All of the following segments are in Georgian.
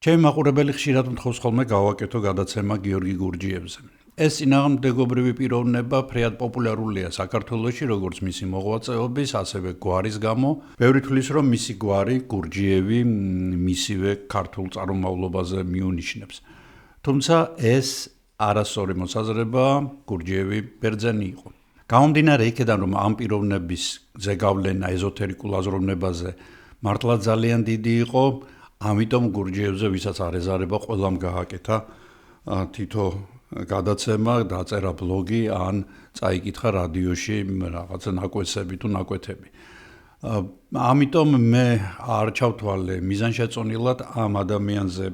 ჩემი მაყურებელი ხშირად მთხოვს ხოლმე გავაკეთო გადაცემა გიორგი გურჯიევზე. ეს წინააღმდეგობრივი პიროვნება ფრიად პოპულარულია საქართველოში, როგორც მისი მოღვაწეობის, ასევე გვარის გამო. ბევრი თვლის, რომ მისი გვარი გურჯიევი მისივე ქართულ წარმომავლობაზე მიუნიშნებს. თუმცა ეს არასწორი მოსაზრება გურჯიევი ბერძენი იყო. გამომდინარე იქედან, რომ ამ პიროვნების ზეგავლენა ეზოთერიკულ აზროვნებაზე მართლა ძალიან დიდი იყო, ამიტომ გურჯიევზე ვისაც არ ეზარება, ყველამ გააკეთა თითო გადაცემა, დაწერა ბლოგი, ან წაიკითხა რადიოში რაღაცა ნაკვეთები თუ ნაკვეთები. ამიტომ მე არ ჩავთვალე მიზანშეწონილად ამ ადამიანზე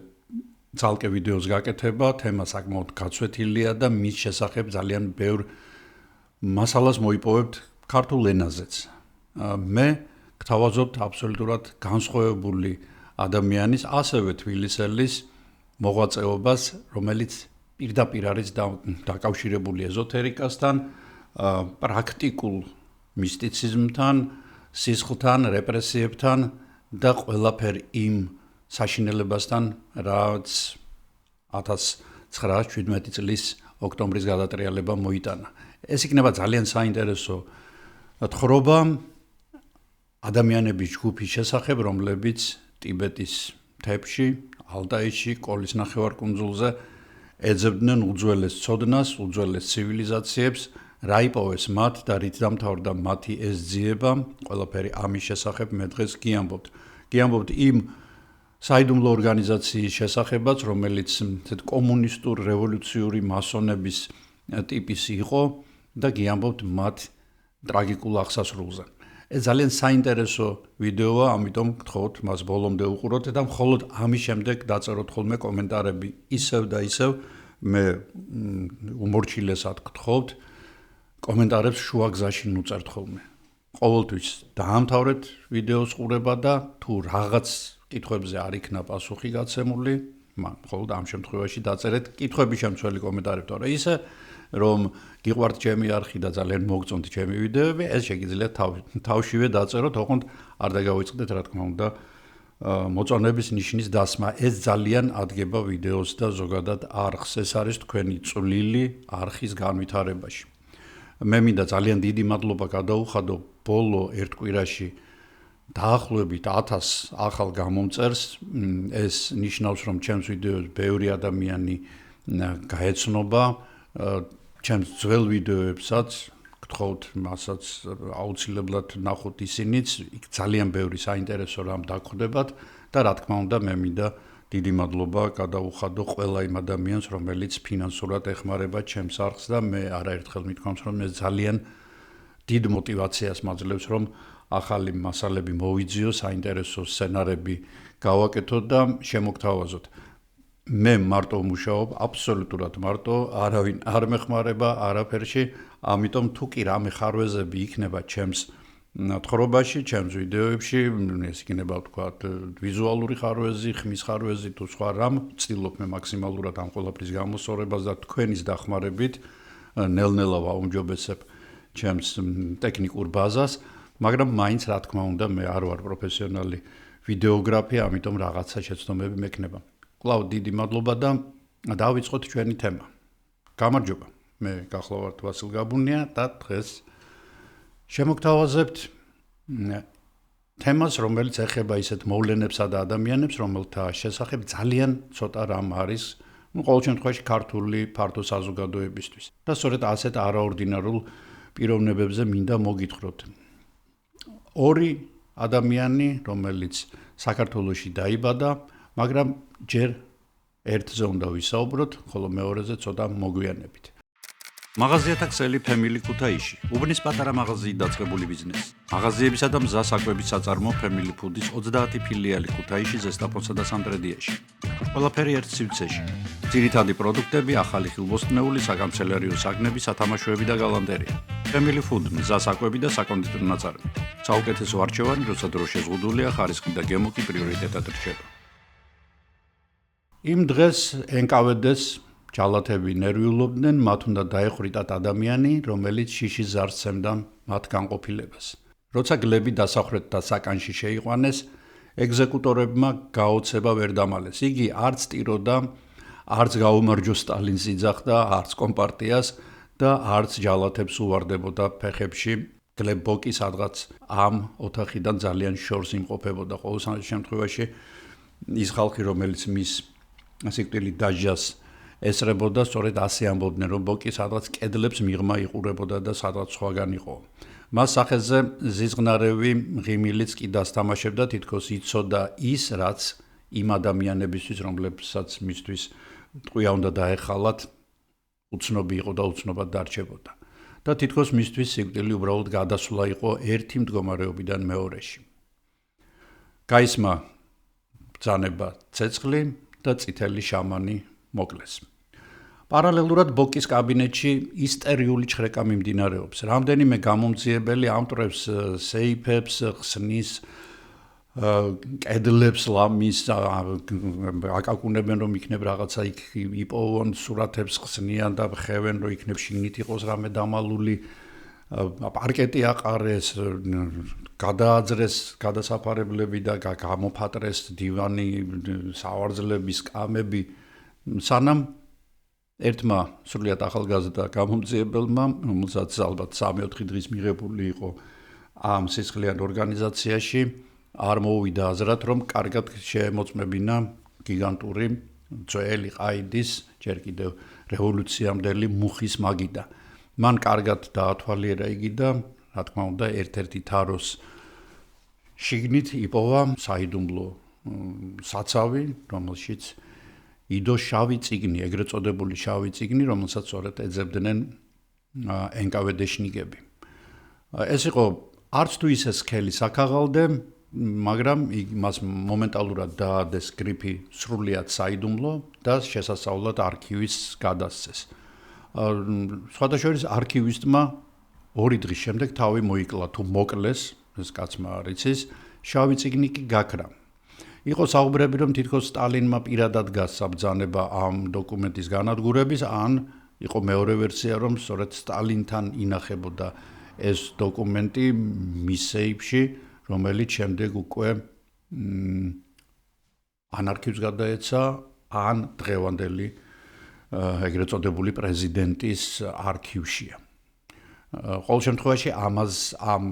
ცალკე ვიდეოს გაკეთება, თემა საკმაოდ გაცვეთილია და მის შესახებ ძალიან ბევრ მასალას მოიპოვებთ ქართულ ენაზეც. მე გთავაზობთ აბსოლუტურად განსხვავებული ადამიანის, ასევე თბილისელის მოღვაწეობას, რომელიც პირდაპირ არის დაკავშირებული ეზოთერიკასთან, პრაქტიკულ მისტიციზმთან, სისხლთან, რეპრესიებთან და ყველაფერ იმ საშინელებასთან, რაც 1917 წლის ოქტომბრის გადატრიალებამ მოიტანა. ეს იქნება ძალიან საინტერესო თხრობა ადამიანების ჯგუფის შესახებ, რომლებიც ტიბეტის მთებში, ალტაიში, კოლის ნახევარკუნძულზე ეძებდნენ უძველეს ცოდნას, უძველეს ცივილიზაციებს, რა იპოვეს მათ და რით დამთავრდა მათი ეს ძიება, ყველაფერი ამის შესახებ მე დღეს გიამბობთ. გიამბობთ იმ საიდუმლო ორგანიზაციის შესახებაც, რომელიც კომუნისტურ რევოლუციური მასონების ტიპის იყო და გიამბობთ მათ ტრაგიკულ აღსასრულზე. ეს ძალიან საინტერესო ვიდეოა, ამიტომ გთხოვთ მას ბოლომდე უყუროთ და მხოლოდ ამის შემდეგ დაწეროთ ხოლმე კომენტარები ისევ და ისევ. მე უმორჩილესად გთხოვთ კომენტარებს შუა გზაში ნუწერთ ხოლმე. ყოველთვის დაამთავრეთ ვიდეოს ყურება და თუ რაღაც კითხვებზე არ იქნა პასუხი გაცემული, მხოლოდ ამ შემთხვევაში დაწერეთ კითხვების შემცველი კომენტარები, თორე ისე რომ გიყვართ ჩემი არხი და ძალიან მოგწონთ ჩემი ვიდეოები, ეს შეგიძლიათ თავშივე დაწეროთ, ოღონდ არ დაგავიწყდეთ, რა თქმა უნდა, მოწონების ნიშნის დასმა. ეს ძალიან ადგება ვიდეოს და ზოგადად არხს. ეს არის თქვენი წვლილი არხის განვითარებაში. მე მინდა ძალიან დიდი მადლობა გადაუხადო ბოლო ერთ კვირაში დაახლოებით 1000 ახალ გამომწერს. ეს ნიშნავს, რომ ჩემს ვიდეოს ბევრი ადამიანი გაეცნობა. ჩემს ძველ ვიდეოებსაც გთხოვთ მასაც აუცილებლად ნახოთ ისინიც, იქ ძალიან ბევრი საინტერესო რამ დაგხვდებათ და რა თქმა უნდა მე მინდა დიდი მადლობა გადაუხადო ყველა იმ ადამიანს, რომელიც ფინანსურად ეხმარება ჩემს არხს და მე არაერთხელ მithქვამს, რომ ეს ძალიან დიდ мотивაციას მაძლევს, რომ ახალი მასალები მოვიძიო, საინტერესო სცენარები გავაკეთო და შემოგთავაზოთ. მე მარტო ვმუშაობ, აბსოლუტურად მარტო, არავინ არ მეხმარება არაფერში, ამიტომ თუ კი რამე ხარვეზები იქნება ჩემს თხრობაში, ჩემს ვიდეოებში, ეს იქნება ვთქვათ ვიზუალური ხარვეზი, ხმის ხარვეზი თუ სხვა რამ, ვცდილობ მე მაქსიმალურად ამ ყველაფრის გამოსწორებას და თქვენის დახმარებით ნელ-ნელა ვაუმჯობესებ ჩემს ტექნიკურ ბაზას, მაგრამ მაინც რა თქმა უნდა მე არ ვარ პროფესიონალი ვიდეოგრაფი, ამიტომ რაღაცა შეცდომები მექნება. კлау დიდი მადლობა და დავიწყოთ ჩვენი თემა. გამარჯობა. მე გახლავართ ვასილ გაბუნია და დღეს შემოგთავაზებთ თემას, რომელიც ეხება ისეთ მოვლენებსა და ადამიანებს, რომელთა შესახებ ძალიან ცოტა რამ არის, ყოველ შემთხვევაში ქართული ფართო საზოგადოებისთვის. და სწორედ ასეთ არაორდინარულ პიროვნებებზე მინდა მოგითხროთ. ორი ადამიანი, რომელიც საქართველოში დაიბადა, მაგრამ ჯერ ერთზე უნდა ვისაუბროთ, ხოლო მეორეზე ცოტა მოგვიანებით. მაღაზიათა ქსელი Family ქუთაისში. უბნის პატარა მაღაზიით დაწყებული ბიზნესი. მაღაზიებისა და მზა საკვების საწარმო Family Food-ის 30 ფილიალი ქუთაისში, ზესტაფონსა და სამტრედიაში. ყველაფერი ერთ სივრცეში. ძირითადი პროდუქტები, ახალი ხილბოსტნეული, საკანცელერიო საგნები, სათამაშოები და გალანტერეა. Family Food, მზა საკვები და საკონდიტრო ნაწარმი. საუკეთესო არჩევანი, როცა დრო შეზღუდულია, ხარისხი და გემო კი პრიორიტეტად რჩება. იმ დღეს NKVD-ს ჯალათები ნერვიულობდნენ, მათ უნდა დაეხრიტათ ადამიანი, რომელიც შიშის ზარს სცემდა მათ განყოფილებას. როცა გლები დასახრეთ და საკანში შეიყვანეს, ეგზეკუტორებმა გაოცება ვერ დამალეს. იგი არც ტიროდა, არც გაუმარჯო სტალინს იძახდა, არც კომპარტიას და არც ჯალათებს უვარდებოდა ფეხებში. გლებ ბოკი სადღაც ამ ოთახიდან ძალიან შორს იმყოფებოდა. ყოველ შემთხვევაში ის ხალხი, რომელიც მის სიკვდილით დაჟას ესრებოდა, სწორედ ასე ამბობდნენ, რომ ბოკი სადღაც კედლებს მიღმა იყურებოდა და სადღაც სხვაგან იყო. მას სახეზე ზიზღნარევი ღიმილიც კი დასთამაშებდა, თითქოს იცოდა ის, რაც იმ ადამიანებისთვის, რომლებსაც მისთვის ტყვია უნდა დაეხალათ, უცნობი იყო და უცნობად დარჩებოდა. და თითქოს მისთვის სიკვდილი უბრალოდ გადასვლა იყო ერთი მდგომარეობიდან მეორეში. გაისმა ბრძანება ცეცხლი და წითელი შამანი მოკლეს. პარალელურად ბოკის კაბინეტში ისტერიული ჩხრეკა მიმდინარეობს. რამდენიმე გამომძიებელი ამტვრევს სეიფებს, ხსნის კედლებს ლამის, აკაკუნებენ რომ იქნებ რაღაცა იქ იპოვონ, სურათებს ხსნიან და ხევენ რომ იქნებ შიგნით იყოს რამე დამალული, პარკეტი აყარეს, გადააძრეს გადასაფარებლები და გამოფატრეს დივანი, სავარძლები, სკამები, სანამ ერთმა სრულიად ახალგაზრდა გამომძიებელმა, რომელსაც ალბათ 3-4 დღის მიღებული იყო ამ სისხლიან ორგანიზაციაში, არ მოუვიდა აზრად, რომ კარგად შეემოწმებინა გიგანტური ძველი ყაიდის, ჯერ კიდევ რევოლუციამდელი მუხის მაგიდა. მან კარგად დაათვალიერა იგი და, რა თქმა უნდა, ერთ-ერთი თაროს შიგნით იპოვა საიდუმლო საცავი, რომელშიც იდო შავი წიგნი, ეგრეთ წოდებული შავი წიგნი, რომელსაც სწორედ ეძებდნენ NKVD-შნიკები. ეს იყო არც თუ ისე სქელი საქაღალდე, მაგრამ მას მომენტალურად დაადეს გრიფი სრულიად საიდუმლო და შესასწავლად არქივის გადასცეს. სხვადასხვა არქივისტმა 2 დღის შემდეგ თავი მოიკლა თუ მოკლეს, ეს კაცმა არ იცის, შავი წიგნი კი გაქრა. იყო საუბრები, რომ თითქოს სტალინმა პირადად გასცა ბრძანება ამ დოკუმენტის განადგურების, ან იყო მეორე ვერსია, რომ სწორედ სტალინთან ინახებოდა ეს დოკუმენტი მის სეიფში, რომელიც შემდეგ უკვე ან არქივს გადაეცა, ან დღევანდელი ეგრეთ წოდებული პრეზიდენტის არქივშია. ყოველ შემთხვევაში ამ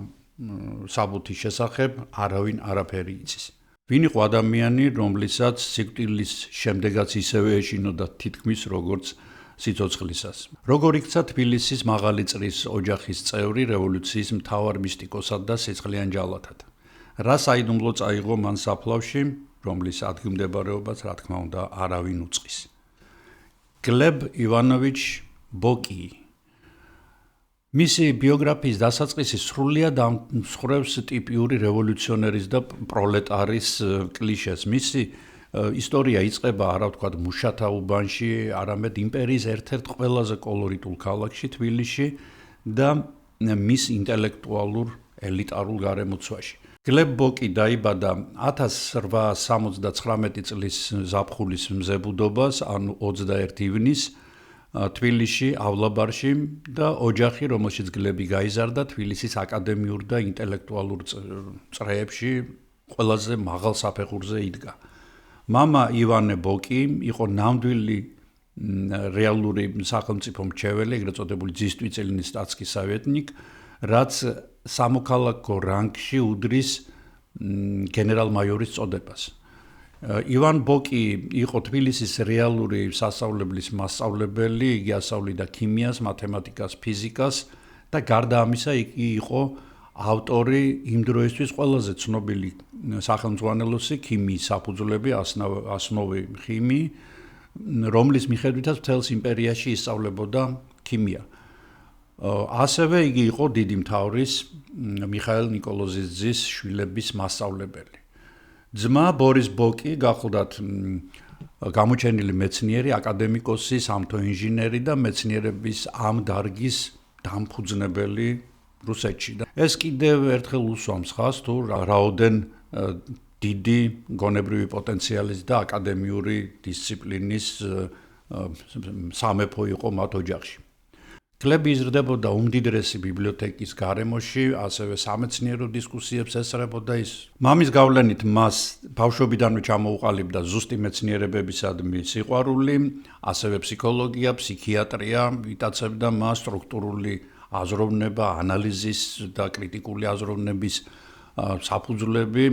საბუთის შესახებ არავინ არაფერი იცის. ვინ იყო ადამიანი, რომლისაც სიკვდილის შემდეგაც ისევე ეშინოდა თითქმის როგორც სიცოცხლისას. როგორ იქცა თბილისის მაღალი წრის ოჯახის წევრი რევოლუციის მთავარ მისტიკოსად და სიცხლიან ჯალათად. რა საიდუმლო წაიღო მან საფლავში, რომლის ადგილმდებარეობას, რა თქმა უნდა, არავინ უწყის. გლებ ივანოვიჩ ბოკი მისი ბიოგრაფიის დასაწყისი სრულიად ამსხვრევს ტიპიური რევოლუციონერის და პროლეტარის კლიშეს. მისი ისტორია იწყება არა ვთქვათ მუშათა უბანში, არამედ იმპერიის ერთ-ერთ ყველაზე კოლორიტულ ქალაქში თბილისში და მის ინტელექტუალურ ელიტარულ გარემოცვაში. გლებ ბოკი დაიბადა 1879 წლის ზაფხულის მზებუდობას, ანუ 21 ივნისს თბილისში, ავლაბარში და ოჯახი, რომელშიც გლები გაიზარდა, თბილისის აკადემიურ და ინტელექტუალურ წრეებში ყველაზე მაღალ საფეხურზე იდგა. მამა ივანე ბოკი იყო ნამდვილი რეალური სახელმწიფო მრჩეველი, ეგრეთ წოდებული ძისტვიწილნის სტატსკი სავიეტნიკ, რაც სამოქალაქო რანგში უდრის გენერალ-მაიორის წოდებას. ივან ბოკი იყო თბილისის რეალური სასწავლებლის მასწავლებელი, იგი ასწავლიდა ქიმიას, მათემატიკას, ფიზიკას და გარდა ამისა იგი იყო ავტორი იმ დროისთვის ყველაზე ცნობილი სახელმძღვანელოსი ქიმიის საფუძვლები, ასნოვი ხიმიი, რომლის მიხედვითაც მთელს იმპერიაში ისწავლებოდა ქიმია. ასევე იგი იყო დიდი მთავრის მიხაილ ნიკოლოზიძის შვილების მასწავლებელი. ძმა ბორის ბოკი გახლდათ გამოჩენილი მეცნიერი, აკადემიკოსი, სამთო ინჟინერი და მეცნიერების ამ დარგის დამფუძნებელი რუსეთში. ეს კიდევ ერთხელ უსვამს ხაზს, თუ რაოდენ დიდი გონებრივი პოტენციალის და აკადემიური დისციპლინის სამეფო იყო მათ ოჯახში. კლები იზრდებოდა უმდიდრესი ბიბლიოთეკის გარემოში, ასევე სამეცნიერო დისკუსიებს ესწრებოდა ის. მამის გავლენით მას ბავშვობიდანვე ჩამოუყალიბდა ზუსტი მეცნიერებებისადმი სიყვარული, ასევე ფსიქოლოგია, ფსიქიატრია, იტაცებდა მას სტრუქტურული აზროვნება, ანალიზის და კრიტიკული აზროვნების საფუძვლები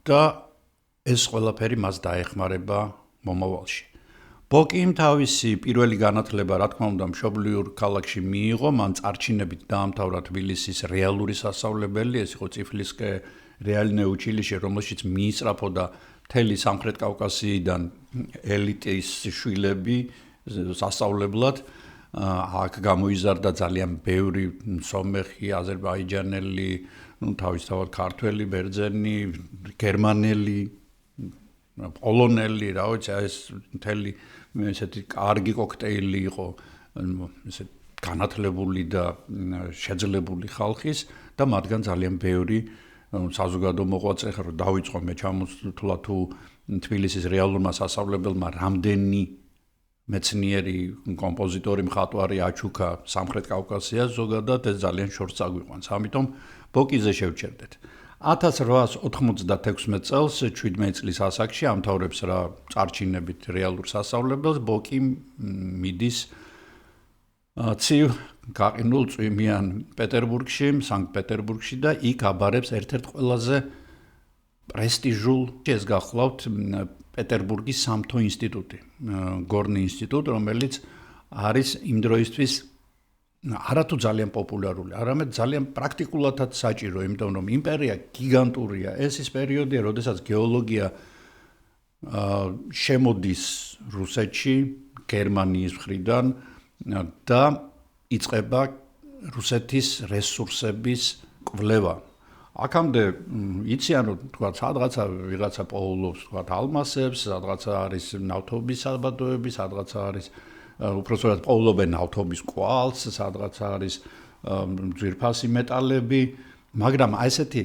და ეს ყველაფერი მას დაეხმარება მომავალში. ბოკიმ თავისი პირველი განათლება, რა თქმა უნდა, მშობლიურ ქალაქში მიიღო, მან წარჩინებით დაამთავრა თბილისის რეალური სასწავლებელი, ეს იყო წიფლისკე რეალნე უჩილიშე, რომელშიც მიისწრაფოდა მთელი სამხრეთ კავკასიიდან ელიტის შვილები სასწავლებლად. აქ გამოიზარდა ძალიან ბევრი სომეხი, აზერბაიჯანელი, თავისთავად ქართველი, ბერძენი, გერმანელი, პოლონელი, რა ვიცი, ეს მთელი ესეთი კარგი კოქტეილი იყო, ესე განათლებული და შეძლებული ხალხის და მათგან ძალიან ბევრი საზოგადო მოღვაწე ხარ დავიწყო მე ჩამოსვლა თუ თბილისის რეალურმა სასწავლებელმა რამდენი მეცნიერი კომპოზიტორი მხატვარი აჩუქა სამხრეთ კავკასიას ზოგადად ეს ძალიან შორს წაგვიყვანს. ამიტომ ბოკიზე შევჩერდეთ. 1896 წელს 17 წლის ასაკში ამთავრებს რა წარჩინებით რეალურ სასწავლებელს, ბოკი მიდის ცივ გაყინულ წვიმიან პეტერბურგში, სანქტ-პეტერბურგში და იქ აბარებს ერთ-ერთ ყველაზე პრესტიჟულ ეს გახლავთ პეტერბურგის სამთო ინსტიტუტი, გორნი ინსტიტუტი, რომელიც არის იმ დროისთვის არათუ ძალიან პოპულარული, არამედ ძალიან პრაქტიკულადაც საჭირო, იმიტომ რომ იმპერია გიგანტურია. ეს ის პერიოდია, როდესაც გეოლოგია შემოდის რუსეთში, გერმანიის მხრიდან და იწყება რუსეთის რესურსების კვლევა. აქამდე იციან, რომ თქვა, სადღაცა ვიღაცა პოულობს, თქვა, ალმასებს, სადღაცა არის ნავთობის საბადოები, სადღაცა არის უпростоრად პოულობენ ნავთობის კვალს, სადღაცა არის ძვირფასი მეტალები, მაგრამ ესეთი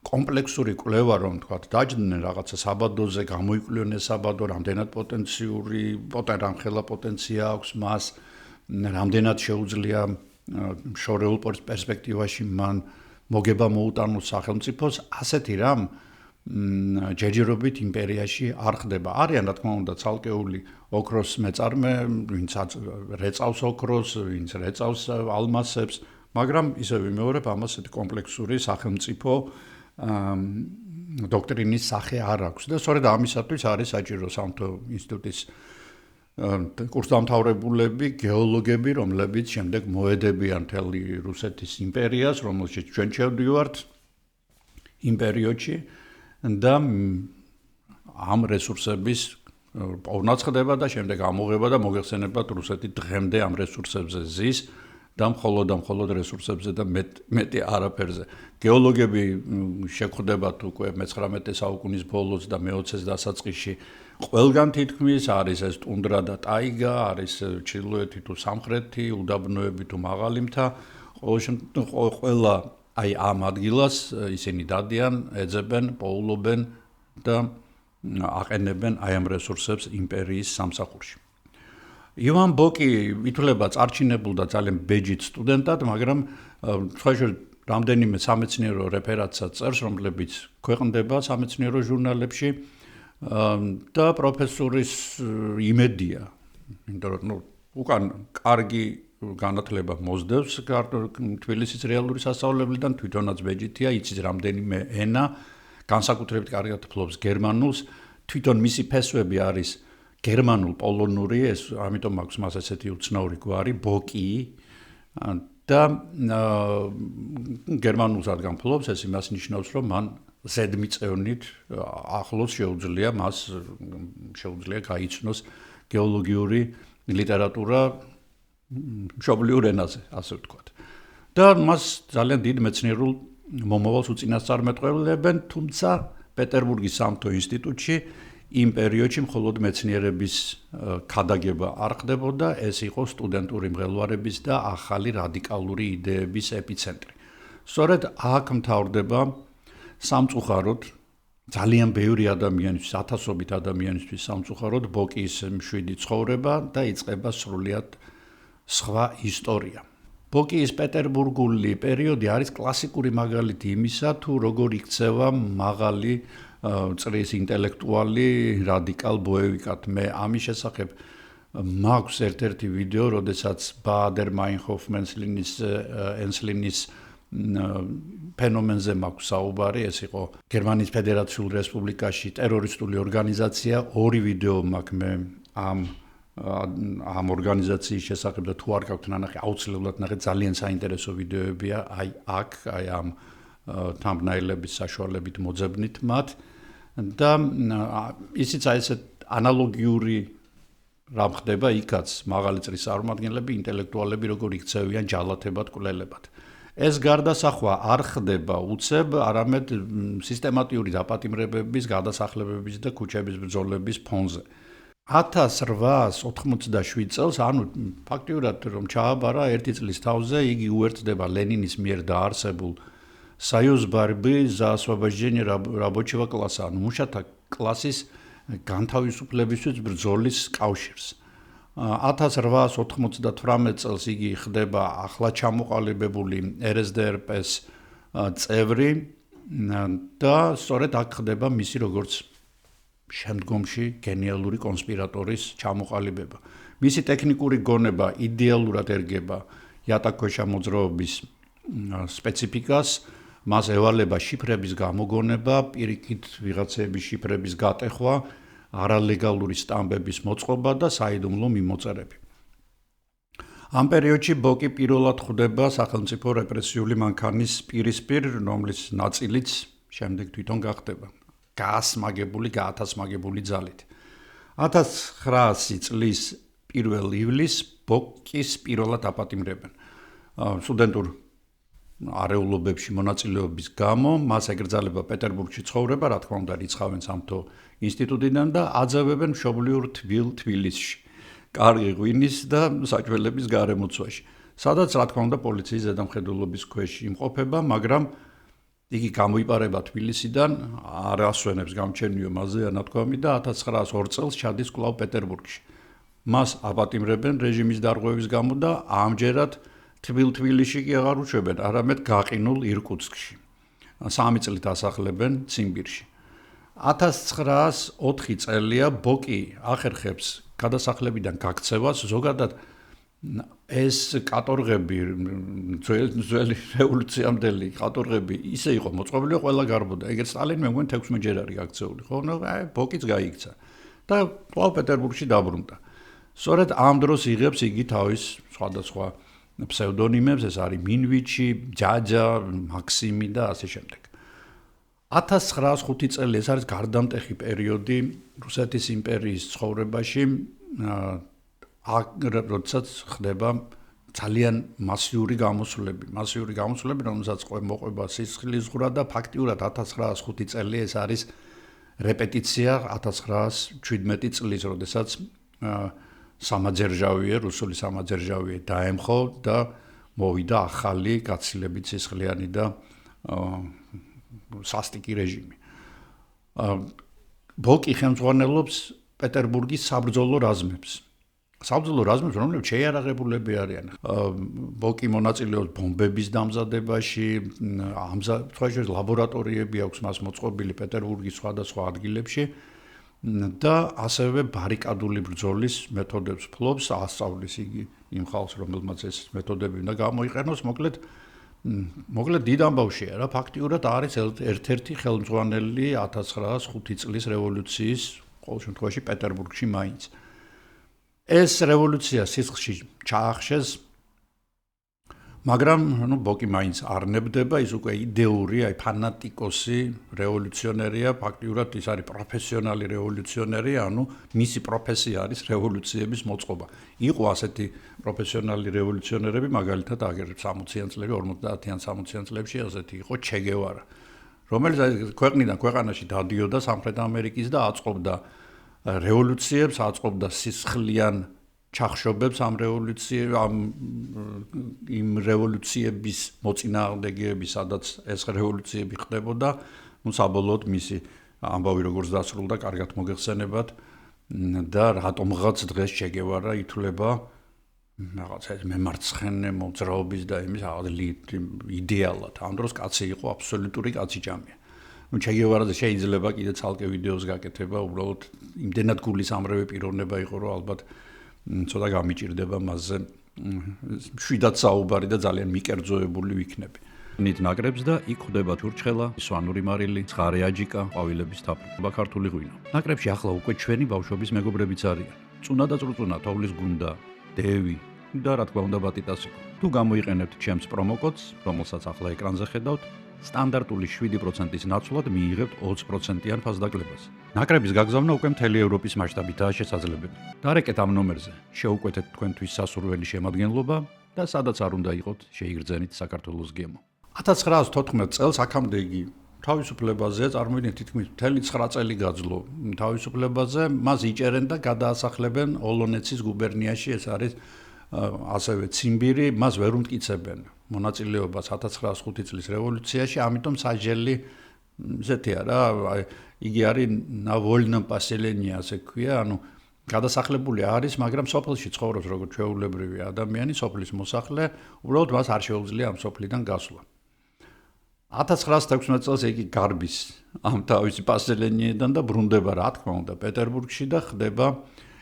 კომპლექსური კვლევა, რომ თქვა, დაჯდნენ რაღაცა საბადოზე, გამოიკვლიონ ეს საბადო, რამდენად რამხელა პოტენცია აქვს მას, რამდენად შეუძლია შორეულ პერსპექტივაში მან მოგება მოუტანოს სახელმწიფოს, ასეთი რამ ჯერჯერობით იმპერიაში არ ხდება. არიან, რა თქმა უნდა, ცალკეული ოქროს მეწარმე, ვინც რეწავს ოქროს, ვინც რეწავს ალმასებს, მაგრამ ისევ ვიმეორებ, ამას ესეთი კომპლექსური სახელმწიფო დოქტრინის სახე არ აქვს და სწორედ ამისათვის არის საჭირო სამთო ინსტიტუტის კურსდამთავრებულები, გეოლოგები, რომლებიც შემდეგ მოედებიან მთელი რუსეთის იმპერიას, რომელშიც ჩვენ შევდივართ იმ პერიოდში და ამ რესურსების პოვნა ხდება და შემდეგ ამოღება და მოგეხსენებათ რუსეთი დღემდე ამ რესურსებზე ზის და მხოლოდ რესურსებზე და მეტი არაფერზე. გეოლოგები შეხვდებათ უკვე მე-19 საუკუნის ბოლოს და მე-20-ის დასაწყისში ყველგან თითქმის არის ეს ტუნდრა და ტაიგა, არის ჩრდილოეთი თუ სამხრეთი, უდაბნოები თუ მაღალი მთა, ყველა აი ამ ადგილას ისინი დადიან, ეძებენ, პოულობენ და აყენებენ აი ამ რესურსებს იმპერიის სამსახურში. ივან ბოკი ითვლება წარჩინებულ და ძალიან ბეჯით სტუდენტად, მაგრამ სხვადასხვა რამდენიმე სამეცნიერო რეფერატსაც წერს, რომლებიც ქვეყნდება სამეცნიერო ჟურნალებში და პროფესორის იმედია, იმიტომ რომ უკან კარგი განათლება მოსდევს თბილისის რეალური სასწავლებლიდან, თვითონაც ბეჯითია, იცის რამდენიმე ენა, განსაკუთრებით კარგად ფლობს გერმანულს, თვითონ მისი ფესვები არის გერმანულ პოლონური, ეს ამიტომ აქვს მას ესეთი უცნაური გვარი, ბოკი და გერმანულს რადგან ფლობს, ეს იმას ნიშნავს, რომ მან ზედმიწევნით ახლოს შეუძლია გაიცნოს გეოლოგიური ლიტერატურა მშობლიურ ენაზე, ასე ვთქვათ. და მას ძალიან დიდ მეცნიერულ მომავალს უწინასწარმეტყველებენ, თუმცა პეტერბურგის სამთო ინსტიტუტში იმ პერიოდში მხოლოდ მეცნიერების ქადაგება არ ხდებოდა, ეს იყო სტუდენტური მღელვარების და ახალი რადიკალური იდეების ეპიცენტრი. სწორედ აქ მთავრდება სამწუხაროდ ძალიან ბევრი ადამიანისთვის, ათასობით ადამიანისთვის სამწუხაროდ ბოკის მშვიდი ცხოვრება და იწყება სრულიად სხვა ისტორია. ბოკიის პეტერბურგული პერიოდი არის კლასიკური მაგალითი იმისა, თუ როგორ იქცევა მაღალი წრის ინტელექტუალი რადიკალ ბოევიკად. მე ამის შესახებ მაქვს ერთ-ერთი ვიდეო, როდესაც ბაადერ მაინჰოფ-ენსლინის ფენომენზე მაქვს საუბარი, ეს იყო გერმანიის ფედერაციულ რესპუბლიკაში ტერორისტული ორგანიზაცია, ორი ვიდეო მაქვს მე ამ ორგანიზაციის შესახებ და თუ არ გაქვთ ნანახი, აუცილებლად ნახეთ, ძალიან საინტერესო ვიდეოებია, აი ამ thumbnail-ების საშუალებით მოძებნით მათ და ისიც ესეთ ანალოგიური რამ ხდება იქაც მაღალი წრის წარმომადგენლები, ინტელექტუალები როგორ იქცევიან ჯალათებად, კვლელებად. ეს გარდასახვა არ ხდება უცებ, არამედ სისტემატიური დაპატიმრებების, გადასახლებების და ქუჩების ბრძოლების ფონზე. 1887 წელს, ანუ ფაქტიურად რომ ჩააბარა ერთი წლის თავზე, იგი უერთდება ლენინის მიერ დაარსებულ Союз борьбы за освобождение рабочего класса, ანუ მუშათა კლასის განთავისუფლებისთვის ბრძოლის კავშირს. 1898 წელს იგი ხდება ახლა ჩამოყალიბებული RSDRP-ის წევრი და სწორედ აქ ხდება მისი როგორც შემდგომში გენიალური კონსპირატორის ჩამოყალიბება. მისი ტექნიკური გონება იდეალურად ერგება იატაკქვეშა მოძრაობის სპეციფიკას, მას ევალება შიფრების გამოგონება, პირიქით ვიღაცების შიფრების გატეხვა, არალეგალური სტამბების მოწყობა და საიდუმლო მიმოწერები. ამ პერიოდში ბოკი პირველად ხვდება სახელმწიფო რეპრესიული მანქანის პირისპირ, რომლის ნაწილიც შემდეგ თვითონ გახდება გაათასმაგებული ძალით. 1900 წლის 1 ივლისს ბოკის პირველად აპატიმრებენ. სტუდენტურ არეულობებში მონაწილეობის გამო მას ეკრძალება პეტერბურგში ცხოვრება, რა თქმა უნდა, რიცხავენ სამთო ინსტიტუტიდან და აძევებენ მშობლიურ თბილისში, კარგი ღვინის და საჭველების გარემოცვაში, სადაც რა თქმა უნდა პოლიციის ზედამხედველობის ქვეშ იმყოფება, მაგრამ იგი გამოიპარება თბილისიდან, არ ასვენებს გამჩენიო მასზე ანათქვამი და 1902 წელს ჩადის კვლავ პეტერბურგში. მას აპატიმრებენ რეჟიმის დარღვევის გამო და ამჯერად თბილისში კი აღარ უშვებენ, არამედ გაყინულ ირკუტსკში. 3 წლით ასახლებენ ციმბირში. 1904 წელია ბოკი ახერხებს გადასახლებიდან გაქცევას, ზოგადად ეს კატორღები, ძველი რევოლუციამდელი კატორღები ისე იყო მოწყობილი, ყველა გარბოდა. ეგეც სტალინი მე მგონი 16 ჯერ არის გაქცეული, ხო? ბოკიც გაიქცა და კვლავ პეტერბურგში დაბრუნდა. სწორედ ამ დროს იღებს იგი თავის სხვადასხვა ფსევდონიმებს, ეს არის მინვიჩი, ჯაჯა, მაქსიმი და ასე შემდეგ. 1905 წელი ეს არის გარდამტეხი პერიოდი რუსეთის იმპერიის ცხოვრებაში, როდესაც ხდება ძალიან მასიური გამოსვლები, რომელსაც მოყვება სისხლისღვრა და ფაქტიურად 1905 წელი ეს არის რეპეტიცია 1917 წლის, როდესაც სამაძერჟავიე, რუსული სამაძერჟავიე დაემხო და მოვიდა ახალი გაცილებით სისხლიანი და სასტიკი რეჟიმი. ბოკი ხელმძღვანელობს პეტერბურგის საბრძოლო რაზმებს. რომლებიც შეიარაღებულები არიან. ბოკი მონაწილეობს ბომბების დამზადებაში, ლაბორატორიები აქვს მას მოწყობილი პეტერბურგის სხვადასხვა ადგილებში და ასევე ბარიკადული ბრძოლის მეთოდებს ფლობს, ასწავლის იგი იმ ხალხს, რომელმაც ეს მეთოდები უნდა გამოიყენოს, მოკლედ დიდ ამბავშია რა, ფაქტიურად არის ერთ-ერთი ხელმძღვანელი 1905 წლის რევოლუციის, ყოველ შემთხვევაში პეტერბურგში მაინც. ეს რევოლუცია სისხლში ჩაახშეს, მაგრამ ბოკი მაინც არ ნებდება, ის უკვე იდეური, ფანატიკოსი რევოლუციონერია, ფაქტიურად ის არის პროფესიონალი რევოლუციონერი, ანუ მისი პროფესია არის რევოლუციების მოწყობა. იყო ასეთი პროფესიონალი რევოლუციონერები, მაგალითად აგერ 60-იან წლებში, 50-60-იან წლებში ასეთი იყო ჩე გევარა, რომელიც ქვეყნიდან ქვეყანაში დადიოდა სამხრეთ ამერიკის და აწყობდა რევოლუციებს, აწყობდა სისხლიან ჩახშობებს იმ რევოლუციების მოწინააღმდეგეების, სადაც ეს რევოლუციები ხდებოდა, საბოლოოდ მისი ამბავი როგორც დასრულდა, კარგად მოგეხსენებათ და რატომღაც დღეს ჩე გევარა ითვლება რაღაცა მემარცხენე მოძრაობის და იმის იდეალად. ამ დროს კაცი იყო აბსოლუტური კაცი ჭამია. ნუ ჩე გევარაზე შეიძლება კიდე ცალკე ვიდეოს გაკეთება, უბრალოდ იმდენად გულის ამრევი პიროვნება იყო, რომ ალბათ ცოტა გამიჭირდება მასზე შვიდად საუბარი და ძალიან მიკერძოებული ვიქნები. ნით ნაკრებს და იქ ხდება ჩურჩხელა, სვანური მარილი, ცხარე აჯიკა, ყვავილების თაფლობა, ქართული ღვინო. ნაკრებში ახლა უკვე ჩვენი ბავშვობის მეგობრებიც არიან. წუნა და წრუწუნა, თოვლის გუნდა, დევი და რა თქმა უნდა ბატიტასიკო. თუ გამოიყენებთ ჩემს პრომოკოდს, რომელსაც ახლა ეკრანზე ხედავთ, სტანდარტული 7%-ის ნაცვლად მიიღებთ 20%-იან ფასდაკლებას. ნაკრების გაგზავნა უკვე მთელი ევროპის მასშტაბითაა შესაძლებელი. დარეკეთ ამ ნომერზე, შეუკვეთეთ თქვენთვის სასურველი შემადგენლობა და სადაც არ უნდა იყოთ, შეიგრძენით საქართველოს გემო. 1914 წელს აქამდე იგი თავისუფლებაზე წარმოიდგინეთ თითქმის მთელი 9 წელი გაძლო თავისუფლებაზე, მას იჭერენ და გადაასახლებენ ოლონეცის გუბერნიაში, ეს არის ასევე ციმბირი, მას ვერ უმტკიცებენ მონაწილეობას 1905 წლის რევოლუციაში, ამიტომ საჯელი ესეთია რა, იგი არის на вольном поселении, ასე ქვია, ანუ გადასახლებული არის, მაგრამ სოფელში ცხოვრობს როგორც ჩვეულებრივი ადამიანი, სოფლის მოსახლე, უბრალოდ მას არ შეუძლია ამ სოფლიდან გასვლა. 1916 წელს იგი გარბის ამ თავისი პასელენიიდან და ბრუნდება, რა თქმა უნდა, პეტერბურგში და ხდება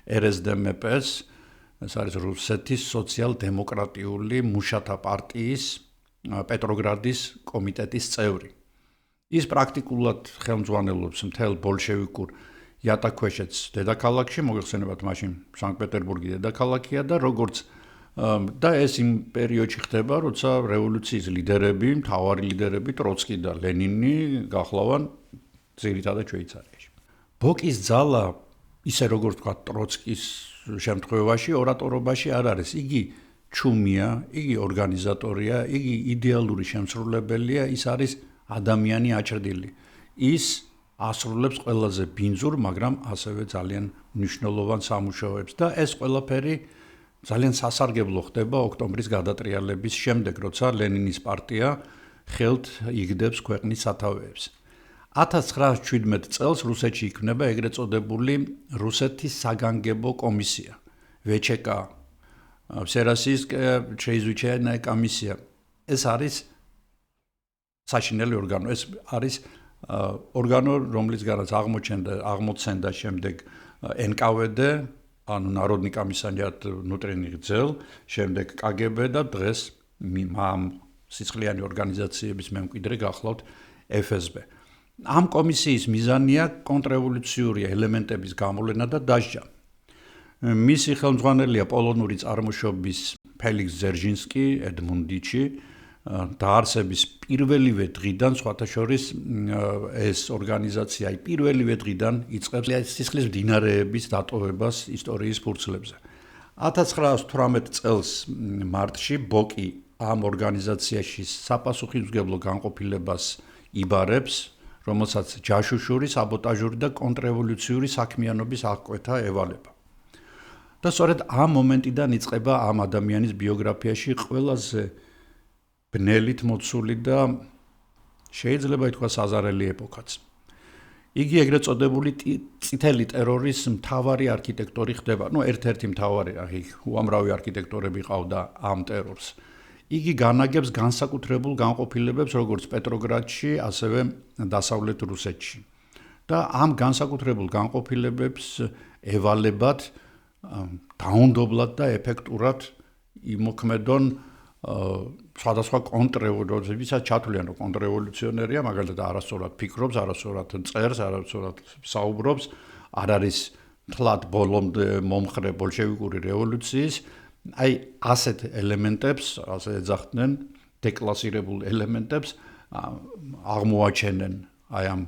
RSDMP-ს, ეს არის რუსეთის სოციალ-დემოკრატიული მუშათა პარტიის პეტროგრადის კომიტეტის წევრი. ის პრაქტიკულად ხელმძღვანელობს მთელ ბოლშევიკურ იატაკქვეშეთს დედაქალაქში, მოგეხსენებათ მაშინ სანქტ-პეტერბურგი დედაქალაქია და როგორც და ეს იმ პერიოდში ხდება, როცა რევოლუციის ლიდერები, მთავარი ლიდერები ტროცკი და ლენინი გახლავან ძირითადად შვეიცარიაში. ბოკის ძალა, ისე როგორც თქვა ტროცკის შემთხვევაში, ორატორობაში არ არის. იგი ჩუმია, იგი ორგანიზატორია, იგი იდეალური შემსრულებელია, ის არის ადამიანი აჭრდილი. ის ასრულებს ყველაზე ბინძურ, მაგრამ ასევე ძალიან მნიშვნელოვან სამუშაოებს და ეს ყველაფერი ძალიან სასარგებლო ხდება ოქტომბრის გადატრიალების შემდეგ, როცა ლენინის პარტია ხელთ იგდებს ქვეყნის სათავეებს. 1917 წელს რუსეთში იქმნება ეგრეთ წოდებული რუსეთის საგანგებო კომისია, VЧK, Всероссийская чрезвычайная комиссия. ეს არის საშინელი ორგანო, ეს არის ორგანო, რომლისგანაც აღმოცენდა შემდეგ NKVD, ანუ Народный комиссариат внутренних дел, შემდეგ KGB და დღეს ამ სიცხლიანი ორგანიზაციების მემკვიდრე გახლავთ FSB. ამ კომისიის მიზანია კონტრრევოლუციური ელემენტების გამოვლენა და დასჯა. მისი ხელმძღვანელია პოლონური წარმოშობის ფელიქს ძერჟინსკი, ედმუნდიჩი, დაარსების პირველივე დღიდან, სხვათა შორის ეს ორგანიზაცია პირველივე დღიდან იწყებს სისხლის მდინარეების დატოვებას ისტორიის ფურცლებზე. 1918 წელს მარტში ბოკი ამ ორგანიზაციაში საპასუხისმგებლო განყოფილებას იბარებს, რომელსაც ჯაშუშური, საბოტაჟური და კონტრრევოლუციური საქმიანობის აღკვეთა ევალება. და სწორედ ამ მომენტიდან იწყება ამ ადამიანის ბიოგრაფიაში ყველაზე ბნელით მოცული და შეიძლება ითქვას საზარელი ეპოქაც. იგი ეგრეთ წოდებული წითელი ტერორის მთავარი არქიტექტორი ხდება, ერთ-ერთი მთავარი, უამრავი არქიტექტორები ყავდა ამ ტერორს. იგი განაგებს განსაკუთრებულ განყოფილებებს როგორც პეტროგრადში, ასევე დასავლეთ რუსეთში. და ამ განსაკუთრებულ განყოფილებებს ევალებათ დაუნდობლად და ეფექტურად იმოქმედონ სხვადასხვა კონტრრევოლუციონერები, ვისაც ჩათვლიან რომ კონტრრევოლუციონერია, მაგალითად არასწორად ფიქრობს, არასწორად წერს, არასწორად საუბრობს, არ არის თლად ბოლომდე მომხრე ბოლშევიკური რევოლუციის, აი ასეთ ელემენტებს, ასე ეძახდნენ, დეკლასირებულ ელემენტებს აღმოაჩენენ აი ამ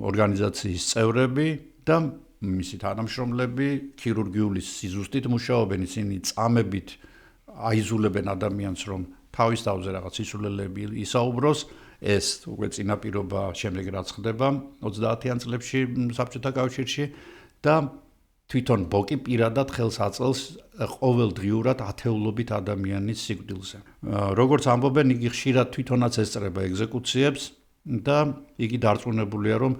ორგანიზაციის წევრები და მისი თანამშრომლები ქირურგიული სიზუსტით მუშაობენ, ისინი წამებით აიზულებენ ადამიანს, რომ თავის თავზე რაღაც სისულელები ისაუბროს, ეს უკვე წინაპირობა შემდეგ რაც ხდება 30-იან წლებში საბჭოთა კავშირში და თვითონ ბოკი პირადად ხელს აწელს ყოველდღიურად ათეულობით ადამიანის სიკვდილზე. როგორც ამბობენ, იგი ხშირად თვითონაც ესწრება ეგზეკუციებს და იგი დარწმუნებულია, რომ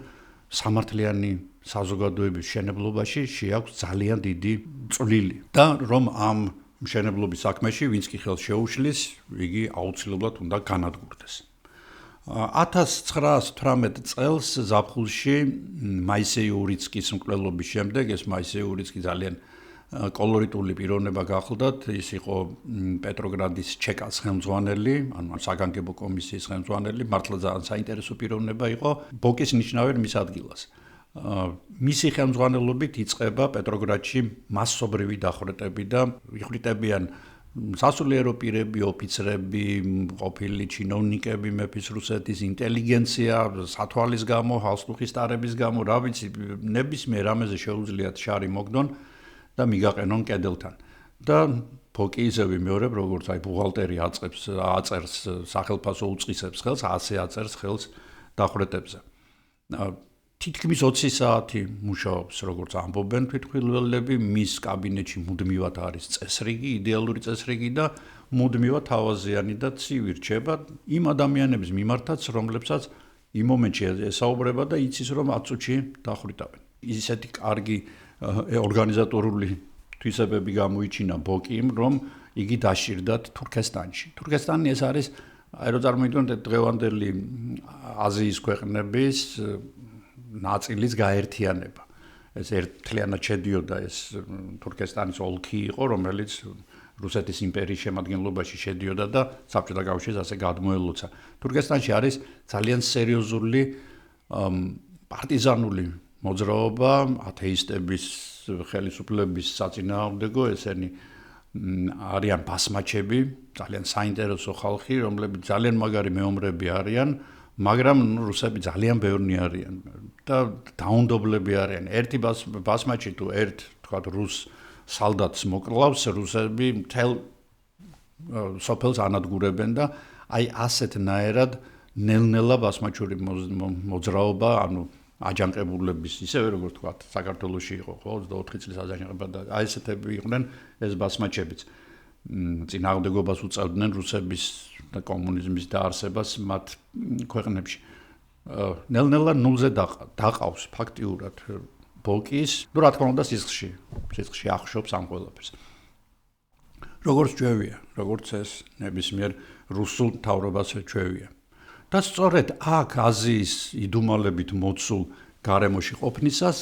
სამართლიანი საზოგადოების შენებლობაში შეაქვს ძალიან დიდი წვლილი და რომ ამ მშენებლობის საქმეში, ვინც კი ხელს შეუშლის, იგი აუცილებლად უნდა განადგურდეს. 1918 წელს ზაფხულში მაისეი ურიცკის მკვლელობის შემდეგ ეს მაისეი ურიცკი ძალიან კოლორიტული პიროვნება გახლდათ, ის იყო პეტროგრადის ჩეკას ხელმძღვანელი, ანუ საგანგებო კომისიის ხელმძღვანელი, მართლა ძალიან საინტერესო პიროვნება იყო, ბოკის ნიშნავენ მის ადგილას. მისი ხელმძღვანელობით იწყება პეტროგრადში მასობრივი დახვრეტები და იხვრიტებიან სასულიერო პირები, ოფიცრები, ყოფილი ჩინოვნიკები, მეფის რუსეთის ინტელიგენცია, სათვალის გამო, ჰალსტუხის ტარების გამო, რა ვიცი, ნებისმიერ რამეზე შეუძლიათ შარი მოგდონ და მიგაყენონ კედელთან. და ბოკი ისევე მეორებ, როგორც აი ბუღალტერი აწერს სახელფასო უწყისებს ხელს, ასე აწერს ხელს დახვრეტებზე. თითქმის 20 საათი მუშაობს, როგორც ამბობენ თვითმხილველები, მის კაბინეტში მუდმივად არის წესრიგი, იდეალური წესრიგი და მუდმივად თავაზიანი და ცივი რჩება იმ ადამიანების მიმართაც, რომლებსაც იმ მომენტში ესაუბრება და იცის, რომ 10 წუთში დახვრიტავენ. ისეთი კარგი ორგანიზატორული თვისებები გამოიჩინა ბოკიმ, რომ იგი დაშიrdათ თურქესტანში. თურქესტანი ეს არის, აი რო წარმოიდგინოთ დღევანდელი აზიის ქვეყნების ნაწილის გაერთიანება. ეს ერთთლიანად შედიოდა ეს თურქესტანის ოლქი იყო, რომელიც რუსეთის იმპერიის შემადგენლობაში შედიოდა და საბჭოთა კავშირს ასე გადმოელოცა. თურქესტანში არის ძალიან სერიოზული პარტიზანული მოძრაობა, ათეისტების ხელისუფლების საწინააღმდეგო, ესენი არიან ბასმაჩები, ძალიან საინტერესო ხალხი, რომლებიც ძალიან მაგარი მეომრები არიან, მაგრამ რუსები ძალიან ბევრნი არიან და დაუნდობლები არიან. ერთი ბასმაჩი თუ ერთ, თქვათ, რუს სალდატს მოკლავს, რუსები მთელ სოფელს ანადგურებენ და აი ასეთნაირად ნელ-ნელა ბასმაჩური მოძრაობა, ანუ აჯანყებულების, ისევე როგორც თქვათ, საქართველოში იყო, ხო, 24 წლის აჯანყება და აი ესეთები იყვნენ ეს ბასმაჩებიც. წინააღმდეგობას უწევდნენ რუსების და კომუნიზმის დაარსებას მათ ქვეყნებში. ნელ-ნელა ნულზე დაყავს ფაქტიურად ბოკის, ну რა თქმა უნდა სისხლში ახშობს ამ ყველაფერს. როგორც ჩვევია, როგორც ეს ნებისმიერ რუსულ მთავრობას ჩვევია. და სწორედ აქ აზიის იდუმალებით მოცულ გარემოში ყოფნისას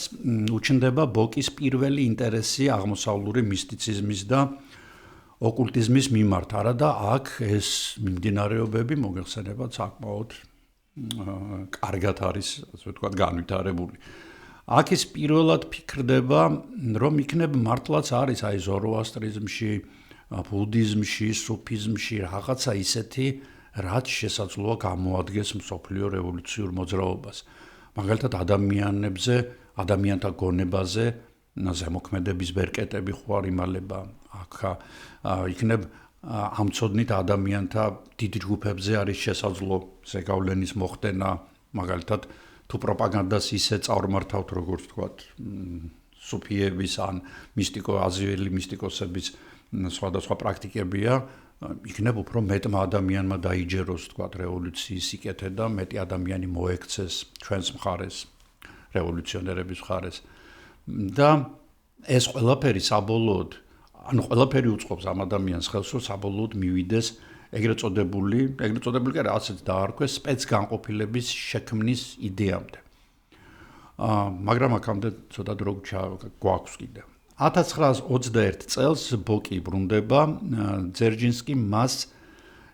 უჩნდება ბოკის პირველი ინტერესი აღმოსავლური მისტიციზმის და ოკულტიზმის მიმართ. არა და აქ ეს მიმდინარეობები მოგეხსენებათ საკმაოდ კარგად არის, ასე ვთქვათ, განვითარებული. აქ ის პირველად ფიქრდება, რომ იქნებ მართლაც არის აი ზოროასტრიზმში, ბუდიზმში, სუფიზმში რაღაცა ისეთი, რაც შესაძლოა გამოადგეს მსოფლიო რევოლუციურ მოძრაობას. მაგალითად ადამიანებზე, ადამიანთა გონებაზე ზემოქმედების ბერკეტები ხوار იმალება. აქ იქნებ ამცოდნით ადამიანთა დიდ ჯგუფებზე არის შესაძლო ზეგავლენის მოხდენა, მაგალითად თუ პროპაგანდას ისე წარუმართავთ, როგორც თქვათ, სუფიების ან აზიელი მისტიკოსების სხვადასხვა პრაქტიკებია, იქნებ უფრო მეტმა ადამიანმა დაიჯეროს, თქვათ, რევოლუციის სიკეთე და მეტი ადამიანი მოექცეს ჩვენს მხარეს, რევოლუციონერების მხარეს. და ეს ყველაფერი საბოლოოდ, ანუ ყველაფერი უწყობს ამ ადამიანს ხელს, რომ საბოლოოდ მივიდეს ეგრეთ წოდებული კი არა, ასეც დაარქვეს სპეცგანყოფილების შექმნის იდეამდე. მაგრამ აქამდე ცოტა დრო გვაქვს კიდევ. 1921 წელს ბოკი ბრუნდება, ძერჯინსკი მას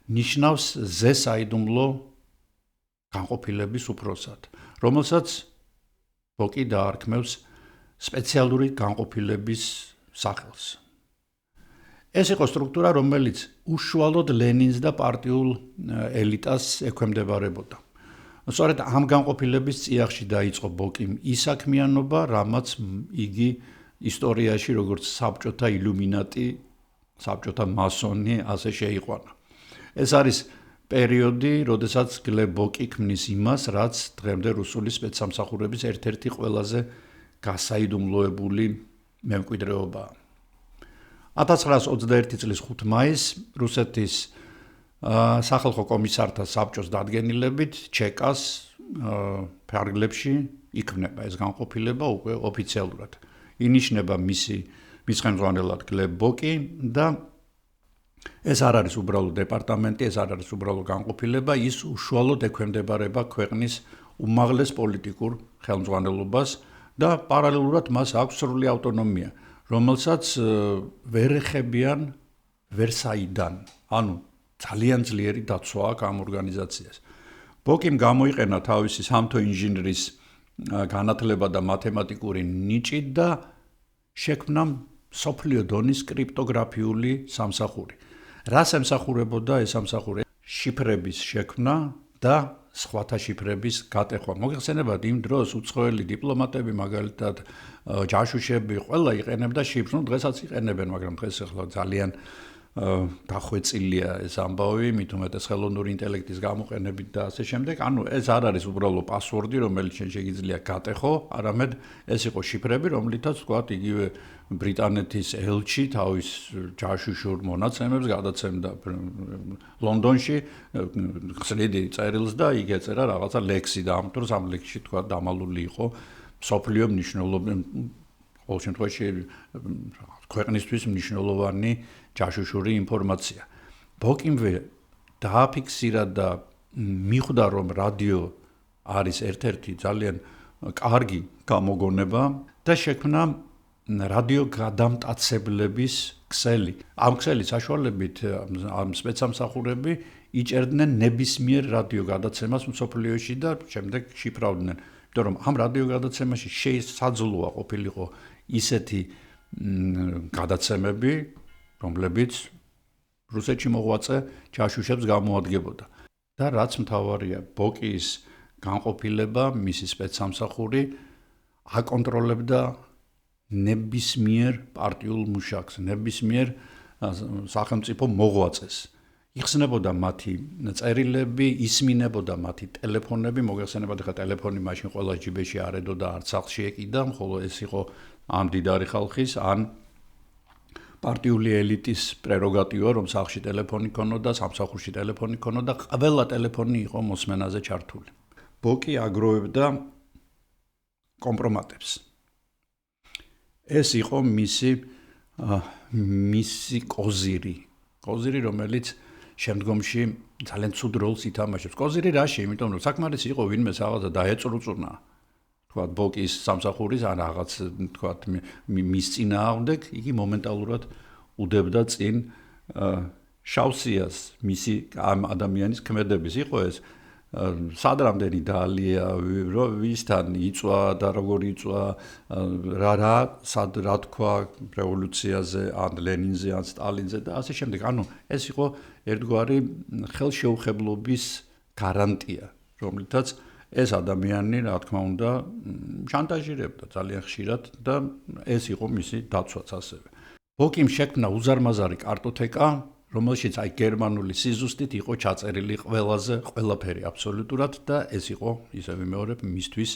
ნიშნავს ზესაიდუმლო განყოფილების უფროსად, რომელსაც ბოკი დაარქმევს სპეციალური განყოფილების სახელს. ეს იყო სტრუქტურა, რომელიც უშუალოდ ლენინს და პარტიულ ელიტას ექვემდებარებოდა. სწორედ ამ განყოფილების წიაღში დაიწყო ბოკიმ ის საქმიანობა, რამაც იგი ისტორიაში როგორც საბჭოთა ილუმინატი, საბჭოთა მასონი ასე შეიყვანა. ეს არის პერიოდი, როდესაც გლებ ბოკი ქმნის იმას, რაც დღემდე რუსული სპეცსამსახურების ერთ-ერთი ყველაზე გასაიდუმლოებული მემკვიდრეობაა. 1921 წლის 5 მაისს რუსეთის სახალხო კომისართა საბჭოს დადგენილებით ჩეკას ფარგლებში იქმნება ეს განყოფილება უკვე ოფიციალურად. ინიშნება მის ხელმძღვანელად გლებ ბოკი და ეს არ არის უბრალო დეპარტამენტი, ეს არ არის უბრალო განყოფილება, ის უშუალოდ ექვემდებარება ქვეყნის უმაღლეს პოლიტიკურ ხელმძღვანელობას და პარალელურად მას აქვს სრული ავტონომია, რომელსაც ვერ ეხებიან ვერსაიდან. ანუ ძალიან ძლიერი დაცვა აქვს ამ ორგანიზაციას. ბოკიმ გამოიყენა თავისი სამთო ინჟინრის განათლება და მათემატიკური ნიჭი და შექმნა სოფლიო დონის კრიპტოგრაფიული სამსახური. რას ემსახურებოდა ეს სამსახური? შიფრების შექმნა და სხვათა შიფრების გატეხვა. მოგეხსენებათ იმ დროს უცხოელი დიპლომატები, მაგალითად ჯაშუშები, ყველა იყენებდა შიფრს. დღესაც იყენებენ, მაგრამ დღეს ახლა ძალიან დახვეწილია ეს ამბავი, მით უმეტეს ხელოვნური ინტელექტის გამოყენებით და ასე შემდეგ. ანუ ეს არ არის უბრალო პასვორდი, რომელიც შეიძლება გატეხო, არამედ ეს იყო შიფრები, რომლითაც ვთქვათ, იგივე ბრიტანეთის ელჩი თავის ჯაშუშურ მონაცემებს გადაცემდა ლონდონში, ხსნიდი წერილს და იქ ეწერა რაღაცა ლექსი და ამ დროს ამ ლექსში თქვა დამალული იყო სოფლიო მნიშვნელობა, ყოველ შემთხვევაში ქვეყნისთვის მნიშვნელოვანი ჯაშუშური ინფორმაცია. ბოკიმვე დააფიქსირა და მიხვდა, რომ რადიო არის ერთ-ერთი ძალიან კარგი გამოგონება და შექმნა რადიო გადამტაცებლების ქსელი. ამ ქსელის საშუალებით ამ სპეცსამსახურები იჭერდნენ ნებისმიერ რადიო გადაცემას მსოფლიოში და შემდეგ შიფრავდნენ. იმიტომ რომ ამ რადიო გადაცემაში შესაძლოა ყოფილიყო ისეთი გადაცემები, რომლებიც რუსეთში მოღვაწე ჯაშუშებს გამოადგენდა. და რაც მთავარია, ბოკის განყოფილება, მისი სპეცსამსახური აკონტროლებდა ნებისმიერ პარტიულ მუშაკს, ნებისმიერ სახელმწიფო მოღვაწეს. იხსნებოდა მათი წერილები, ისმინებოდა მათი ტელეფონები, მოგეხსენებათ, ხა ტელეფონი მაშინ ყველა ჯიბეში არ ედო და არც სახლში ეკიდა, ხოლო ეს იყო ამ დიდარი ხალხის, ან პარტიული ელიტის პრეროგატივა, რომ სახლში ტელეფონი ქონოდა, სამსახურში ტელეფონი ქონოდა, ყველა ტელეფონი იყო მოსმენაზე ჩართული. ბოკი აგროვებდა კომპრომატებს. ეს იყო მისი კოზირი, რომელიც შემდგომში ძალიან ცუდ როლს ითამაშებს. კოზირი რაში? იმიტომ რომ საკმარისი იყო ვინმე რაღაცა დაეწრუწუნა. თქვათ ბოკის სამსახურის ან რაღაც თქვათ მის წინააღმდეგ, იგი მომენტალურად უდებდა წინ შავსიას მისი ამ ადამიანის ქმედების. იყო ეს სად რამდენი დალია, ვისთან იწვა და როგორ იწვა, რა თქვა რევოლუციაზე, ან ლენინზე, ან სტალინზე და ასე შემდეგ. ანუ ეს იყო ერთგვარი ხელშეუხებლობის გარანტია, რომლითაც ეს ადამიანი, რა თქმა უნდა, შანტაჟირებდა ძალიან ხშირად და ეს იყო მისი დაცვაც ასევე. ბოკიმ შექმნა უზარმაზარი კარტოთეკა, რომელშიც აი გერმანული სიზუსტით იყო ჩაწერილი ყველაფერი აბსოლუტურად და ეს იყო, ისე ვიმეორებ, მისთვის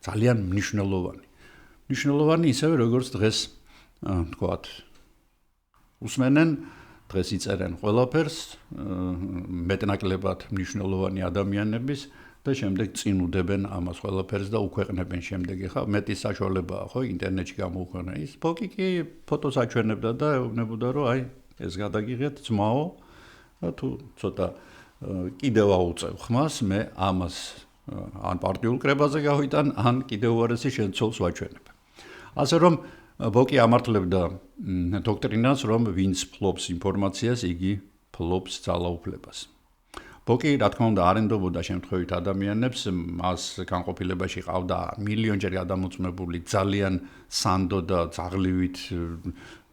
ძალიან მნიშვნელოვანი. მნიშვნელოვანი ისევე, როგორც დღეს თქვათ, უსმენენ, დღეს იწერენ ყველაფერს, მეტნაკლებად მნიშვნელოვანი ადამიანების და შემდეგ წინ უდებენ ამას ყველაფერს და უქვეყნებენ შემდეგ. ეხლა მეტი საშუალებაა, ხო, ინტერნეტში გამოუქვეყნა. ის ბოკი კი ფოტოს აჩვენებდა და ეუბნებოდა, რომ აი ეს გადაგიღეთ ძმაო და თუ ცოტა კიდევ აუწევ ხმას, მე ამას ან პარტიულ კრებაზე გავიტან, ან კიდევ უარესი შენ ცოლს ვაჩვენებ. ასე რომ ბოკი ამართლებდა დოქტრინას, რომ ვინც ფლობს ინფორმაციას, იგი ფლობს ძალაუფლებას. ბოკი, რა თქმა უნდა, არ ენდობოდა შემთხვევით ადამიანებს, მას განყოფილებაში ყავდა მილიონჯერ გადამოწმებული ძალიან სანდო და ძაღლივით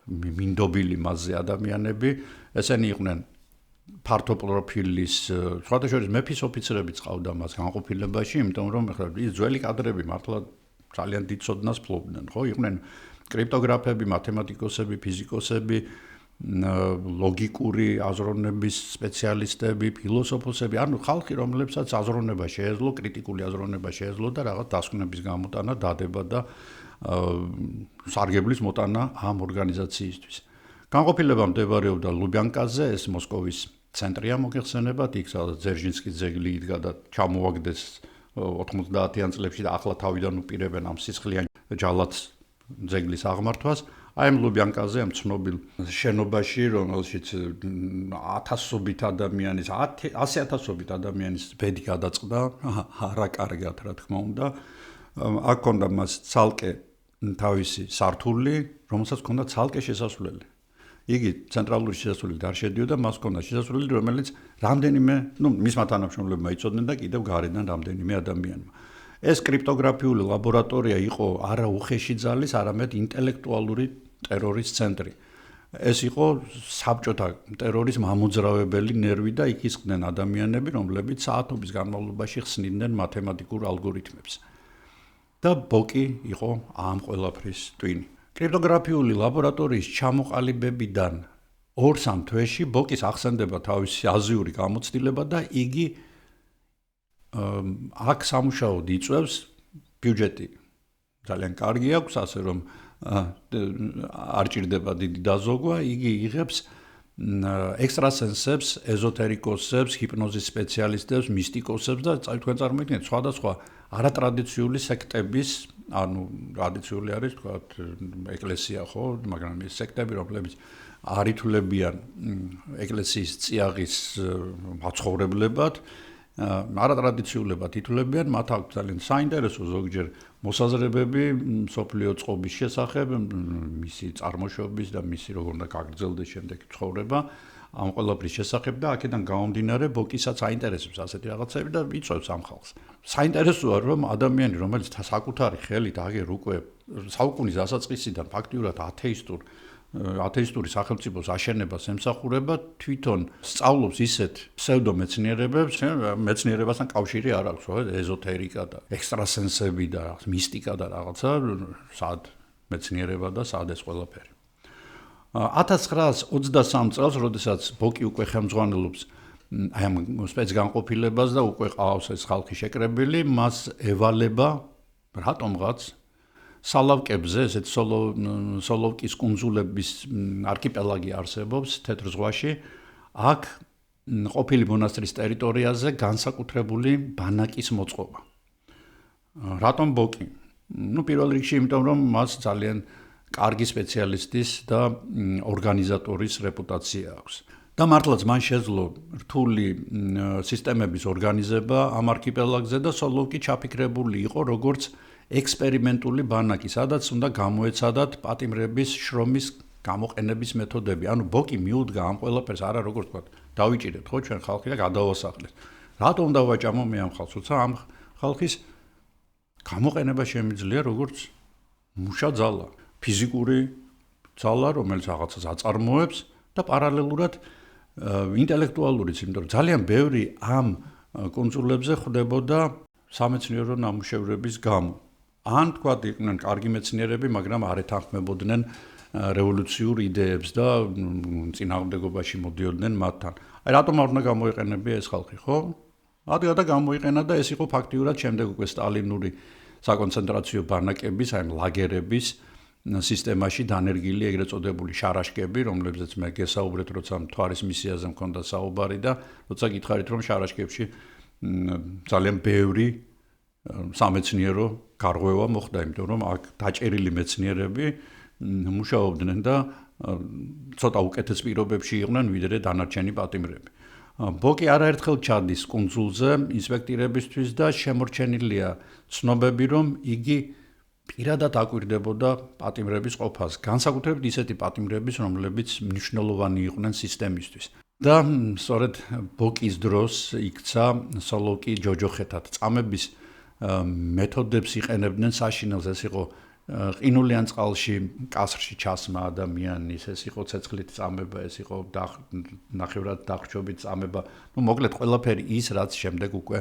მინდობილი მასზე ადამიანები. ესენი იყვნენ ფართო პროფილის, სხვათა შორის მეფის ოფიცრებიც ყავდა მას განყოფილებაში, იმიტომ რომ ახლა ის ძველი კადრები მართლა ძალიან დიდ ცოდნას ფლობდნენ, ხო? იყვნენ კრიპტოგრაფები, მათემატიკოსები, ფიზიკოსები, ლოგიკური აზროვნების სპეციალისტები, ფილოსოფოსები, ანუ ხალხი, რომლებსაც აზროვნება შეეძლო, კრიტიკული აზროვნება შეეძლო და რაღაც დასკვნების გამოტანა, დადება და სარგებლის მოტანა ამ ორგანიზაციისთვის. განყოფილება მდებარეობდა ლუბიანკაზე, ეს მოსკოვის ცენტრია, მოგეხსენებათ, იქ სადაც ძერჟინსკის ძეგლი იდგა და ჩამოაგდეს 90-იან წლებში და ახლა თავიდან უპირებენ ამ სისხლიან ჯალათს ძეგლის აღმართვას. აი ამ ლუბიანკაზე ამ ცნობილ შენობაში, რომელშიც 1000-ობით ადამიანის, 100,000-ობით ადამიანის ბედი გადაწყდა, არა კარგად, რა თქმა უნდა. აქ ქონდა მას ცალკე თავისი სართული, რომელსაც ქონდა ცალკე შესასვლელი. იგი ცენტრალური შესასვლელით არ შედიოდა, მას ქონდა შესასვლელი, რომელიც რამდენიმე, მისმა თანამშრომლებმა იცოდნენ და კიდევ გარედან რამდენიმე ადამიანმა. ეს კრიპტოგრაფიული ლაბორატორია იყო არა უხეში ძალის, არამედ ინტელექტუალური ტერორის ცენტრი. ეს იყო საბჭოთა ტერორის მამოძრავებელი ნერვი და იქ ისხდნენ ადამიანები, რომლებიც საათობის განმავლობაში ხსნიდნენ მათემატიკურ ალგორითმებს. და ბოკი იყო ამ ყველაფრის ტვინი. კრიპტოგრაფიული ლაბორატორიის ჩამოყალიბებიდან 2-3 თვეში ბოკის ახსენდება თავისი აზიური გამოცდილება და იგი აქ სამუშაოდ იწვევს, ბიუჯეტი ძალიან კარგი აქვს, ასე რომ არ ჭირდება დიდი დაზოგვა, იგი იღებს ექსტრასენსებს, ეზოთერიკოსებს, ჰიპნოზის სპეციალისტებს, მისტიკოსებს და თქვენ წარმოიდგინეთ სხვადასხვა არატრადიციული სექტების, ანუ ტრადიციული არის თქვათ ეკლესია ხო, მაგრამ ეს სექტები, რომლებიც არ ითვლებიან ეკლესიის წიაღის მაცხოვრებლებად, არატრადიციულებად ითვლებიან, მათ აქვს ძალიან საინტერესო ზოგჯერ მოსაზრებები მსოფლიო წყობის შესახებ, მისი წარმოშობის და მისი როგორ უნდა გაგრძელდეს შემდეგ ცხოვრება, ამ ყველაფრის შესახებ და აქედან გამომდინარე ბოკისაც აინტერესებს ასეთი რაღაცები და იწვევს ამ ხალხს. საინტერესოა, რომ ადამიანი, რომელიც საკუთარი ხელით აგერ უკვე საუკუნის დასაწყისიდან ფაქტიურად ათეისტური სახელმწიფოს აშენებას ემსახურება, თვითონ სწავლობს ისეთ ფსევდომეცნიერებებს, მეცნიერებასთან კავშირი არ აქვს, ხო, ეზოთერიკა და ექსტრასენსები და მისტიკა და რაღაცა, სად მეცნიერება და სად ეს ყველაფერი. 1923 წელს, როდესაც ბოკი უკვე ხელმძღვანელობს აი ამ სპეცგანყოფილებას და უკვე ყავს ეს ხალხი შეკრებილი, მას ევალება რატომღაც სალავკებზე, ესეთ სოლოვკის კუნძულების არქიპელაგი არსებობს თეთრ ზღვაში, აქ ყოფილი მონასტრის ტერიტორიაზე განსაკუთრებული ბანაკის მოწყობა. რატომ ბოკი? პირველ რიგში იმიტომ, რომ მას ძალიან კარგი სპეციალისტის და ორგანიზატორის რეპუტაცია აქვს. და მართლაც მან შეძლო რთული სისტემების ორგანიზება ამ არქიპელაგზე და სოლოვკი ჩაფიქრებული იყო როგორც ექსპერიმენტული ბანაკი, სადაც უნდა გამოეცადათ პატიმრების შრომის გამოყენების მეთოდები. ანუ ბოკი მიუდგა ამ ყველაფერს არა როგორც თქვა, დავიჭირეთ ხო ჩვენ ხალხი და გადავასახლეთ. რატომ უნდა ვაჭამო მე ამ ხალხს? თორსა ამ ხალხის გამოყენება შემიძლია როგორც მუშა ძალა, ფიზიკური ძალა, რომელიც რაღაცას აწარმოებს და პარალელურად ინტელექტუალურიც, იმიტომ რომ ძალიან ბევრი ამ კონსულებზე ხდებოდა სამეცნიერო ნამუშევრების გამო. ან თქვა იყვნენ კარგი მეცნიერები, მაგრამ არ ეთანხმებოდნენ რევოლუციურ იდეებს და წინააღმდეგობაში მოდიოდნენ მათთან. აი რატომ არ უნდა გამოიყენებია ეს ხალხი, ხო? რადგან გამოიყენა და ეს იყო ფაქტიურად შემდეგ უკვე სტალინური საკონცენტრაციო ბანაკების, აი ლაგერების სისტემაში დანერგილი ეგრეთ წოდებული შარაშკები, რომლებზეც მე გესაუბრეთ, როცა მთვარის მისიაზე მქონდა საუბარი და როცა გითხარით, რომ შარაშკებში ძალიან ბევრი სამეცნიერო გარღვევა მოხდა, იმიტომ რომ აქ დაჭერილი მეცნიერები მუშაობდნენ და ცოტა უკეთეს პირობებში იყვნენ, ვიდრე დანარჩენი პატიმრები. ბოკი არაერთხელ ჩადის კუნძულზე ინსპექტირებისთვის და შემორჩენილია ცნობები, რომ იგი პირადად აკვირდებოდა პატიმრების ყოფას, განსაკუთრებით ისეთი პატიმრების, რომლებიც მნიშვნელოვანი იყვნენ სისტემისთვის. და სწორედ ბოკის დროს იქცა სოლოვკი ჯოჯოხეთად. წამების მეთოდებს იყენებდნენ საშინელს, ეს იყო ყინულიან წყალში, კასრში ჩასმა ადამიანის, ეს იყო ცეცხლით წამება, ეს იყო ნახევრად დახრჩობით წამება. მოკლედ ყველაფერი ის, რაც შემდეგ უკვე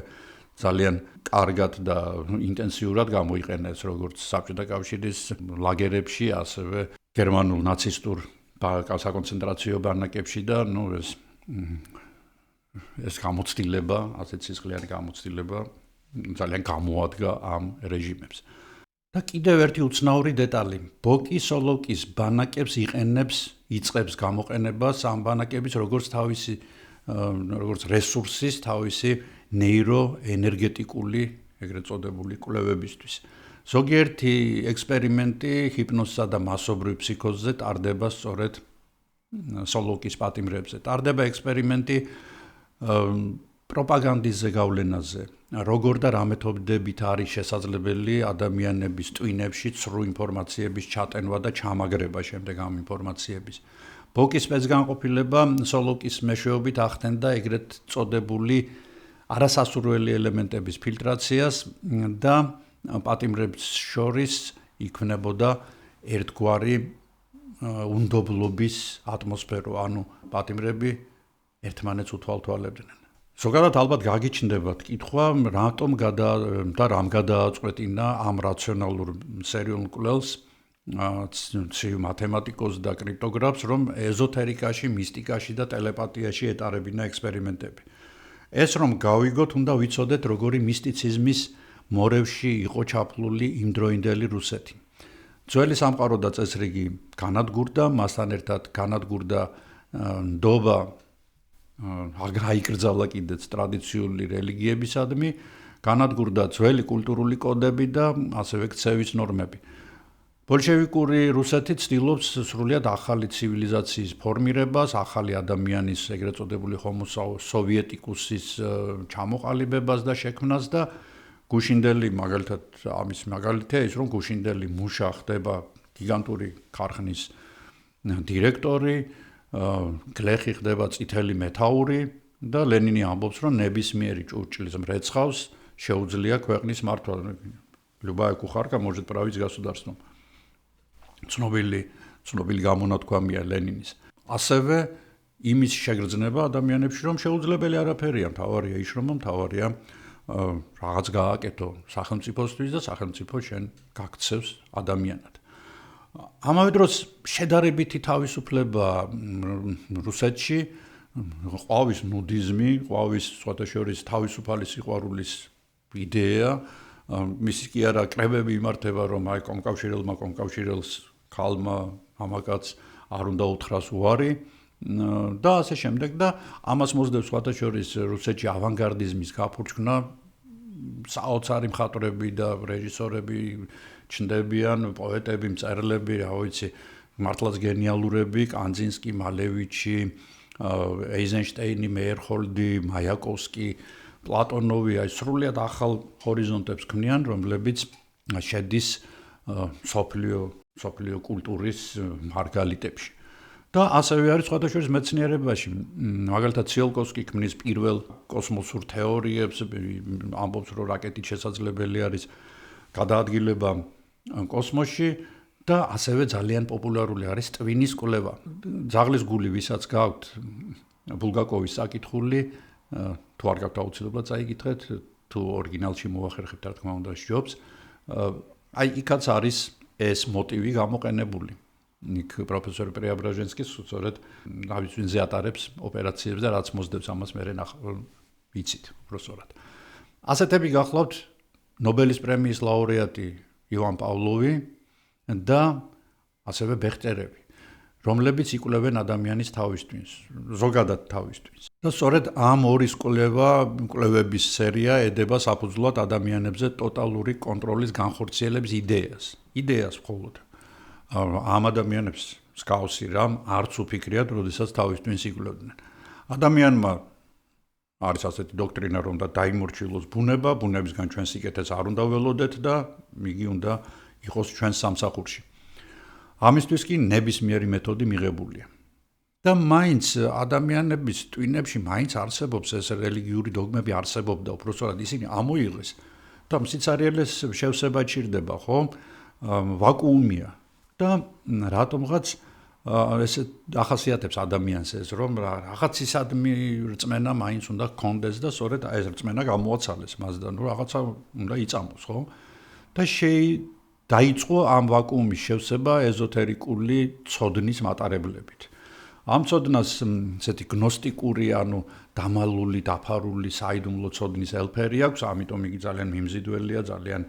ძალიან კარგად და ინტენსიურად გამოიყენეს როგორც საბჭოთა კავშირის ლაგერებში, ასევე გერმანულ ნაცისტურ საკონცენტრაციო ბანაკებში და ეს გამოცდილება, ასეთ სისხლიანი გამოცდილება ძალიან გამოადგა ამ რეჟიმებს. და კიდევ ერთი უცნაური დეტალი, ბოკი სოლოვკის ბანაკებს იწყებს გამოყენებას ამ ბანაკების როგორც რესურსის, თავისი ნეიროენერგეტიკული, ეგრეთ წოდებული კვლევებისთვის. ზოგიერთი ექსპერიმენტი ჰიპნოზსა და მასობრივ ფსიქოზზე ტარდება სწორედ სოლოკის პატიმრებზე. ტარდება ექსპერიმენტი პროპაგანდის ზეგავლენაზე, როგორ და რა მეთოდებით არის შესაძლებელი ადამიანების ტვინებში ცრუ ინფორმაციების ჩატენვა და ჩამაგრება შემდეგ ამ ინფორმაციების. ბოკის სპეცგანყოფილება სოლოკის მეშვეობით ახდენდა ეგრეთ წოდებული არასასურველი ელემენტების ფილტრაციას და პატიმრებს შორის იქმნებოდა ერთგვარი უნდობლობის ატმოსფერო, ანუ პატიმრები ერთმანეთს უთვალთვალებდნენ. ზოგადად ალბათ გაგიჩნდებათ კითხვა, რატომ და რამ გადააწყვეტინა ამ რაციონალურ სერიულ კვლევს ცივ მათემატიკოს და კრიპტოგრაფს, რომ ეზოთერიკაში, მისტიკაში და ტელეპათიაში ეტარებინა ექსპერიმენტები. ეს რომ გავიგოთ, უნდა ვიცოდეთ, როგორი მისტიციზმის მორევში იყო ჩაფლული იმდროინდელი რუსეთი. ძველი სამყარო და წესრიგი განადგურდა, მასთან ერთად განადგურდა ნდობა აიკრძალა კიდეც ტრადიციული რელიგიებისადმი, განადგურდა ძველი კულტურული კოდები და ასევე ქცევის ნორმები. ბოლშევიკური რუსეთი ცდილობს სრულიად ახალი ცივილიზაციის ფორმირებას, ახალი ადამიანის ეგრეთ წოდებული ჰომო სოვიეტიკუსის ჩამოყალიბებას და შექმნას და გუშინდელი მაგალითად ამის მაგალითია ის, რომ გუშინდელი მუშა ხდება გიგანტური ქარხნის დირექტორი, გლეხი ხდება წითელი მეთაური და ლენინი ამბობს, რომ ნებისმიერი ჭურჭლის მრეცხავს შეუძლია ქვეყნის მართვა. Любая кухарка может править государством. ცნობილი გამონათქვამია ლენინის. ასევე იმის შეგრძნება ადამიანებში, რომ შეუძლებელი არაფერია, მთავარია ის, რომ მთავარია რაღაც გააკეთო სახელმწიფოსთვის და სახელმწიფო შენ გაქცევს ადამიანად. ამავე დროს შედარებითი თავისუფლება რუსეთში, ყვავის ნუდიზმი, ყვავის სხვათა შორის თავისუფალი სიყვარულის იდეა, მისი კი არა კრებები იმართება, რომ აი კომკავშირელს ქალმა ამაკაც არ უნდა უთხრას უარი და ასე შემდეგ და ამას მოსდევს სხვათა შორის რუსეთში ავანგარდიზმის გაფურჩქნა, საოცარი მხატვრები და რეჟისორები ჩნდებიან, პოეტები, მწერლები, რა ვიცი, მართლაც გენიალურები, კანძინსკი, მალევიჩი, ეიზენშტეინი, მეიერჰოლდი, მაიაკოვსკი, პლატონოვი, აი სრულიად ახალ ჰორიზონტებს ქმნიან, რომლებიც შედის სოფლიო კულტურის მარგალიტებში. და ასევე არის სხვათა შორის მეცნიერებაში, მაგალითად ციოლკოვსკი ქმნის პირველ კოსმოსურ თეორიებს, ამბობს, რომ რაკეტით შესაძლებელი არის გადაადგილება კოსმოსში და ასევე ძალიან პოპულარული არის ტვინის კვლევა. ძაღლის გული, ვისაც გაქვთ ბულგაკოვის საკითხული, თუ არ გაქვთ აუცილებლად წაიკითხეთ, თუ ორიგინალში მოახერხებთ, რა თქმა უნდა, ჯობს. აი იქაც არის ეს მოტივი გამოყენებული. იქ პროფესორი პრეაბრაჟენსკი სწორედ თავის ვინზე ატარებს ოპერაციებს და რაც მოსდევს ამას მერე ვიცით უბრალოდ. ასეთები გახლავთ ნობელის პრემიის ლაურეატი ივან პავლოვი და ასევე ბეხტერები, რომლებიც იკვლევენ ადამიანის თავისთვის, ზოგადად თავისთვის. და სწორედ ამ ორის კვლევების სერია ედება საფუძვლად ადამიანებზე ტოტალური კონტროლის განხორციელების იდეას მხოლოდ. ამ ადამიანებს მსგავსი რამ არც უფიქრიათ, როდესაც თავისთვის იკვლევდნენ. ადამიანმა არის ასეთი დოქტრინა, რომ და დაიმორჩილოს ბუნება, ბუნებისგან ჩვენ სიკეთეს არ უნდა ველოდეთ და იგი უნდა იყოს ჩვენს სამსახურში. ამისთვის კი ნებისმიერი მეთოდი მიღებულია. და მაინც ადამიანების ტვინებში მაინც არსებობს ეს რელიგიური დოგმები არსებობდა, უბრალოდ ისინი ამოიღეს და სიცარიელეს შევსება ჭირდება, ხო? ვაკუუმია. და რატომღაც ესე ახასიათებს ადამიანს ეს, რომ რაღაცისადმი რწმენა მაინც უნდა გქონდეს და სწორედ ეს რწმენა გამოაცალეს მასდან, რომ რაღაცა უნდა იწამოს, ხო? და დაიწყო ამ ვაკუუმის შევსება ეზოთერიკული ცოდნის მატარებლებით. ამ ცოდნას ესეთი გნოსტიკური, ანუ დამალული, დაფარული, საიდუმლო ცოდნის ელფერი აქვს, ამიტომ იგი ძალიან მიმზიდველია, ძალიან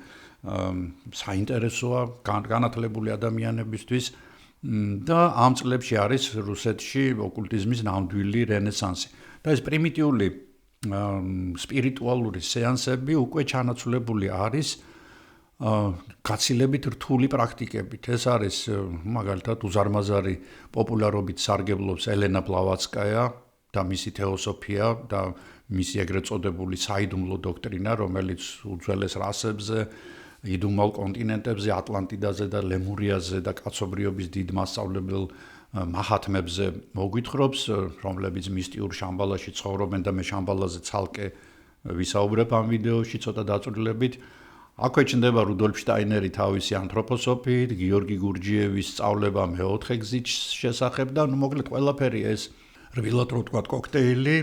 საინტერესოა განათლებული ადამიანებისთვის და ამ წლებში არის რუსეთში ოკულტიზმის ნამდვილი რენესანსი. და ეს პრიმიტიული სპირიტუალური სეანსები უკვე ჩანაცვლებული არის გაცილებით რთული პრაქტიკებით. ეს არის მაგალითად უზარმაზარი პოპულარობით სარგებლობს ელენა ბლავაცკაია და მისი თეოსოფია და მისი ეგრეთ წოდებული საიდუმლო დოქტრინა, რომელიც უძველეს რასებზე, იდუმალ კონტინენტებზე, ატლანტიდაზე და ლემურიაზე და კაცობრიობის დიდ მასწავლებელ მაჰათმებზე მოგვითხრობს, რომლებიც მისტიურ შამბალაში ცხოვრობენ და მე შამბალაზე ცალკე ვისაუბრებ ამ ვიდეოში ცოტა დაწვრილებით. აქვე ჩნდება რუდოლფ შტაინერი თავისი ანთროპოსოფიით, გიორგი გურჯიევის სწავლება მეოთხე გზის შესახებ და მოკლედ ყველაფერი ეს რბილად რო ვთქვათ კოქტეილი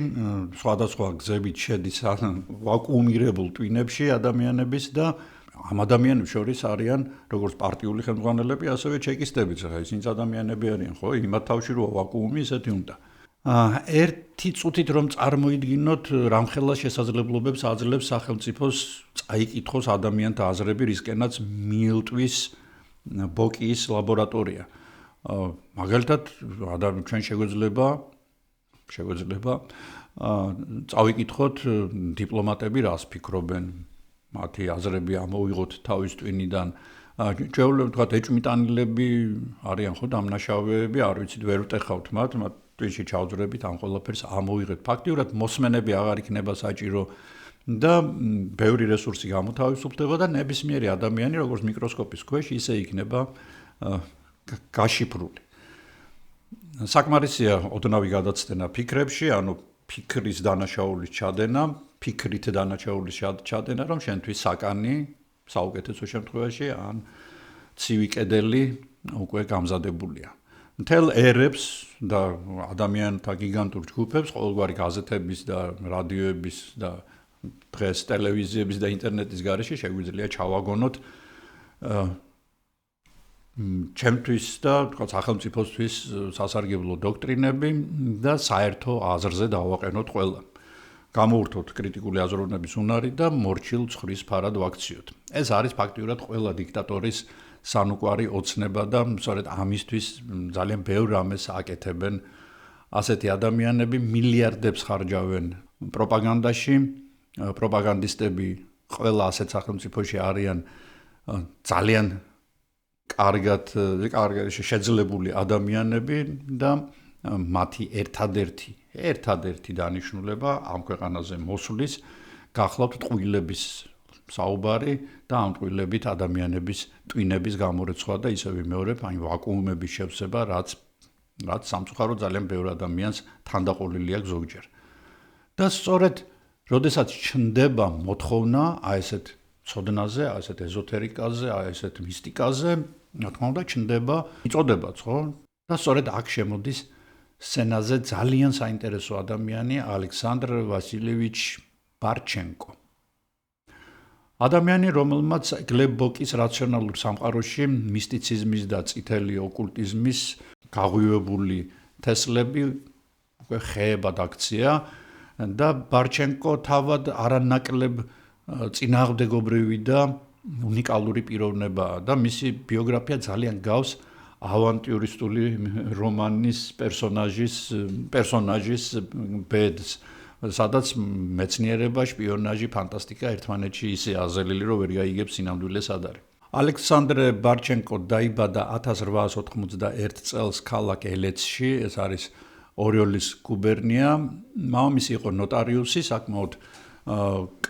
სხვადასხვა გზებით შედის ვაკუუმირებულ ტვინებში ადამიანების და ამ ადამიანებს შორის არიან როგორც პარტიული ხელმძღვანელები, ასევე ჩეკისტებიც. ისინი ადამიანები არიან, ხო? იმათ თავში რო ვაკუუმი ისეთი უნდა. ერთი წუთით რომ წარმოიდგინოთ რამხელა შესაძლებლობებს აძლევს სახელმწიფოს წაიკითხოს ადამიანთა აზრები, რისკენაც მიელტვის ბოკიის ლაბორატორია. მაგალითად, ჩვენ შეგვეძლება წავიკითხოთ დიპლომატები რას ფიქრობენ, მათი აზრები ამოვიღოთ თავის ტვინიდან. ჩვეულებრივ ვთქვათ, ეჭვმიტანილები არიან ხო დამნაშავეები, არ ვიცით, ვერ ვტეხავთ მათ ტვინში ჩავძვრებით ამ ყველაფერს ამოვიღეთ. ფაქტიურად მოსმენები აღარ იქნება საჭირო და ბევრი რესურსი გამოთავისუფლდება და ნებისმიერი ადამიანი, როგორც მიკროსკოპის ქვეშ, ისე იქნება გაშიფრული. საკმარისია ოდნავი გადაცდენა ფიქრებში, ანუ ფიქრის დანაშაულის ჩადენა, ფიქრით დანაშაულის ჩადენა, რომ შენთვის საკანი საუკეთესო შემთხვევაში ან ცივი კედელი უკვე გამზადებულია. მთელ ერებს და ადამიანთა გიგანტურ ჯგუფებს ყოველგვარი გაზეთების და რადიოების და დღეს ტელევიზიების და ინტერნეტის გარეშე შეგვიძლია ჩავაგონოთ ჩემთვის და თქვა სახელმწიფოსთვის სასარგებლო დოქტრინები და საერთო აზრზე დავაყენოთ ყველა. გამოვურთოთ კრიტიკული აზროვნების უნარი და მორჩილ ცხრის ფარად ვაქციოთ. ეს არის ფაქტიურად ყველა დიქტატორის სანუკვარი ოცნება და სწორედ ამისთვის ძალიან ბევრ რამეს აკეთებენ ასეთი ადამიანები, მილიარდებს ხარჯავენ პროპაგანდაში. პროპაგანდისტები ყველა ასეთ სახელმწიფოში არიან ძალიან კარგად შეძლებული ადამიანები და მათი ერთადერთი დანიშნულება ამ ქვეყანაზე მოსვლის გახლავთ ტყუილების საუბარი და ამ ტყუილებით ადამიანების ტვინების გამორეცხვა და ისე ვიმეორებ აი ვაკუუმების შევსება, რაც სამწუხაროდ ძალიან ბევრ ადამიანს თანდაყოლილი აქვს ზოგჯერ. და სწორედ როდესაც ჩნდება მოთხოვნა აი ესეთ ცოდნაზე, აი ესეთ ეზოთერიკაზე, აი ესეთ მისტიკაზე, რა თქმა უნდა ჩნდება იწოდებაც, ხო? და სწორედ აქ შემოდის სცენაზე ძალიან საინტერესო ადამიანი ალექსანდრ ვასილევიჩ ბარჩენკო. ადამიანი, რომელმაც გლებ ბოკის რაციონალურ სამყაროში მისტიციზმის და წითელი ოკულტიზმის გაღვივებული თესლები უკვე ხეებად აქცია და ბარჩენკო თავად არანაკლებ წინააღმდეგობრივი და უნიკალური პიროვნებაა და მისი ბიოგრაფია ძალიან გავს ავანტიურისტული რომანის პერსონაჟის ბედს, სადაც მეცნიერება, შპიონაჟი, ფანტასტიკა ერთმანეთში ისე აზელილი, რომ ვერ გაიგებს სინამდვილეს ადარი. ალექსანდრე ბარჩენკო დაიბადა 1891 წელს ქალაქ ელეცში, ეს არის ორიოლის გუბერნია. მამამისი იყო ნოტარიუსი, საკმაოდ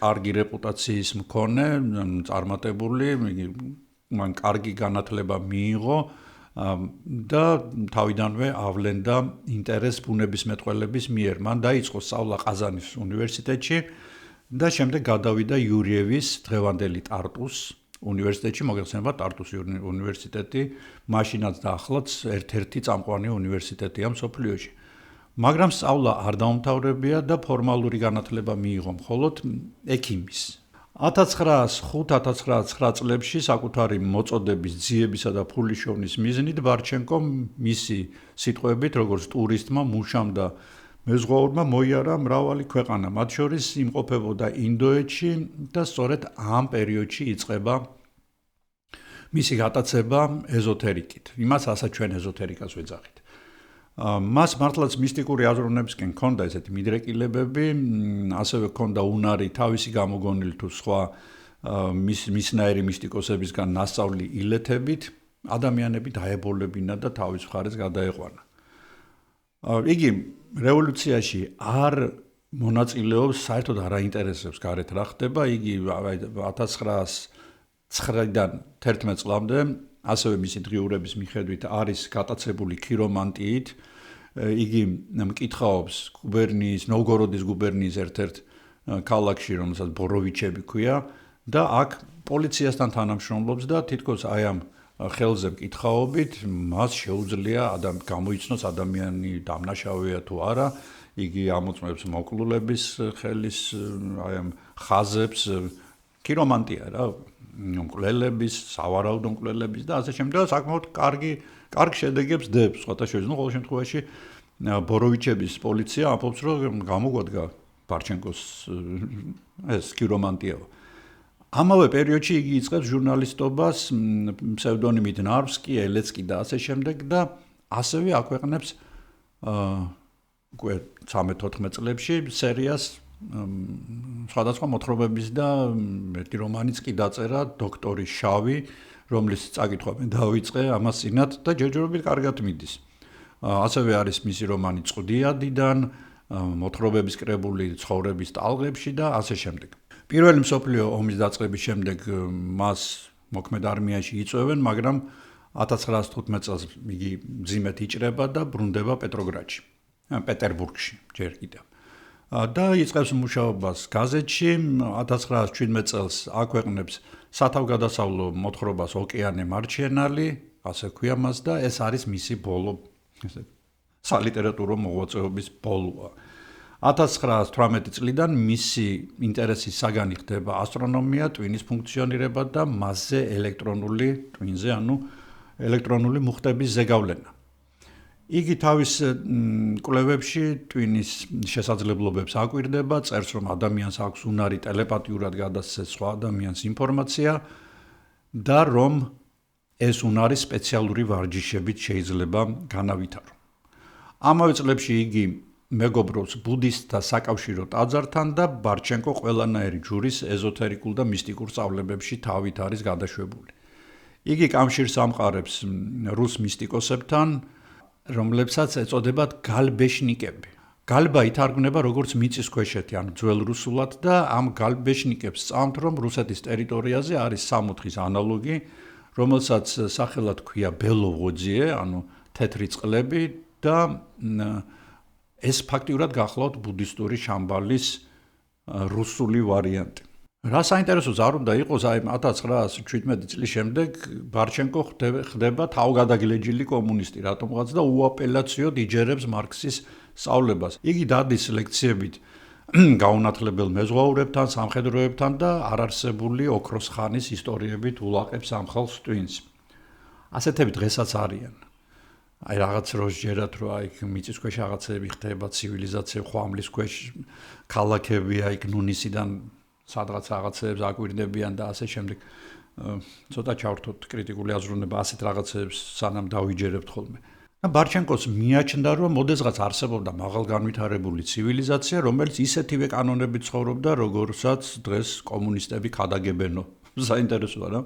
კარგი რეპუტაციის მქონე, წარმატებული, მან კარგი განათლება მიიღო და თავიდანვე ავლენდა ინტერესს ბუნებისმეტყველების მიერ. მან დაიწყო სწავლა ყაზანის უნივერსიტეტში და შემდეგ გადავიდა იურიევის დღევანდელი ტარტუს უნივერსიტეტში, მოგეხსენება ტარტუს უნივერსიტეტი, მაშინაც და ახლაც ერთ-ერთი წამყვანი უნივერსიტეტია მსოფლიოში. მაგრამ სწავლა არ დაუმთავრებია და ფორმალური განათლება მიიღო მხოლოდ ექიმის. 1905-1909 წლებში საკუთარი მოწოდების ძიებისა და ფულის შოვნის მიზნით ბარჩენკომ მისი სიტყვებით, როგორც ტურისტმა, მუშამ და მეზღვაურმა მოიარა მრავალი ქვეყანა, მათ შორის იმყოფებოდა ინდოეთში და სწორედ ამ პერიოდში იწყება მისი გატაცება ეზოთერიკით. იმას ასაც ჩვენ ეზოთერიკას ვეძახით. მას მართლაც მისტიკური აზროვნებისკენ ჰქონდა ესეთი მიდრეკილებები, ასევე ჰქონდა უნარი თავისი გამოგონილი თუ სხვა მისნაირი მისტიკოსებისგან ნასწავლი ილეთებით ადამიანები დაებოლებინა და თავის მხარეს გადაეყვანა. იგი რევოლუციაში არ მონაწილეობს, საერთოდ არ აინტერესებს გარეთ რა ხდება, იგი 1909-დან 11 წლამდე ასევე მისი დღიურების მიხედვით არის გატაცებული ქირომანტიით. იგი მკითხაობს გუბერნიის, ნოვგოროდის გუბერნიის ერთ-ერთ ქალაქში, რომელსაც ბოროვიჩები ქვია და აქ პოლიციასთან თანამშრომლობს და თითქოს აი ამ ხელზე მკითხაობით მას შეუძლია გამოიცნოს ადამიანი დამნაშავეა თუ არა. იგი ამოწმებს მოკლულების ხელის აი ამ ხაზებს, ქირომანტია რა, მკვლელების, სავარაუდო მკვლელების და ასე შემდეგ. საკმაოდ კარგ შედეგებს დებს. სხვათა შორის, ყოველ შემთხვევაში ბოროვიჩების პოლიცია ამბობს, რომ გამოგვადგა ბარჩენკოს ეს ქირომანტია. ამავე პერიოდში იგი იწყებს ჟურნალისტობას ფსევდონიმით ნარვსკი, ელეცკი და ასე შემდეგ და ასევე აქვეყნებს უკვე 13-14 წლებში სერიას სხვადასხვა მოთხრობების და ერთი რომანიც კი დაწერა დოქტორი შავი, რომლის წაკითხვა მე დავიწყე ამას წინათ და ჯერჯერობით კარგად მიდის. ასევე არის მისი რომანი წყდიადიდან, მოთხრობების კრებული ცხოვრების ტალღებში და ასე შემდეგ. პირველი მსოფლიო ომის დაწყების შემდეგ მას მოქმედ არმიაში იწვევენ, მაგრამ 1915 წელს იგი მძიმედ იჭრება და ბრუნდება პეტერბურგში, ჯერ კიდევ. და იწყებს მუშაობას გაზეთში, 1917 წელს აქვეყნებს სათავგადასავლო მოთხრობას ოკეანე მარჩენალი, ასე ქვია მას და ეს არის მისი ბოლო სალიტერატურო მოღვაწეობის ბოლოა. 1918 წლიდან მისი ინტერესის საგანი ხდება ასტრონომია, ტვინის ფუნქციონირება და მასზე ელექტრონული მუხტების ზეგავლენა. იგი თავის კვლევებში ტვინის შესაძლებლობებს აკვირდება, წერს, რომ ადამიანს აქვს უნარი ტელეპათიურად გადასცეს სხვა ადამიანს ინფორმაცია და რომ ეს უნარი სპეციალური ვარჯიშებით შეიძლება განავითარო. ამავე წლებში იგი მეგობრობს ბუდისტთა საკავშირო ტაძართან და ბარჩენკო ყველანაირი ჯურის ეზოთერიკულ და მისტიკურ სწავლებებში თავით არის გადაშვებული. იგი კავშირს ამყარებს რუს მისტიკოსებთან, რომლებსაც ეწოდებათ გალბეშნიკები. გალბა ითარგმნება როგორც მიწისქვეშეთი, ანუ ძველ რუსულად და ამ გალბეშნიკებს სწამთ, რომ რუსეთის ტერიტორიაზე არის სამოთხის ანალოგი, რომელსაც სახელად ქვია ბელოვოძიე, ანუ თეთრი წყლები და ეს ფაქტიურად გახლავთ ბუდისტური შამბალის რუსული ვარიანტი. რა საინტერესოც არ უნდა იყოს, აი 1917 წლის შემდეგ ბარჩენკო ხდება თავგადაგლეჯილი კომუნისტი, რატომღაც და უაპელაციოდ იჯერებს მარქსის სწავლებას. იგი დადის ლექციებით გაუნათლებელ მეზღვაურებთან, სამხედროებთან და არარსებული ოქროს ხანის ისტორიებით ულაყებს ამ ხალხს ტვინს. ასეთები დღესაც არიან. აი რაღაც დროს ჯერათ რომ აი მიწისქვეშ რაღაცები ხდება, ცივილიზაცია ხვამლის ქვეშ, ქალაქები აი ნუნისიდან სადღაც რაღაცებს აკვირდებიან და ასე შემდეგ. ცოტა ჩავრთოთ კრიტიკული აზროვნება ასეთ რაღაცებს სანამ დავიჯერებთ ხოლმე. ბარჩენკოს მიაჩნდა, რომ ოდესღაც არსებობდა მაღალგანვითარებული ცივილიზაცია, რომელიც ისეთივე კანონებით ცხოვრობდა, როგორცაც დღეს კომუნისტები ქადაგებენო. საინტერესოა რა.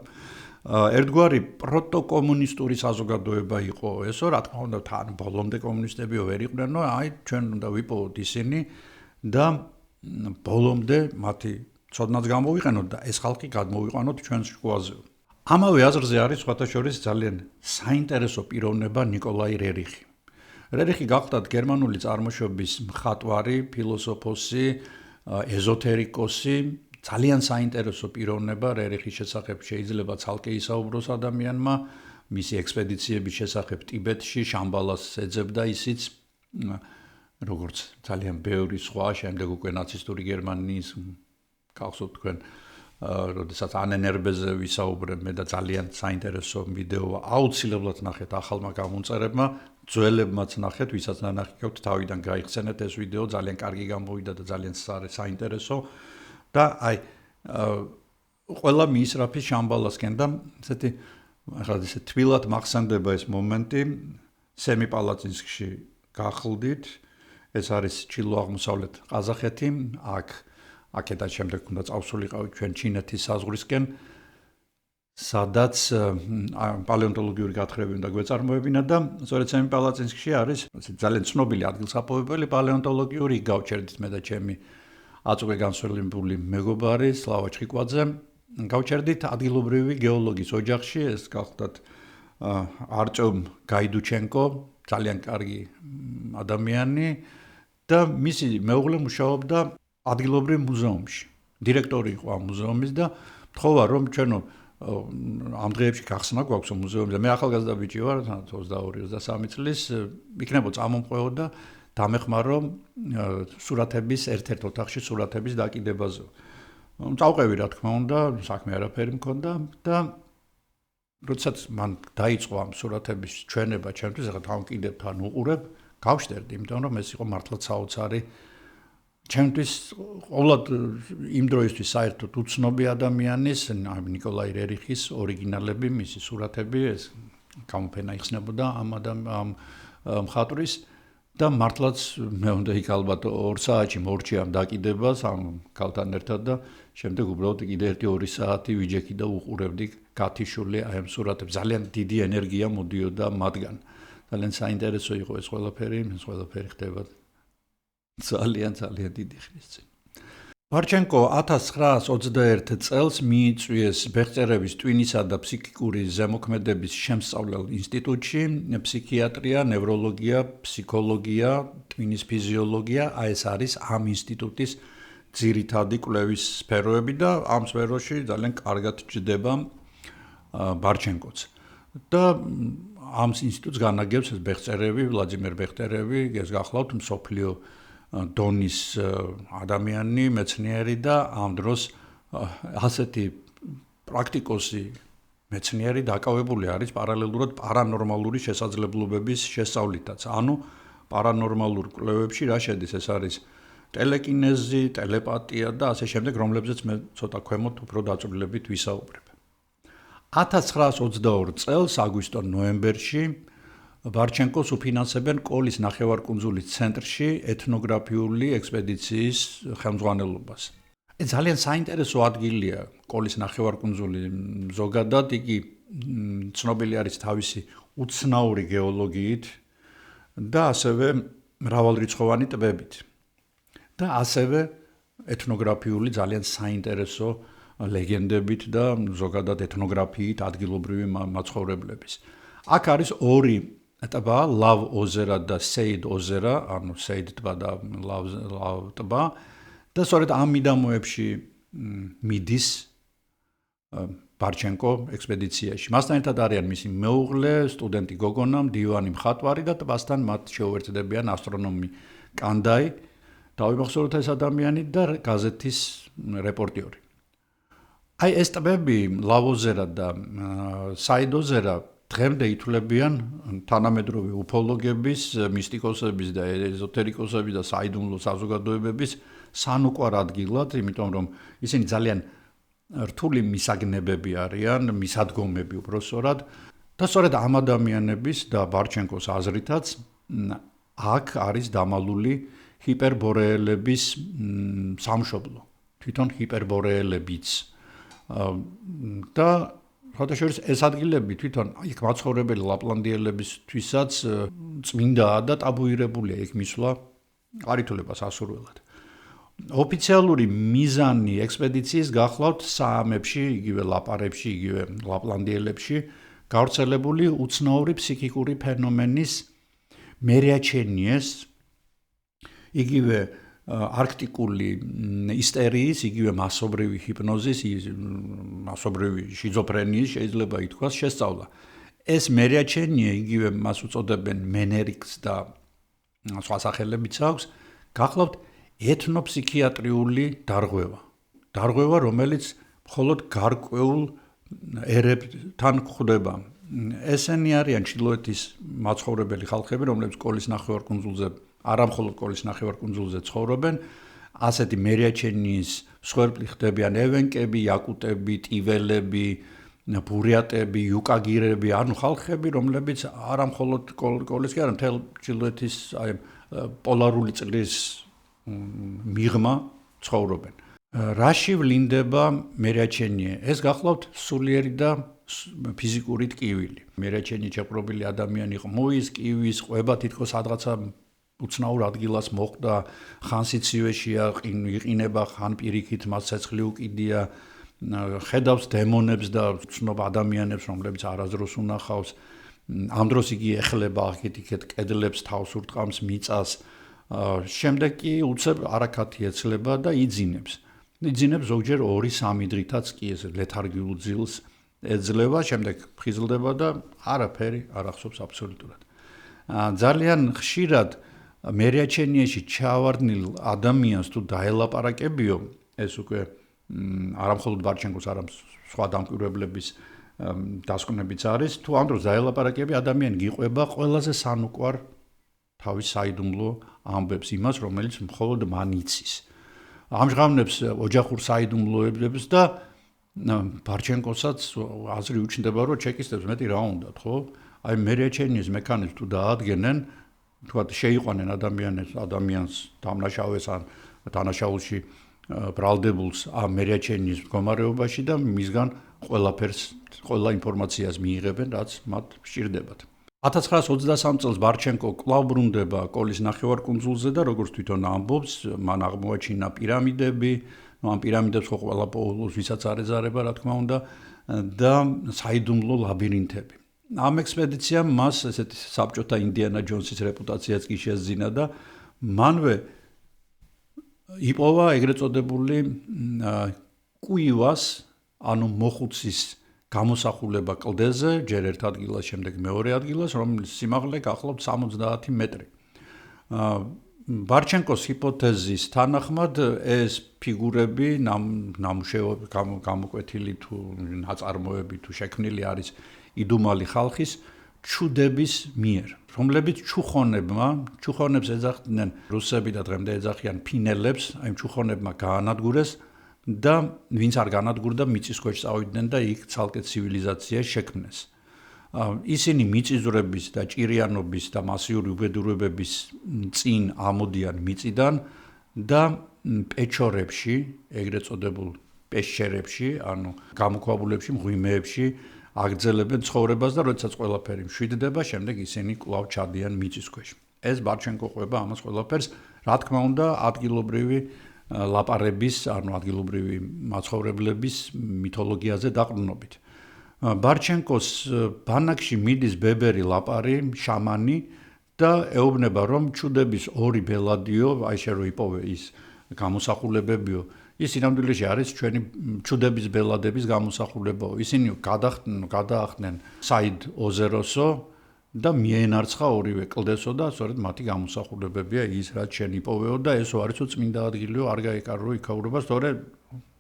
ერთგვარი პროტოკომუნისტური საზოგადოება იყო ესო, რა თქმა უნდა, თან ბოლომდე კომუნისტებიო ვერ იყვნენ, აი ჩვენ უნდა ვიპოვოთ ისინი და ბოლომდე მათი ცოდნაც გამოვიყენოთ და ეს ხალხი გადმოვიყვანოთ ჩვენს შუაზე. ამავე აზრზე არის სხვათა შორის ძალიან საინტერესო პიროვნება ნიკოლაი რერიხი. რერიხი გახლდათ გერმანული წარმოშობის მხატვარი, ფილოსოფოსი, ეზოთერიკოსი, ძალიან საინტერესო პიროვნება. რერიხის შესახებ შეიძლება ცალკე ისაუბროს ადამიანმა, მისი ექსპედიციების შესახებ ტიბეტში, შამბალას ეძებდა ისიც, როგორც ძალიან ბევრი სხვა, შემდეგ უკვე ნაცისტური გერმანიის გახსოვთ თქვენ, როდესაც ანენერბეზე ვისაუბრებ მე და ძალიან საინტერესო ვიდეოა აუცილებლად ნახეთ ახალმა გამომწერებმა, ძველებმაც ნახეთ, ვისაც ნანახეთ თავიდან გაიხსენეთ ეს ვიდეო, ძალიან კარგი გამოვიდა და ძალიან საინტერესო და აი ყველა მიისრაფის შამბალასკენ და ესეთი ახლა ესე თბილად მახსენდება ეს მომენტი სემიპალატინსკში გახლდით, ეს არის ჩილო აღმოსავლეთ ყაზახეთი, აქ აქედან შემდეგ უნდა წავსულიყავით ჩვენ ჩინეთის საზღვრისკენ, სადაც პალეონტოლოგიური გათხრები უნდა გვეწარმოებინა და სწორედ სემიპალატინსკში არის ძალიან ცნობილი ადგილსაპოვებელი პალეონტოლოგიური გავჩერდით მე და ჩემი აწუღე განსვლელებული მეგობარი სლავა ჩხიკვაძე გავჩერდით ადგილობრივი გეოლოგის ოჯახში ეს გახლდათ არტემ გაიდუჩენკო ძალიან კარგი ადამიანი და მისი მეუღლე მუშაობდა ადგილობრივ მუზეუმში დირექტორი იყო ამ მუზეუმის და თხოვა რომ ჩვენო ამ დღეებში გახსნა გვაქვს მუზეუმზე მე ახალგაზრდა ბიჭი ვარ 22-23 წლის იქნებოდა წამომყვეო და დამეხმარო სურათების ერთ-ერთ ოთახში სურათების დაკიდებაზე წავყევი რა თქმა უნდა საქმე არაფერი მქონდა და როდესაც მან დაიწყო ამ სურათების ჩვენება ჩემთვის ახლა თავმკიდებთან უყურებ გავშტერდი იმიტომ რომ ეს იყო მართლაც საოცარი ჩემთვის ყოველად იმ დროისთვის საერთოდ უცნობი ადამიანის ნიკოლაი რერიხის ორიგინალები მისი სურათები ეს გამოფენა იხსნებოდა ამ მხატვრის და მართლაც მე უნდა იქ ალბათ 2 საათში მორჩი ამ დაკიდებას ამ ქალთან ერთად და შემდეგ უბრალოდ კიდე 1-2 საათი ვიჯექი და უყურებდი გათიშული აი ამ სურათებს ძალიან დიდი ენერგია მოდიოდა მათგან ძალიან საინტერესო იყო ეს ყველაფერი ხდება ძალიან დიდი ხნის წინ ბარჩენკო 1921 წელს მიიწვიეს ბეღწერების ტვინისა და ფსიქიკური ზემოქმედების შემსწავლელ ინსტიტუტში ფსიქიატრია, ნევროლოგია, ფსიქოლოგია, ტვინის ფიზიოლოგია, ეს არის ამ ინსტიტუტის ძირითადი კვლევის სფეროები და ამ სფეროში ძალიან კარგად ჭდება ბარჩენკოც. და ამ ინსტიტუტს განაგებს ეს ბეღწერები, ვლადიმერ ბეხტერევი, ეს გახლავთ მსოფლიო დონის ადამიანი, მეცნიერი და ამ დროს ასეთი პრაქტიკოსი მეცნიერი დაკავებული არის პარალელურად პარანორმალური შესაძლებლობების შესწავლითაც. ანუ პარანორმალურ კვლევებში რა შედის? ეს არის ტელეკინეზი, ტელეპათია და ასე შემდეგ, რომლებზეც მე ცოტა ქვემოთ უფრო დაწვრილებით ვისაუბრებ. 1922 წელს აგვისტო-ნოემბერში ბარჩენკოს უფინანსებენ კოლის ნახევარკუნძულის ცენტრში ეთნოგრაფიული ექსპედიციის ხელმძღვანელობას. ძალიან საინტერესო ადგილია კოლის ნახევარკუნძული ზოგადად იგი ცნობილი არის თავისი უცნაური გეოლოგიით და ასევე მრავალრიცხოვანი ტბებით. და ასევე ეთნოგრაფიული ძალიან საინტერესო ლეგენდებით და ზოგადად ეთნოგრაფიით ადგილობრივი მაცხოვრებლების. აქ არის ორი ტბა, ლავ ოზერა და სეიდ ოზერა, ანუ სეიდ ტბა და ლავ ტბა და სწორედ ამ მიდამოებში მიდის ბარჩენკო ექსპედიციაში. მასთან ერთად არიან მისი მეუღლე, სტუდენტი გოგონა, მდივანი მხატვარი და ტბასთან მათ შეუერთდებიან ასტრონომი კანდაი, დავიმახსოვროთ ეს ადამიანი და გაზეთის რეპორტიორი. აი ეს ტბები, ლავ ოზერა და საიდ ოზერა დღემდე ითვლებიან თანამედროვე უფოლოგების, მისტიკოსების და ეზოთერიკოსების და საიდუმლო საზოგადოებების სანუკვარ ადგილად, იმიტომ რომ ისინი ძალიან რთული მისაგნებები არიან, მისადგომები უბრალოდ და სწორედ ამ ადამიანების და ბარჩენკოს აზრითაც აქ არის დამალული ჰიპერბორეელების სამშობლო, თვითონ ჰიპერბორეელებიც და ხოთაშორის ეს ადგილები თვითონ იქ მაცხოვრებელი ლაპლანდიელებისთვისაც წმინდაა და ტაბუირებულია იქ მისვლა არ ითვლება სასურველად. ოფიციალური მიზანი ექსპედიციის გახლავთ საამებში, იგივე ლაპარებში, იგივე ლაპლანდიელებში გავრცელებული უცნაური ფსიქიკური ფენომენის მერიაჩენიეს, იგივე არქტიკული ისტერიის, იგივე მასობრივი ჰიპნოზის, მასობრივი შიზოფრენიის შეიძლება ითქვას შესწავლა. ეს მერიაჩენია, იგივე მას უწოდებენ მენერიქს და სხვა სახელებიც აქვს, გახლავთ ეთნოფსიქიატრიული დარღვევა. დარღვევა, რომელიც მხოლოდ გარკვეულ ერებთან გვხვდება. ესენი არიან ჩრდილოეთის მაცხოვრებელი ხალხები, რომლებიც კოლის ნახევარკუნძულზე არა მხოლოდ კოლის ნახევარკუნძულზე ცხოვრობენ, ასეთი მერიაჩენიის მსხვერპლი ხდებიან ევენკები, იაკუტები, ტიველები, ბურიატები, იუკაგირები, ანუ ხალხები, რომლებიც არა მხოლოდ კოლის კი არა, მთელ ჩრდილოეთის აი პოლარული წყლის მიღმა ცხოვრობენ. რაში ვლინდება მერიაჩენიე? ეს გახლავთ სულიერი და ფიზიკური ტკივილი. მერიაჩენიე შეპყრობილი ადამიანი ყმუის, კივის, ყვება თითქოს სადღაცა უცნაურ ადგილას მოხვდა, ხან სიცივეშია, იყინება, ხან პირიქით მას ცეცხლი უკიდია, ხედავს დემონებს და ცნობ ადამიანებს, რომლებიც არასდროს უნახავს. ამ დროს იგი ეხლება აქეთ-იქეთ კედლებს, თავს ურტყამს, მიწას. შემდეგ კი უცებ არაქათი ეცლება და იძინებს. იძინებს ზოგჯერ 2-3 დღითაც კი ეს ლეთარგიულ ძილს ეძლევა, შემდეგ ხიზლდება და არაფერი არ ახსოვს აბსოლუტურად. ძალიან ხშირად მერიაჩენიეში ჩავარდნილ ადამიანს თუ დაელაპარაკებიო, ეს უკვე არამხოლოდ ბარჩენკოს, არამედ სხვა დამკვირვებლების დასკვნებიც არის, თუ ამ დროს დაელაპარაკები, ადამიანი გიყვება ყველაზე სანუკვარ თავის საიდუმლო ამბებს იმას, რომელიც მხოლოდ მან იცის. ამჟღავნებს ოჯახურ საიდუმლოებს და ბარჩენკოსაც აზრი უჩნდება, რომ ჩეკისტებს მეტი რა უნდათ, ხო? აი მერიაჩენიეს მექანიზმს თუ დაადგენენ, თქვათ შეიყვანენ ადამიანს დამნაშავეს ან დანაშაულში ბრალდებულს ამ მერიაჩენიის მდგომარეობაში და მისგან ყველა ინფორმაციას მიიღებენ, რაც მათ სჭირდებათ. 1923 წელს ბარჩენკო კვლავ ბრუნდება კოლის ნახევარკუნძულზე და როგორც თვითონ ამბობს, მან აღმოაჩინა პირამიდები, ამ პირამიდებს ხო ყველა პოულოს ვისაც არ ეზარება, რა თქმა უნდა, და საიდუმლო ლაბირინთები. ამ ექსპედიციამ მას ესეთი საბჭოთა ინდიანა ჯონსის რეპუტაციაც კი შეძინა და მანვე იპოვა ეგრეთ წოდებული კუივას, ანუ მოხუცის გამოსახულება კლდეზე, ჯერ ერთ ადგილას, შემდეგ მეორე ადგილას, რომლის სიმაღლე გახლავთ 70 მეტრი. ბარჩენკოს ჰიპოთეზის თანახმად ეს ფიგურები, ნამუშევრები, გამოკვეთილი თუ ნაწარმოები თუ შექმნილი არის იდუმალი ხალხის ჩუდების მიერ, რომლებიც ჩუხონებს ეძახდნენ რუსები და დღემდე ეძახიან ფინელებს, აი ჩუხონებმა გაანადგურეს და ვინც არ განადგურდა მიწისქვეშ წავიდნენ და იქ ცალკე ცივილიზაცია შექმნეს. ისინი მიწისძვრების და ჭირიანობის და მასიური უბედურებების წინ ამოდიან მიწიდან და პეჩორებში, ეგრეთ წოდებულ პეშჩერებში, ანუ გამოქვაბულებში, მღვიმეებში აგრძელებენ ცხოვრებას და როდესაც ყველაფერი მშვიდდება, შემდეგ ისინი კვლავ ჩადიან მიწისქვეშ. ეს ბარჩენკო ყვება ამას ყველაფერს, რა თქმა უნდა, ადგილობრივი ლაპარების, ანუ ადგილობრივი მაცხოვრებლების მითოლოგიაზე დაყრდნობით. ბარჩენკოს ბანაკში მიდის ბებერი ლაპარი, შამანი და ეუბნება, რომ ჩუდების ორი ბელადიო, აი შე რო იპოვე ის გამოსახულებებიო, ის სინამდვილეში არის ჩვენი ჩუდების ბელადების გამოსახულებაო. ისინი გადაახდნენ საიდ ოზეროსო და მიენარცხა ორივე კლდესო და სწორედ მათი გამოსახულებებია ის, რაც შენ იპოვეო და ესო არისო წმინდა ადგილიო, არ გაეკარო იქაურობა, სწორედ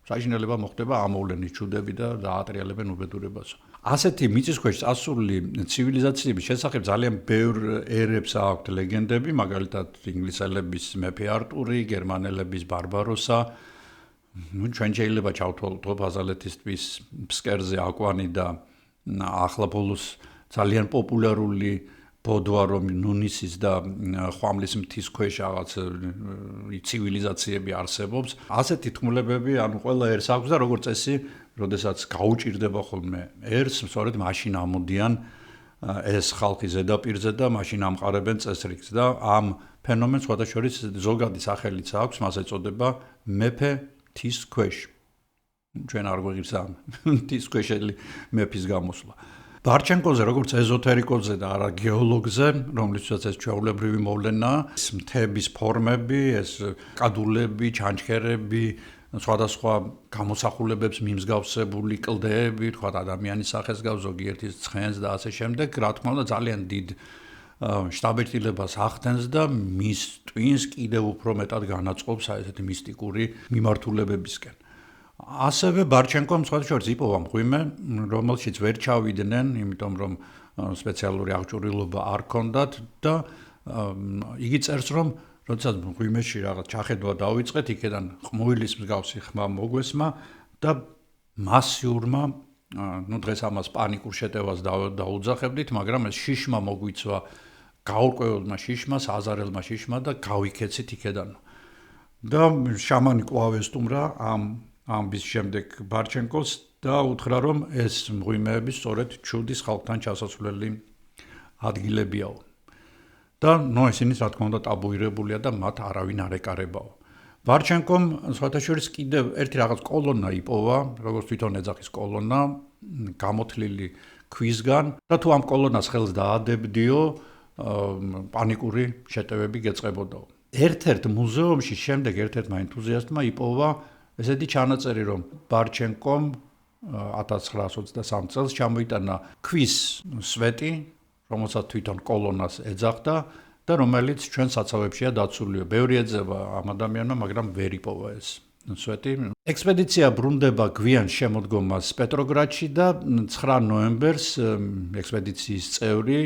საშინელება მოხდება ამოვლენის ჩუდები და დაატრიალებენ უბედურებასო. ასეთი მიწისქვეშ წასული ცივილიზაციების შესახებ ძალიან ბევრ ერებს აქვთ ლეგენდები, მაგალითად ინგლისელების მეფე არტური, გერმანელების ბარბაროსა. ჩვენ შეიძლება ჩავთვალოთ აზალეთისთვის ფსკერზე აკვანი და ახლა ბოლოს ძალიან პოპულარული ბოდვა, რომ ნუნისის და ხვამლის მთის ქვეშ რაღაც ცივილიზაციები არსებობს. ასეთი თქმულებები, ანუ ყველა ერს აქვს და როგორც წესი, როდესაც გაუჭირდება ხოლმე ერს, სწორედ მაშინ ამოდიან ეს ხალხი ზედაპირზე და მაშინ ამყარებენ წესრიგს და ამ ფენომენს სხვადასხვა ზოგადი სახელიც აქვს, მას ეწოდება მეფე მთის ქვეშ. ჩვენ არ გვიღებს ამ მთის ქვეშელი მეფის გამოსვლა. ბარჩენკოზე, როგორც ეზოთერიკოზე და არა გეოლოგზე, რომლითაც ეს ჩვეულებრივი მოვლენაა, ეს მთების ფორმები, ეს კადულები, ჩანჩქერები, სხვადასხვა გამოსახულებებს მიმსგავსებული კლდეები, თქვა ადამიანის სახეს გავს, ზოგიერთის ცხენს და ასე შემდეგ, რა თქმა უნდა, ძალიან დიდ შტაბ-ერთილებას ახდენს და მის ტვინს კიდევ უფრო მეტად განაწყობს ესეთი მისტიკური მიმართულებებისკენ. ასევე ბარჩენკომ სხვადასხვა იპოვა მღვიმე, რომელშიც ვერ ჩავიდნენ, იმიტომ რომ სპეციალური აღჭურვილობა არ ჰქონდათ და იგი წერს, რომ როდესაც მღვიმეში რაღაც ჩახედვა დაუიწყეთ, იქედან ყმუილის მსგავსი ხმა მოგვესმა და მასიურმა, დღეს ამას პანიკურ შეტევას დაუძახებდით, მაგრამ ეს შიშმა მოგვიცვა, გაურკვეველმა შიშმა, საზარელმა შიშმა და გავიქეცით იქედან. და შამანი კვლავ ესტუმრა ამ ამბის შემდეგ ბარჩენკოს და უთხრა რომ ეს მღვიმეები სწორედ ჩუდის ხალხთან ჩასასვლელი ადგილებიაო. და ისინი რა თქმა უნდა ტაბუირებულია და მათ არავინ არ ეკარებაო. ბარჩენკომ სხვათა შორის კიდევ ერთი რაღაც კოლონა იპოვა, როგორც თვითონ ეძახის კოლონა, გამოთლილი ქვისგან და თუ ამ კოლონას ხელს დაადებდიო, პანიკური შეტევები გეწყებოდაო. ერთ-ერთ მუზეუმში შემდეგ ერთ-ერთმა ენთუზიასტმა იპოვა ესეთი ჩანაწერი, რომ ბარჩენკომ 1923 წელს ჩამოიტანა ქვის სვეტი, რომელსაც თვითონ კოლონას ეძახდა და რომელიც ჩვენ საცავებშია დაცულია. ბევრი ეძება ამ ადამიანმა, მაგრამ ვერ იპოვა ეს სვეტი. ექსპედიცია ბრუნდება გვიან შემოდგომას პეტროგრადში და 9 ნოემბერს ექსპედიციის წევრი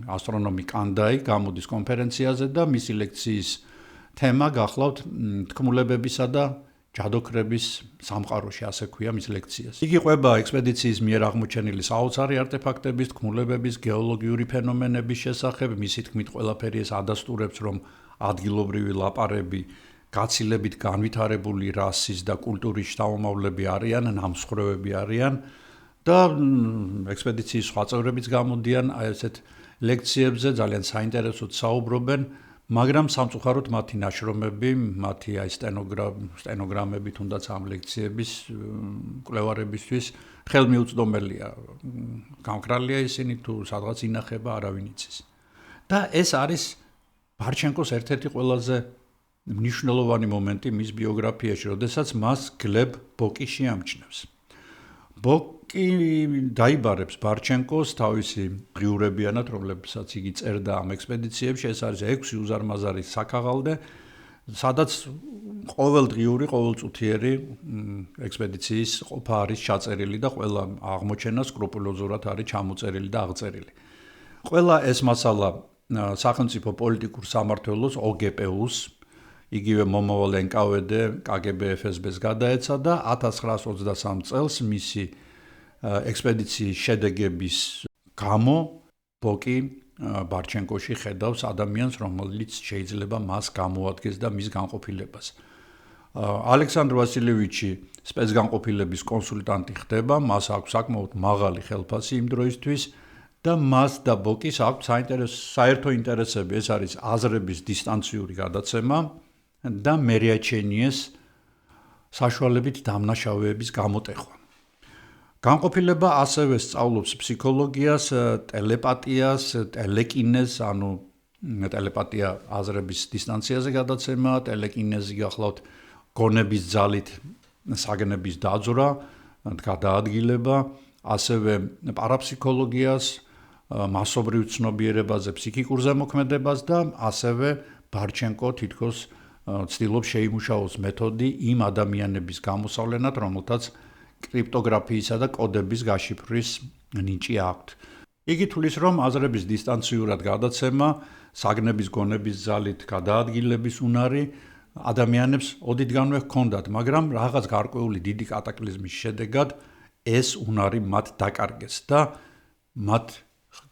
ასტრონომი კანდაი გამოდის კონფერენციაზე და მისი ლექციის თემა გახლავთ თქმულებებისა და ჯადოქრების სამყაროში, ასე ქვია მის ლექციას. იგი ყვება ექსპედიციის მიერ აღმოჩენილი საოცარი არტეფაქტების, თქმულებების, გეოლოგიური ფენომენების შესახებ, მისი თქმით ყველაფერი ეს ადასტურებს, რომ ადგილობრივი ლაპარები გაცილებით განვითარებული რასის და კულტურის შთამომავლები არიან, ნამსხვრევები არიან და ექსპედიციის სხვა წევრებიც გამოდიან აი ესეთ ლექციებზე, ძალიან საინტერესოდ საუბრობენ, მაგრამ სამწუხაროდ მათი ნაშრომები, მათი აი სტენოგრამები თუნდაც ამ ლექციების კვლევარებისთვის ხელმიუწვდომელია. გამკრალია ისინი თუ სადღაც ინახება, არავინ იცის. და ეს არის ბარჩენკოს ერთ-ერთი ყველაზე მნიშვნელოვანი მომენტი მის ბიოგრაფიაში, როდესაც მას გლებ ბოკი შეამჩნევს. ბოკი დაიბარებს ბარჩენკოს თავისი ღიურებიანად, რომლებსაც იგი წერდა ამ ექსპედიციებში, ეს არის 6 უზარმაზარი საქაღალდე, სადაც ყოველ დღიური, ყოველწუთიერი ექსპედიციის ყოფა არის ჩაწერილი და ყველა აღმოჩენა სკრუპულოზურად არის ჩამოწერილი და აღწერილი. ყველა ეს მასალა სახელმწიფო პოლიტიკურ სამმართველოს OGPU-ს, იგივე მომავალ NKVD, KGB, FSB-ს გადაეცა და 1923 წელს მისი ექსპედიციის შედეგების გამო ბოკი ბარჩენკოში ხედავს ადამიანს, რომელიც შეიძლება მას გამოადგეს და მის განყოფილებას. ალექსანდრ ვასილევიჩი სპეცგანყოფილების კონსულტანტი ხდება, მას აქვს საკმაოდ მაღალი ხელფასი იმ დროისთვის და მას და ბოკის აქვს საერთო ინტერესები, ეს არის აზრების დისტანციური გადაცემა და მერიაჩენიეს საშუალებით დამნაშავეების გამოტეხვა. განყოფილება ასევე სწავლობს ფსიქოლოგიას, ტელეპათიას, ტელეკინეზს, ანუ ტელეპათია აზრების დისტანციაზე გადაცემა, ტელეკინეზი გახლავთ გონების ძალით საგნების დაძვრა, გადაადგილება, ასევე პარაფსიქოლოგიას, მასობრივ ცნობიერებაზე, ფსიქიკურ ზემოქმედებას და ასევე ბარჩენკო თითქოს ცდილობს შეიმუშაოს მეთოდი იმ ადამიანების გამოსავლენად, რომელთაც კრიპტოგრაფიისა და კოდების გაშიფვრის ნიჭი აქვთ. იგი თulis, რომ აზრების დისტანციურად გადაცემა, საგნების გონების ძალით გადაადგილების უნარი ადამიანებს ოდითგანვე ჰქონდათ, მაგრამ რაღაც გარკვეული დიდი კატაკლიზმის შედეგად ეს უნარი მათ დაკარგეს და მათ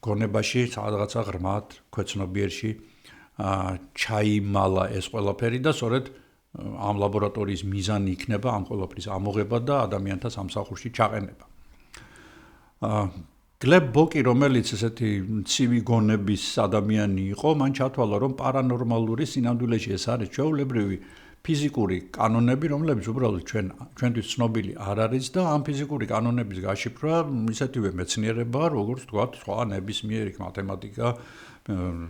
გონებაში რაღაცა ღრმად ქვეცნობიერში ჩაიმალა ეს ყველაფერი და სწორედ ამ ლაბორატორიის მიზანი იქნება ამ ყველაფრის ამოღება და ადამიანთა სამსახურში ჩაყენება. გლებ ბოკი, რომელიც ესეთი ცივი გონების ადამიანი იყო, მან ჩათვალა, რომ პარანორმალური სინამდვილეში ეს არის ჩვეულებრივი ფიზიკური კანონები, რომლებიც უბრალოდ ჩვენთვის ცნობილი არ არის და ამ ფიზიკური კანონების გაშიფრვა ისეთივე მეცნიერებაა, როგორც თქვათ, სხვა ნებისმიერი მათემატიკა,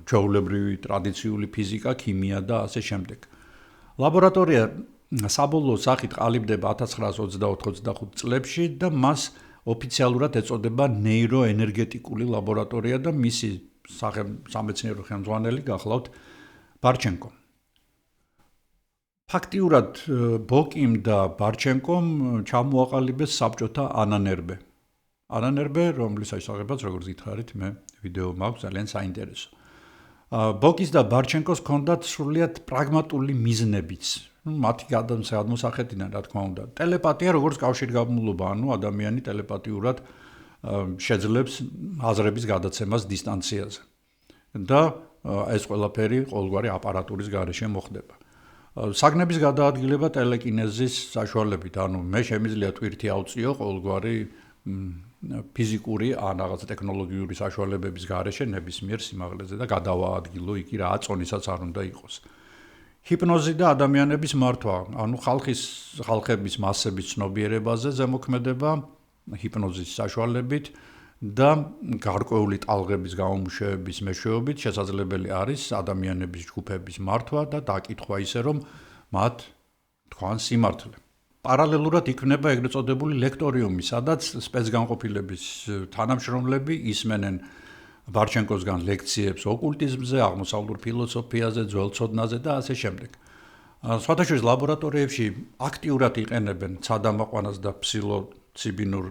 ჩვეულებრივი ტრადიციული ფიზიკა, ქიმია და ასე შემდეგ. ლაბორატორია საბოლოო სახით ყალიბდება 1924-25 წლებში და მას ოფიციალურად ეწოდება ნეიროენერგეტიკული ლაბორატორია და მისი სამეცნიერო ხელმძღვანელი გახლავთ ბარჩენკო. ფაქტიურად ბოკიმ და ბარჩენკომ ჩამოაყალიბეს საბჭოთა ანანერბე. ანანერბე, რომლის შესახებაც როგორც გითხარით, მე ვიდეო მაქვს ძალიან საინტერესო. ბოკის და ბარჩენკოს ჰქონდათ სრულიად პრაგმატული მიზნებიც. მათი გადმოსახედიდან, რა თქმა უნდა, ტელეპათია როგორც კავშირგაბმულობა, ანუ ადამიანი ტელეპათიურად შეძლებს აზრების გადაცემას დისტანციაზე. და ეს ყველაფერი ყოველგვარი აპარატურის გარეშე მოხდება. საგნების გადაადგილება ტელეკინეზის საშუალებით, ანუ მე შემიძლია ტვირთი ავწიო ყოველგვარი ფიზიკური ან რაღაც ტექნოლოგიური საშუალებების გარეშე ნებისმიერ სიმაღლეზე და გადავაადგილო იქ რა აწონისაც არ უნდა იყოს. ჰიპნოზი და ადამიანების მართვა, ანუ ხალხების მასების ცნობიერებაზე ზემოქმედება ჰიპნოზის საშუალებით და გარკვეული ტალღების გამომუშავების მეშვეობით შესაძლებელი არის ადამიანების ჯგუფების მართვა და დაკითხვა ისე რომ მათ თქვან სიმართლე. პარალელურად იქნება ეგრეთ წოდებული ლექტორიუმი, სადაც სპეცგანყოფილების თანამშრომლები ისმენენ ბარჩენკოსგან ლექციებს ოკულტიზმზე, აღმოსავლურ ფილოსოფიაზე, ძველ ცოდნაზე და ასე შემდეგ. სხვადასხვა ლაბორატორიებში აქტიურად იყენებენ ცადამაყვანას და ფსილოციბინურ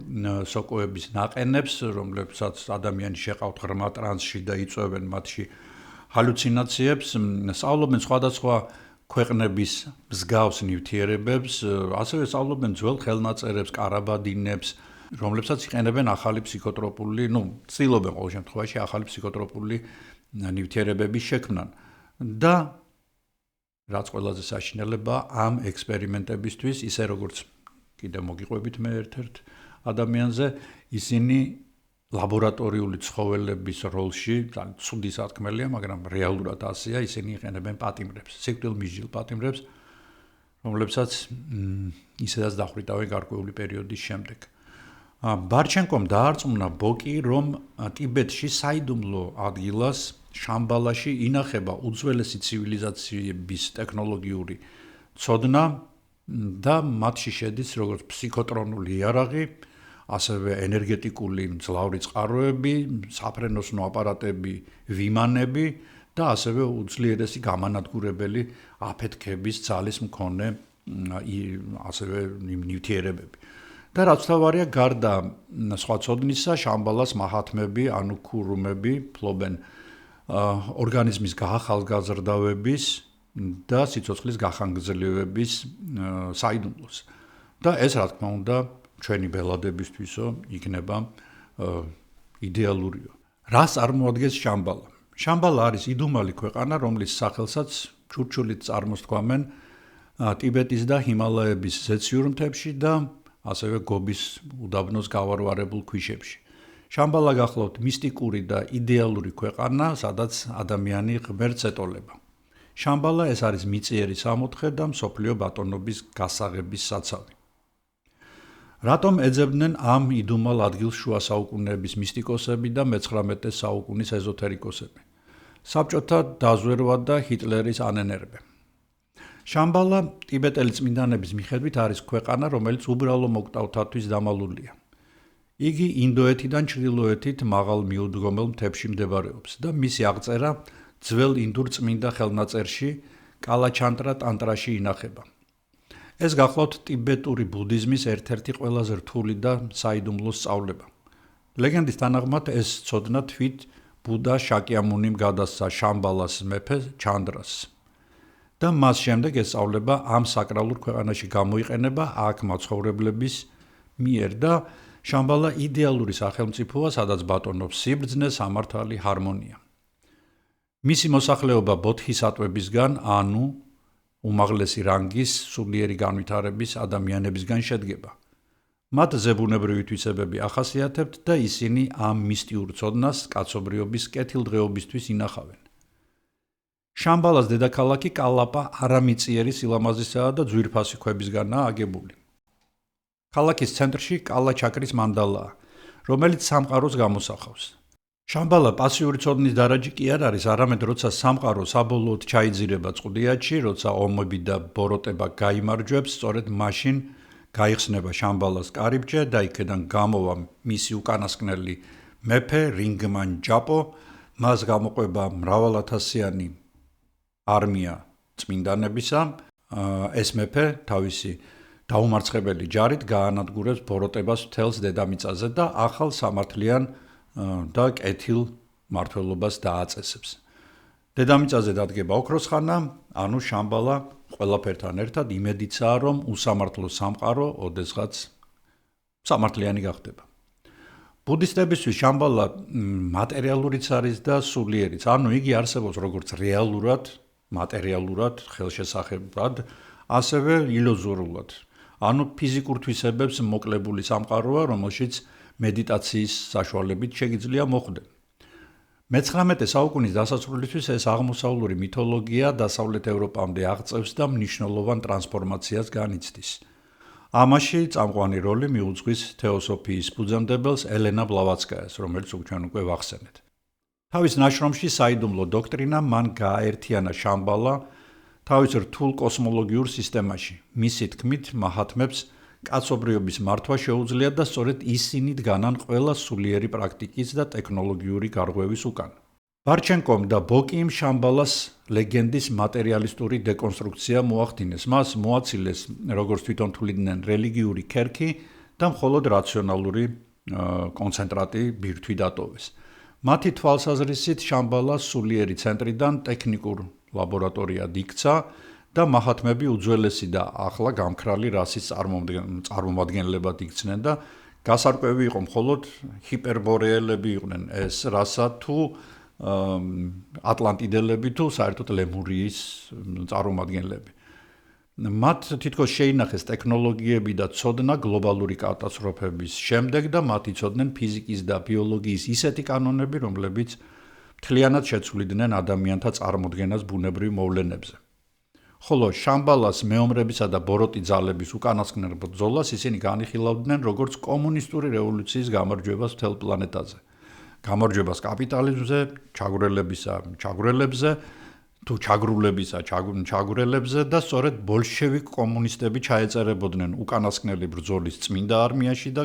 სოკოების ნაყენებს, რომლებსაც ადამიანის შეყავთ ღრმა ტრანსში და იწვევენ მათში ჰალუცინაციებს, სწავლობენ სხვადასხვა ქვეყნების მსგავს ნივთიერებებს, ასევე სწავლობენ ძველ ხელნაწერებს, კარაბადინებს, რომლებსაც იყენებენ ახალი ფსიქოტროპული, ცდილობენ ყოველ შემთხვევაში ახალი ფსიქოტროპული ნივთიერებების შექმნან. და რაც ყველაზე საშინელება ამ ექსპერიმენტებისთვის, ისე როგორც კიდე მოგიყვებით მე ერთ-ერთ ადამიანზე, ისინი ლაბორატორიული ცხოველების როლში, ცუდი სათქმელია, მაგრამ რეალურად ასეა, ისინი იყენებენ პატიმრებს, სიკვდილმისჯილ პატიმრებს, რომლებსაც ისედაც დახვრიტავენ გარკვეული პერიოდის შემდეგ. ბარჩენკომ დაარწმუნა ბოკი, რომ ტიბეტში საიდუმლო ადგილას შამბალაში ინახება უძველესი ცივილიზაციების ტექნოლოგიური ცოდნა და მათში შედის როგორც ფსიქოტრონული იარაღი, ასევე ენერგეტიკული მძლავრი წყაროები, საფრენოსნო აპარატები, ვიმანები და ასევე უძლიერესი გამანადგურებელი აფეთქების ძალის მქონე ასევე ნივთიერებები. და რაც თავარია, გარდა სხვა ცოდნისა, შამბალას მაჰათმები, ანუ ქურუმები ფლობენ ორგანიზმის გაახალგაზრდავების და სიცოცხლის გახანგრძლივების საიდუმლოს. და ეს რა თქმა უნდა ჩვენი ბელადებისთვისო იქნება იდეალურიო. რას წარმოადგენს შამბალა? შამბალა არის იდუმალი ქვეყანა, რომლის სახელსაც ჩურჩულით წარმოსთქვამენ ტიბეტის და ჰიმალაების ზეციურ მთებში და ასევე გობის უდაბნოს გავარვარებულ ქვიშებში. შამბალა გახლავთ მისტიკური და იდეალური ქვეყანა, სადაც ადამიანი ღმერთს ეტოლება. შამბალა ეს არის მიწიერი სამოთხე და მსოფლიო ბატონობის გასაღების საცავი. რატომ ეძებდნენ ამ იდუმალ ადგილს შუა საუკუნეების მისტიკოსები და მე-19 საუკუნის ეზოთერიკოსები? საბჭოთა დაზვერვა და ჰიტლერის ანენერბე. შამბალა ტიბეტელი წმინდანების მიხედვით არის ქვეყანა, რომელიც უბრალო მოკვდავთათვის დამალულია. იგი ინდოეთიდან ჩრდილოეთით მაღალ მიუდგომელ მთებში მდებარეობს და მისი აღწერა ძველ ინდურ წმინდა ხელნაწერში კალაჩანტრა ტანტრაში ინახება. ეს გახლავთ ტიბეტური ბუდიზმის ერთ-ერთი ყველაზე რთული და საიდუმლო სწავლება. ლეგენდის თანახმად ეს ცოდნა თვით ბუდა შაკიამუნიმ გადასცა შამბალას მეფე ჩანდრას. და მას შემდეგ ეს სწავლება ამ საკრალურ ქვეყანაში გამოიყენება აქ მაცხოვრებლების მიერ და შამბალა იდეალური სახელმწიფოა, სადაც ბატონობს სიბრძნე, სამართალი, ჰარმონია. მისი მოსახლეობა ბოთისატვებისგან, ანუ უმაღლესი რანგის სულიერი განვითარების ადამიანებისგან შედგება. მათ ზებუნებრივი თვისებები ახასიათებთ და ისინი ამ მისტიურ ცოდნას კაცობრიობის კეთილდღეობისთვის ინახავენ. შამბალას დედაქალაქი კალაპა არამიწიერი სილამაზისაა და ძვირფასი ქვებისგანაა აგებული. ქალაქის ცენტრში კალაჩაკრის მანდალაა, რომელიც სამყაროს გამოსახავს. შამბალა პასიური ცოდნის დარაჯი კი არ არის, არამედ როცა სამყარო საბოლოოდ ჩაიძირება წყუდიათში, როცა ომები და ბოროტება გაიმარჯვებს, სწორედ მაშინ გაიხსნება შამბალას კარიბჭე და იქედან გამოვა მისი უკანასკნელი მეფე რინგმან ჯაპო, მას გამოყვება მრავალათასიანი არმია წმინდანებისა, ეს მეფე თავისი დაუმარცხებელი ჯარით გაანადგურებს ბოროტებას მთელს დედამიწაზე და ახალ სამართლიან და კეთილ მმართველობას დააწესებს. დედამიწაზე დადგება ოქროს ხანა, ანუ შამბალა ყველაფერთან ერთად იმედიცაა, რომ უსამართლო სამყარო ოდესღაც სამართლიანი გახდება. ბუდისტებისთვის შამბალა მატერიალურიც არის და სულიერიც, ანუ იგი არსებობს როგორც რეალურად მატერიალურად, ხელშესახებად, ასევე ილუზორულად. ანუ ფიზიკურ თვისებებს მოკლებული სამყაროა, რომელშიც მედიტაციის საშუალებით შეგიძლია მოხვდე. მე-19 საუკუნის დასასრულისთვის ეს აღმოსავლური მითოლოგია დასავლეთ ევროპამდე აღწევს და მნიშვნელოვან ტრანსფორმაციას განიცდის. ამაში წამყვანი როლი მიუძღვის თეოსოფიის ფუძემდებელს ელენა ბლავატსკაიას, რომელიც ჩვენ უკვე ვახსენეთ. თავის ნაშრომში საიდუმლო დოქტრინამ მან გააერთიანა შამბალა თავის რთულ კოსმოლოგიურ სისტემაში. მისი თქმით, მაჰათმებს კაცობრიობის მართვა შეუძლია და სწორედ ისინი დგანან ყველა სულიერი პრაქტიკის და ტექნოლოგიური გარღვევის უკან. ბარჩენკომ და ბოკიმ შამბალას ლეგენდის მატერიალისტური დეკონსტრუქცია მოახდინეს. მას მოაცილეს, როგორც თვითონ თვლიდნენ, რელიგიური ქერქი და მხოლოდ რაციონალური კონცენტრატი ბირთვი დატოვეს. მათი თვალსაზრისით შამბალა სულიერი ცენტრიდან ტექნიკურ ლაბორატორიად იქცა და მაჰათმები უძველესი და ახლა გამქრალი რასის წარმომადგენლებად იქცნენ და გასარკვევი იყო მხოლოდ ჰიპერბორეელები იყვნენ ეს რასა თუ ატლანტიდელები თუ საერთოდ ლემურიის წარმომადგენლები. მათ თითქოს შეინახეს ტექნოლოგიები და ცოდნა გლობალური კატასტროფების შემდეგ და მათ იცოდნენ ფიზიკის და ბიოლოგიის ისეთი კანონები, რომლებიც მთლიანად შეცვლიდნენ ადამიანთა წარმოდგენას ბუნებრივ მოვლენებზე. ხოლო შამბალას მეომრებისა და ბოროტი ძალების უკანასკნელ ბრძოლას ისინი განიხილავდნენ როგორც კომუნისტური რევოლუციის გამარჯვებას მთელ პლანეტაზე. გამარჯვებას კაპიტალიზმზე, ჩაგვრელებზე, თუ ჩაგრულებისა ჩაგვრელებზე და სწორედ ბოლშევიკ კომუნისტები ჩაეწერებოდნენ უკანასკნელი ბრძოლის წმინდა არმიაში და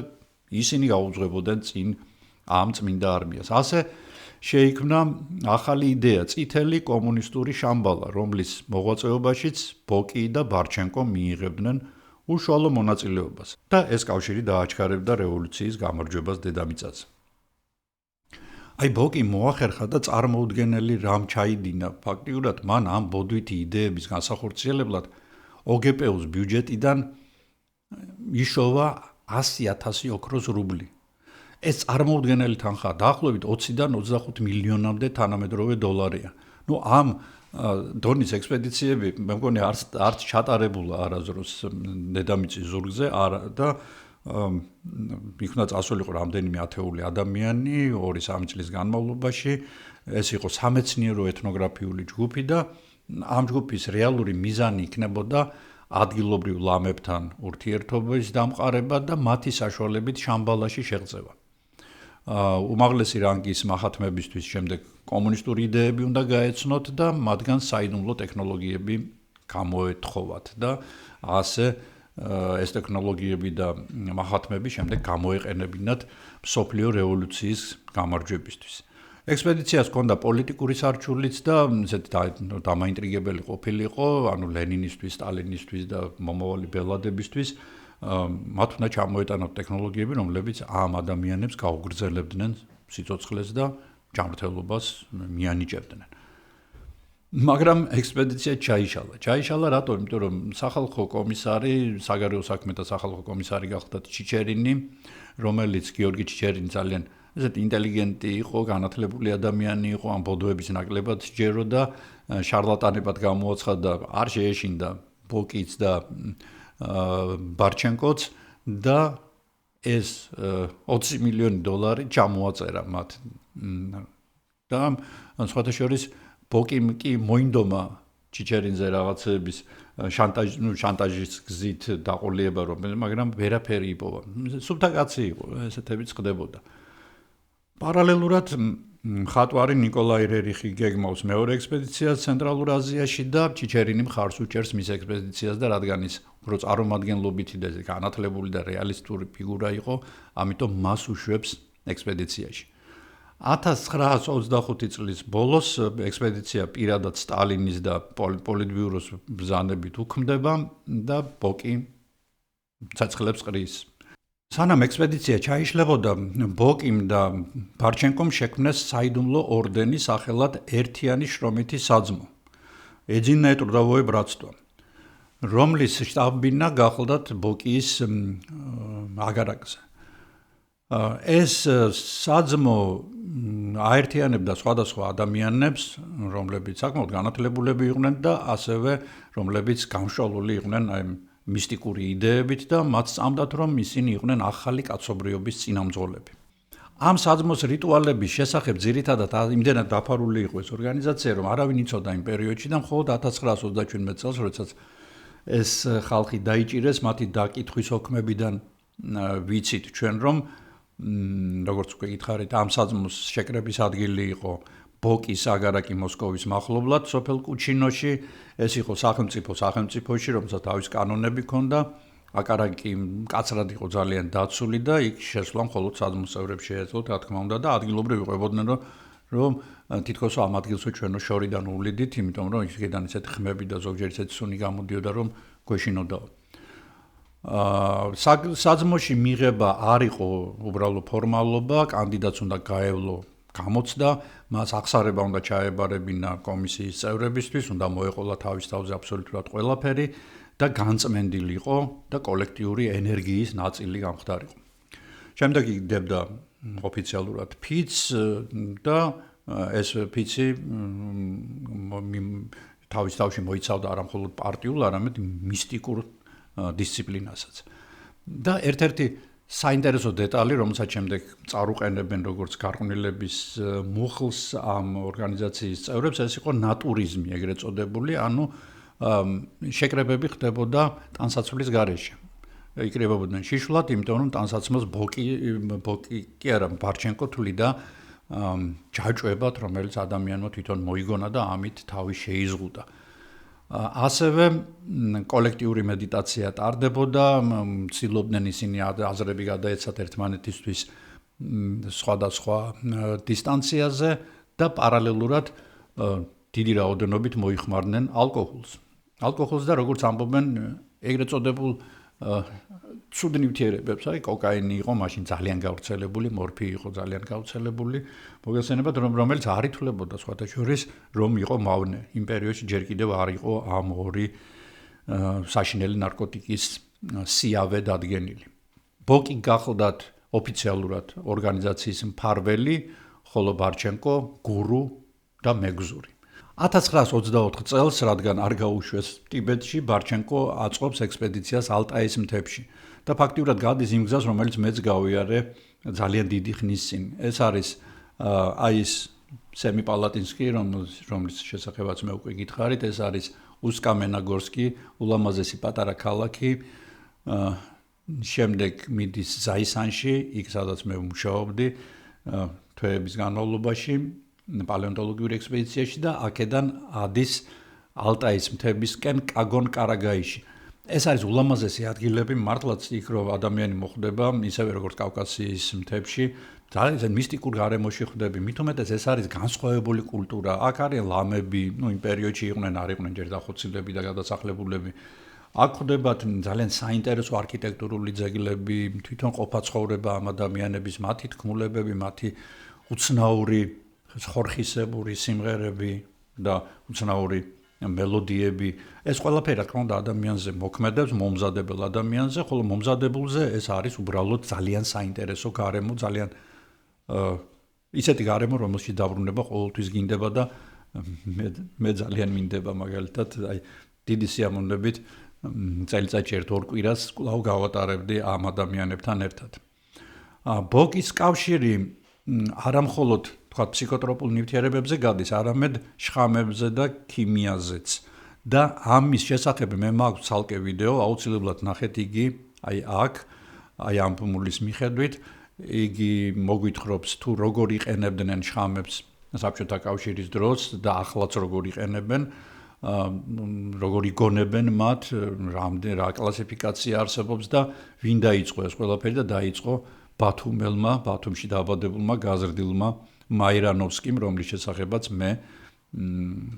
ისინი გაუძღვებოდნენ წინ ამ წმინდა არმიას. ასე შეიქმნა ახალი იდეა, წითელი კომუნისტური შამბალა, რომლის მოღვაწეობაშიც ბოკი და ბარჩენკო მიიღებდნენ უშუალო მონაწილეობას და ეს კავშირი დააჩქარებდა რევოლუციის გამარჯვებას დედამიწაზე. აი ბოკი მოახერხა და წარმოუდგენელი რამ ჩაიდინა. ფაქტიურად მან ამ ბოდვითი იდეების განსახორციელებლად ოგპ-ს ბიუჯეტიდან იშოვა 100,000 ოქროს რუბლი. ეს წარმოუდგენელი თანხაა, დაახლოებით 20-დან 25 მილიონამდე თანამედროვე დოლარია. ამ დონის ექსპედიციები მე მგონი არც ჩატარებულა არასდროს დედამიწის ზურგზე და იქნა წასულიყო რამდენიმე ათეული ადამიანი 2-3 წლის განმავლობაში. ეს იყო სამეცნიერო ეთნოგრაფიული ჯგუფი და ამ ჯგუფის რეალური მიზანი იქნებოდა ადგილობრივ ლამებთან ურთიერთობის დამყარება და მათი საშუალებით შამბალაში შეღწევა. უმაღლესი რანგის მაჰათმებისთვის შემდეგ კომუნისტური იდეები უნდა გაეცნოთ და მათგან საიდუმლო ტექნოლოგიები გამოეთხოვათ და ასე ეს ტექნოლოგიები და მაჰათმები შემდეგ გამოეყენებინათ მსოფლიო რევოლუციის გამარჯვებისთვის. ექსპედიციას ჰქონდა პოლიტიკური სარჩულიც და ესეთი დამაინტრიგებელი ყოფილიყო, ანუ ლენინისთვის, სტალინისთვის და მომავალი ბელადებისთვის მათ უნდა ჩამოეტანოთ ტექნოლოგიები, რომლებიც ამ ადამიანებს გაუგრძელებდნენ სიცოცხლეს და ჯანმრთელობას მიანიჭებდნენ. მაგრამ ექსპედიცია ჩაიშალა რატო? იმიტომ რომ სახალხო კომისარი, საგარეო საქმეთა სახალხო კომისარი გახლდათ ჩიჩერინი, რომელიც გიორგი ჩიჩერინი ძალიან ესეთი ინტელიგენტი იყო, განათლებული ადამიანი იყო, ამ ბოდოების ნაკლებად სჯეროდა, შარლატანებად გამოაცხადა, არ შეეშინდა ბოკიც და ბარჩენკოც და ეს 20 მილიონი დოლარი ჩამოაწერა მათ. და სხვათა შორის ბოკიმ კი მოინდომა ჩიჩერინზე რაღაცების შანტაჟის გზით დაყოლიება, მაგრამ ვერაფერი იპოვა. სუფთა კაცი იყო, ესეთებიც ხდებოდა. პარალელურად მხატვარი ნიკოლაი რერიხი გეგმავს მეორე ექსპედიციას ცენტრალურ აზიაში და ჩიჩერინი მხარს უჭერს მის ექსპედიციას და რადგან ის უფრო წარმომადგენლობითი და განათლებული და რეალისტური ფიგურა იყო, ამიტომ მას უშვებს ექსპედიციაში. 1925 წლის ბოლოს ექსპედიცია პირადად სტალინის და პოლიტბიუროს ბრძანებით უქმდება და ბოკი ცეცხლებს ყრის. სანამ ექსპედიცია ჩაიშლებოდა, ბოკიმ და ბარჩენკომ შექმნეს საიდუმლო ორდენი სახელად ერთიანი შრომითი საძმო. ეძინა ეტყდავოე ბრაცტვა, რომლის შტაბ-ბინა გახლდათ ბოკიის აგარაკზე. ეს საძმო აერთიანებდა სხვადასხვა ადამიანებს, რომლებიც საკმაოდ განათლებულები იყვნენ და ასევე რომლებიც გამშვალული იყვნენ აი მისტიკური იდეებით და მათ სწამდათ, რომ ისინი იყვნენ ახალი კაცობრიობის წინამძღოლები. ამ საძმოს რიტუალების შესახებ ძირითადად იმდენად დაფარული იყო ეს ორგანიზაცია, რომ არავინ იცოდა იმ პერიოდში და მხოლოდ 1937 წელს, როდესაც ეს ხალხი დაიჭირეს, მათი დაკითხვის ოქმებიდან ვიცით ჩვენ, რომ როგორც უკვე გითხარით, ამ საძმოს შეკრების ადგილი იყო ბოკის აგარაკი მოსკოვის მახლობლად, სოფელ კუჩინოში, ეს იყო სახელმწიფოში, რომელსაც თავის კანონები ჰქონდა. აკარაკი მკაცრად იყო ძალიან დაცული და იქ შესვლა მხოლოდ საძმოს წევრებს შეეძლოთ, რა თქმა უნდა, და ადგილობრივი ყვებოდნენ, რომ თითქოს ამ ადგილსო ჩვენო შორიდან უვლიდით, იმიტომ რომ იქიდან ისეთი ხმები და ზოგჯერ ისეთი სუნი გამოდიოდა, რომ გვეშინოდაო. საძმოში მიღება არ იყო უბრალო ფორმალობა, კანდიდატს უნდა გაევლო გამოცდა, მას აღსარება უნდა ჩაებარებინა კომისიის წევრებისთვის, უნდა მოეყოლა თავის თავზე აბსოლუტურად ყველაფერი და განწმენდილი იყო და კოლექტიური ენერგიის ნაწილი გამხდარიყო. შემდეგ იგდებდა ოფიციალურად ფიც და ეს ფიცი თავის თავში მოიცავდა არა მხოლოდ პარტიულ, არამედ მისტიკურ დისციპლინასაც. და ერთ-ერთი საინტერესო დეტალი, რომელსაც შემდეგ წარუყენებენ როგორც გარყვნილების მუხლს ამ ორგანიზაციის წევრებს, ეს იყო ნატურიზმი, ეგრეთ წოდებული, ანუ შეკრებები ხდებოდა ტანსაცმლის გარეშე. იკრიბებოდნენ შიშვლად, იმიტომ რომ ტანსაცმელს ბოკი კი არა, ბარჩენკო თვლიდა ჯაჭვებად, რომელიც ადამიანმა თვითონ მოიგონა და ამით თავი შეიზღუდა. ასევე კოლექტიური მედიტაცია ტარდებოდა, ცდილობდნენ ისინი აზრები გადაეცათ ერთმანეთისთვის სხვადასხვა დისტანციაზე და პარალელურად დიდი რაოდენობით მოიხმარდნენ ალკოჰოლს. ალკოჰოლს და როგორც ამბობენ, ეგრეთ წოდებულ ცუდ ნივთიერებებს, აი კოკაინი იყო მაშინ ძალიან გავრცელებული, მორფი იყო ძალიან გავრცელებული, მოგეხსენებათ, რომელიც არ ითვლებოდა სხვათა შორის, რომ იყო მავნე. იმ პერიოდში ჯერ კიდევ არ იყო ამ ორი საშინელი ნარკოტიკის სიავე დადგენილი. ბოკი გახლდათ ოფიციალურად ორგანიზაციის მფარველი, ხოლო ბარჩენკო გურუ და მეგზური. 1924 წელს, რადგან არ გაუშვეს ტიბეტში, ბარჩენკო აწყობს ექსპედიციას ალტაის მთებში და ფაქტიურად გადის იმ გზას, რომელიც მეც გავიარე ძალიან დიდი ხნის წინ. ეს არის ის სემიპალატინსკი, რომლის შესახებაც მე უკვე გითხარით, ეს არის უსკამენაგორსკი, ულამაზესი პატარა ქალაქი. შემდეგ მიდის ზაისანში, იქ სადაც მე ვმუშაობდი თვეების განმავლობაში. პალეონტოლოგიური ექსპედიციაში და აქედან ადის ალტაის მთებისკენ კაგონ-კარაგაიში. ეს არის ულამაზესი ადგილები, მართლაც იქ რო ადამიანი მოხვდება, ისევე როგორც კავკასიის მთებში, ძალიან მისტიკურ გარემოში ხვდები. მით უმეტეს ეს არის განსხვავებული კულტურა. აქ არის ლამები, იმ პერიოდში იყვნენ, არ იყვნენ ჯერ დახოცილები და გადასახლებულები. აქ ხვდებათ ძალიან საინტერესო არქიტექტურული ძეგლები, თვითონ ყოფა-ცხოვრება ამ ადამიანების, მათი თქმულებები, მათი უცნაური ხორხისებური სიმღერები და უცნაური მელოდიები. ეს ყველაფერი, რა თქმა უნდა, ადამიანზე მოქმედებს, მომზადებელ ადამიანზე, ხოლო მომზადებულზე ეს არის უბრალოდ ძალიან საინტერესო გარემო, ძალიან ისეთი გარემო, რომელშიც დაბრუნება ყოველთვის გინდება და მე ძალიან მინდება მაგალითად, აი დიდი სიამოვნებით წელიწადში ერთ-ორ კვირას კვლავ გავატარებდი ამ ადამიანებთან ერთად. ბოკის კავშირი არა მხოლოდ ფსიქოტროპულ ნივთიერებებზე გადის, არამედ შხამებზე და ქიმიაზეც. და ამის შესახებ მე მაქვს ცალკე ვიდეო, აუცილებლად ნახეთ იგი, აი აქ, აი ამ ფუმულის მიხედვით, იგი მოგვითხრობს თუ როგორ იყენებდნენ შხამებს საბჭოთა კავშირის დროს და ახლაც როგორ იყენებენ, როგორ იგონებენ მათ, რა კლასიფიკაცია არსებობს და ვინ დაიწყო ეს ყველაფერი და დაიწყო ბათუმელმა, ბათუმში დაბადებულმა გაზრდილმა მაირანოვსკიმ, რომლის შესახებაც მე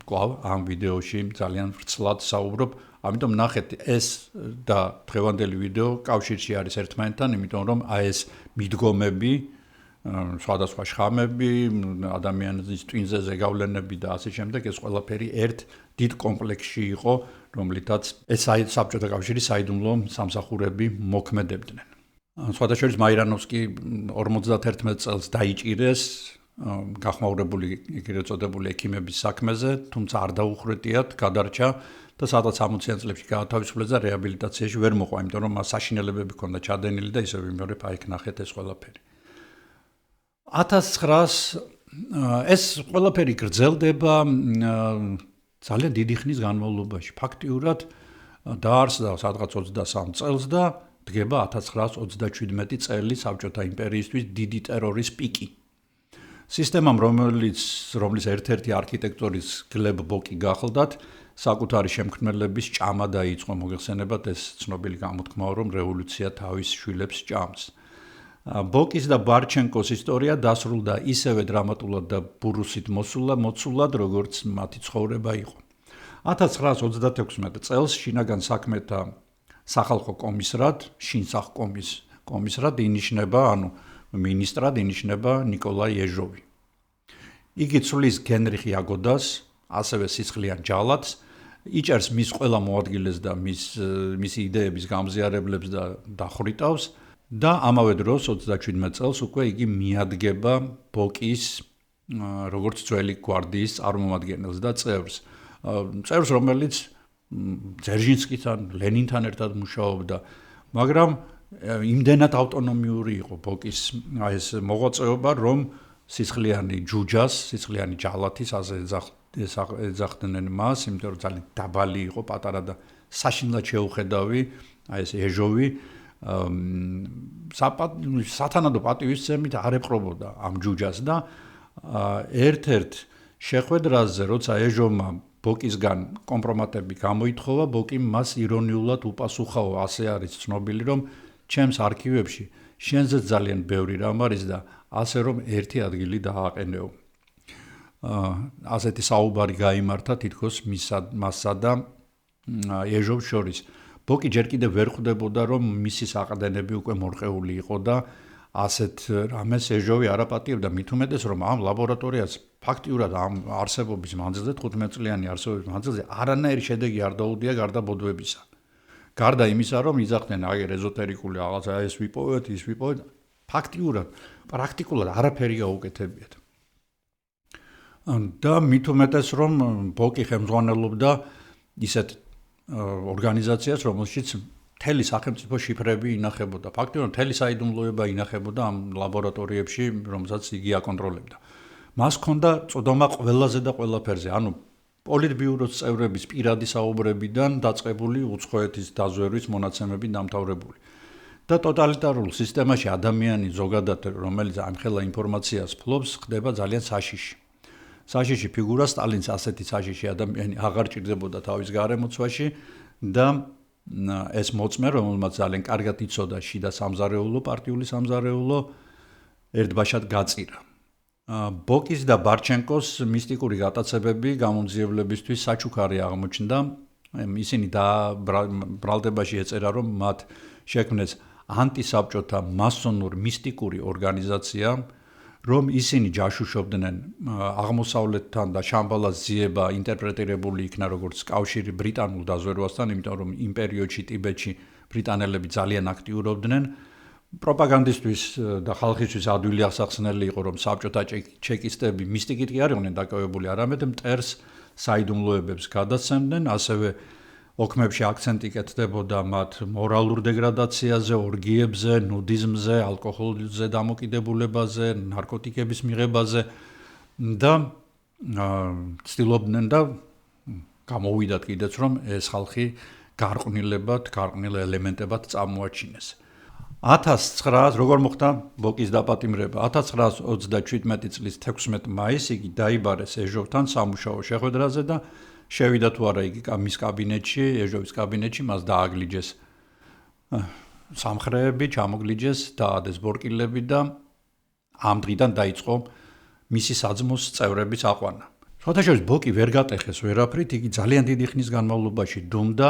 კვლავ ამ ვიდეოში ძალიან ვრცლად საუბრობ. ამიტომ ნახეთ ეს და დღევანდელი ვიდეო კავშირში არის ერთმანეთთან, იმიტომ რომ ეს მიდგომები, სხვადასხვა შხამები, ადამიანის ტვინზე ზეგავლენები და ასე შემდეგ, ეს ყველაფერი ერთ დიდ კომპლექსში იყო, რომლითაც ეს საბჭოთა კავშირის საიდუმლო სამსახურები მოქმედებდნენ. სხვადასხვა მაირანოვსკი 51 წელს დაიჭირეს გახმაურებული ეგრეთ წოდებული ექიმების საქმეზე, თუმცა არ დაუხრეტიათ, გადარჩა და სადღაც 60-იან წლებში გაათავისუფლეს და რეაბილიტაციაში ვერ მოყვა, იმიტომ რომ მას საშინელებები ჰქონდა ჩადენილი და ისევ იმეორებ აი ნახეთ ეს ყველაფერი. 1900 ეს ყველაფერი გრძელდება ძალიან დიდი ხნის განმავლობაში. ფაქტიურად დაარსდა სადღაც 23 წელს და დგება 1927 წელი საბჭოთა იმპერიისთვის დიდი ტერორის პიკი. სისტემამ, რომლის ერთ-ერთი არქიტექტორის გლებ ბოკი გახლდათ, საკუთარი შემქმნელების ჭამა დაიწყო, მოგეხსენებათ ეს ცნობილი გამოთქმაო, რომ რევოლუცია თავის შვილებს ჭამს. ბოკის და ბარჩენკოს ისტორია დასრულდა ისევე დრამატულად და ბურუსით მოცულად, როგორც მათი ცხოვრება იყო. 1936 წელს შინაგან საქმეთა სახალხო კომისრად, შინსახკომის კომისრად ინიშნება, მინისტრად ინიშნება ნიკოლაი ეჟოვი. იგი ცვლის გენრიხ იაგოდას, ასევე სისხლიან ჯალათს, იჭერს მის ყველა მოადგილეს და მისი იდეების გამზიარებლებს და დახვრიტავს და ამავე დროს 37 წელს უკვე იგი მიადგება ბოკის როგორც ძველი გვარდიის წარმომადგენელს და წევრს, რომელიც ძერჟინსკითან, ლენინთან ერთად მუშაობდა, მაგრამ იმდენად ავტონომიური იყო ბოკის ეს მოღვაწეობა, რომ სისხლიანი ჯუჯას, სისხლიანი ჯალათის ეძახდნენ მას, იმიტომ რომ ძალიან დაბალი იყო, პატარა და საშინლად შეუხედავი, აი ეს ეჟოვი სათანადო პატივისცემით არ ეპყრობოდა ამ ჯუჯას და ერთ-ერთ შეხვედრაზე, როცა ეჟოვმა ბოკისგან კომპრომატები გამოითხოვა, ბოკი მას ირონიულად უპასუხაო, ასე არის ცნობილი, რომ ჩემს არქივებში შენზე ძალიან ბევრი რამ არის და ასე რომ ერთი ადგილი დააყენეო. ასეთი საუბარი გაიმართა თითქოს მასსა და ეჟოვს შორის. ბოკი ჯერ კიდევ ვერ ხვდებოდა, რომ მისი საყრდენები უკვე მორყეული იყო და ასეთ რამეს ეჟოვი არ აპატიებდა, მით უმეტეს რომ ამ ლაბორატორიას ფაქტიურად ამ არსებობის მანძილზე 15 წლიანი არსებობის მანძილზე არანაირი შედეგი არ დაუდია გარდა ბოდვებისა. გარდა იმისა, რომ იძახდნენ აი ეზოტერიკული რაღაცა ეს ვიპოვეთ, ის ვიპოვეთ, ფაქტიურად, პრაქტიკულად არაფერი გაუკეთებიათ. და მით უმეტეს რომ ბოკი ხელმძღვანელობდა ისეთ ორგანიზაციას, რომელშიც მთელი სახელმწიფო შიფრები ინახებოდა. ფაქტიურად მთელი საიდუმლოება ინახებოდა ამ ლაბორატორიებში, რომელსაც იგი აკონტროლებდა. მას ჰქონდა წოდომა ყველაზე და ყველაფერზე, პოლიტბიუროს წევრების პირადი საუბრებიდან დაწყებული უცხოეთის დაზვერვის მონაცემები დამთავრებული. და ტოტალიტარულ სისტემაში ადამიანი ზოგადად, რომელიც ამხელა ინფორმაციას ფლობს, ხდება ძალიან საშიში. საშიში ფიგურა სტალინს ასეთი საშიში ადამიანი აღარ ჭირდებოდა თავის გარემოცვაში და ეს მოწმე, რომელმაც ძალიან კარგად იცოდა შიდა სამზარეულო, პარტიული სამზარეულო, ერთბაშად გაწირა. ბოკის და ბარჩენკოს მისტიკური გატაცებები გამომძიებლებისთვის საჩუქარი აღმოჩნდა. ისინი ბრალდებაში ეწერა, რომ მათ შექმნეს ანტისაბჭოთა მასონურ მისტიკური ორგანიზაცია, რომ ისინი ჯაშუშობდნენ აღმოსავლეთთან და შამბალას ძიება ინტერპრეტირებული იქნა როგორც კავშირი ბრიტანულ დაზვერვასთან, იმიტომ რომ იმ პერიოდში ტიბეტში ბრიტანელები ძალიან აქტიურობდნენ. პროპაგანდისტვის და ხალხისთვის ადვილი აღსახსნელი იყო, რომ საბჭოთა ჩეკისტები მისტიკით კი არ იყვნენ დაკავებული, არამედ მტერს საიდუმლოებებს გადასცემდნენ, ასევე ოქმებში აქცენტი კეთდებოდა მათ მორალურ დეგრადაციაზე, ორგიებზე, ნუდიზმზე, ალკოჰოლზე დამოკიდებულებაზე, ნარკოტიკების მიღებაზე და ცდილობდნენ და გამოვიდათ კიდეც, რომ ეს ხალხი გარყვნილ ელემენტებად წამოაჩინეს. 1900 როგორ მოხდა ბოკის დაპატიმრება? 1927 წლის 16 მაისს იგი დაიბარეს ეჟოვთან სამუშაო შეხვედრაზე და შევიდა თუ არა იგი მის კაბინეტში, ეჟოვის კაბინეტში, მას დააგლიჯეს სამხრეები, ჩამოგლიჯეს, დაადეს ბორკილები და ამ დღიდან დაიწყო მისი საძმოს წევრების აყვანა. შოთაშორის ბოკი ვერ გატეხეს ვერაფრით, იგი ძალიან დიდი ხნის განმავლობაში დუმდა,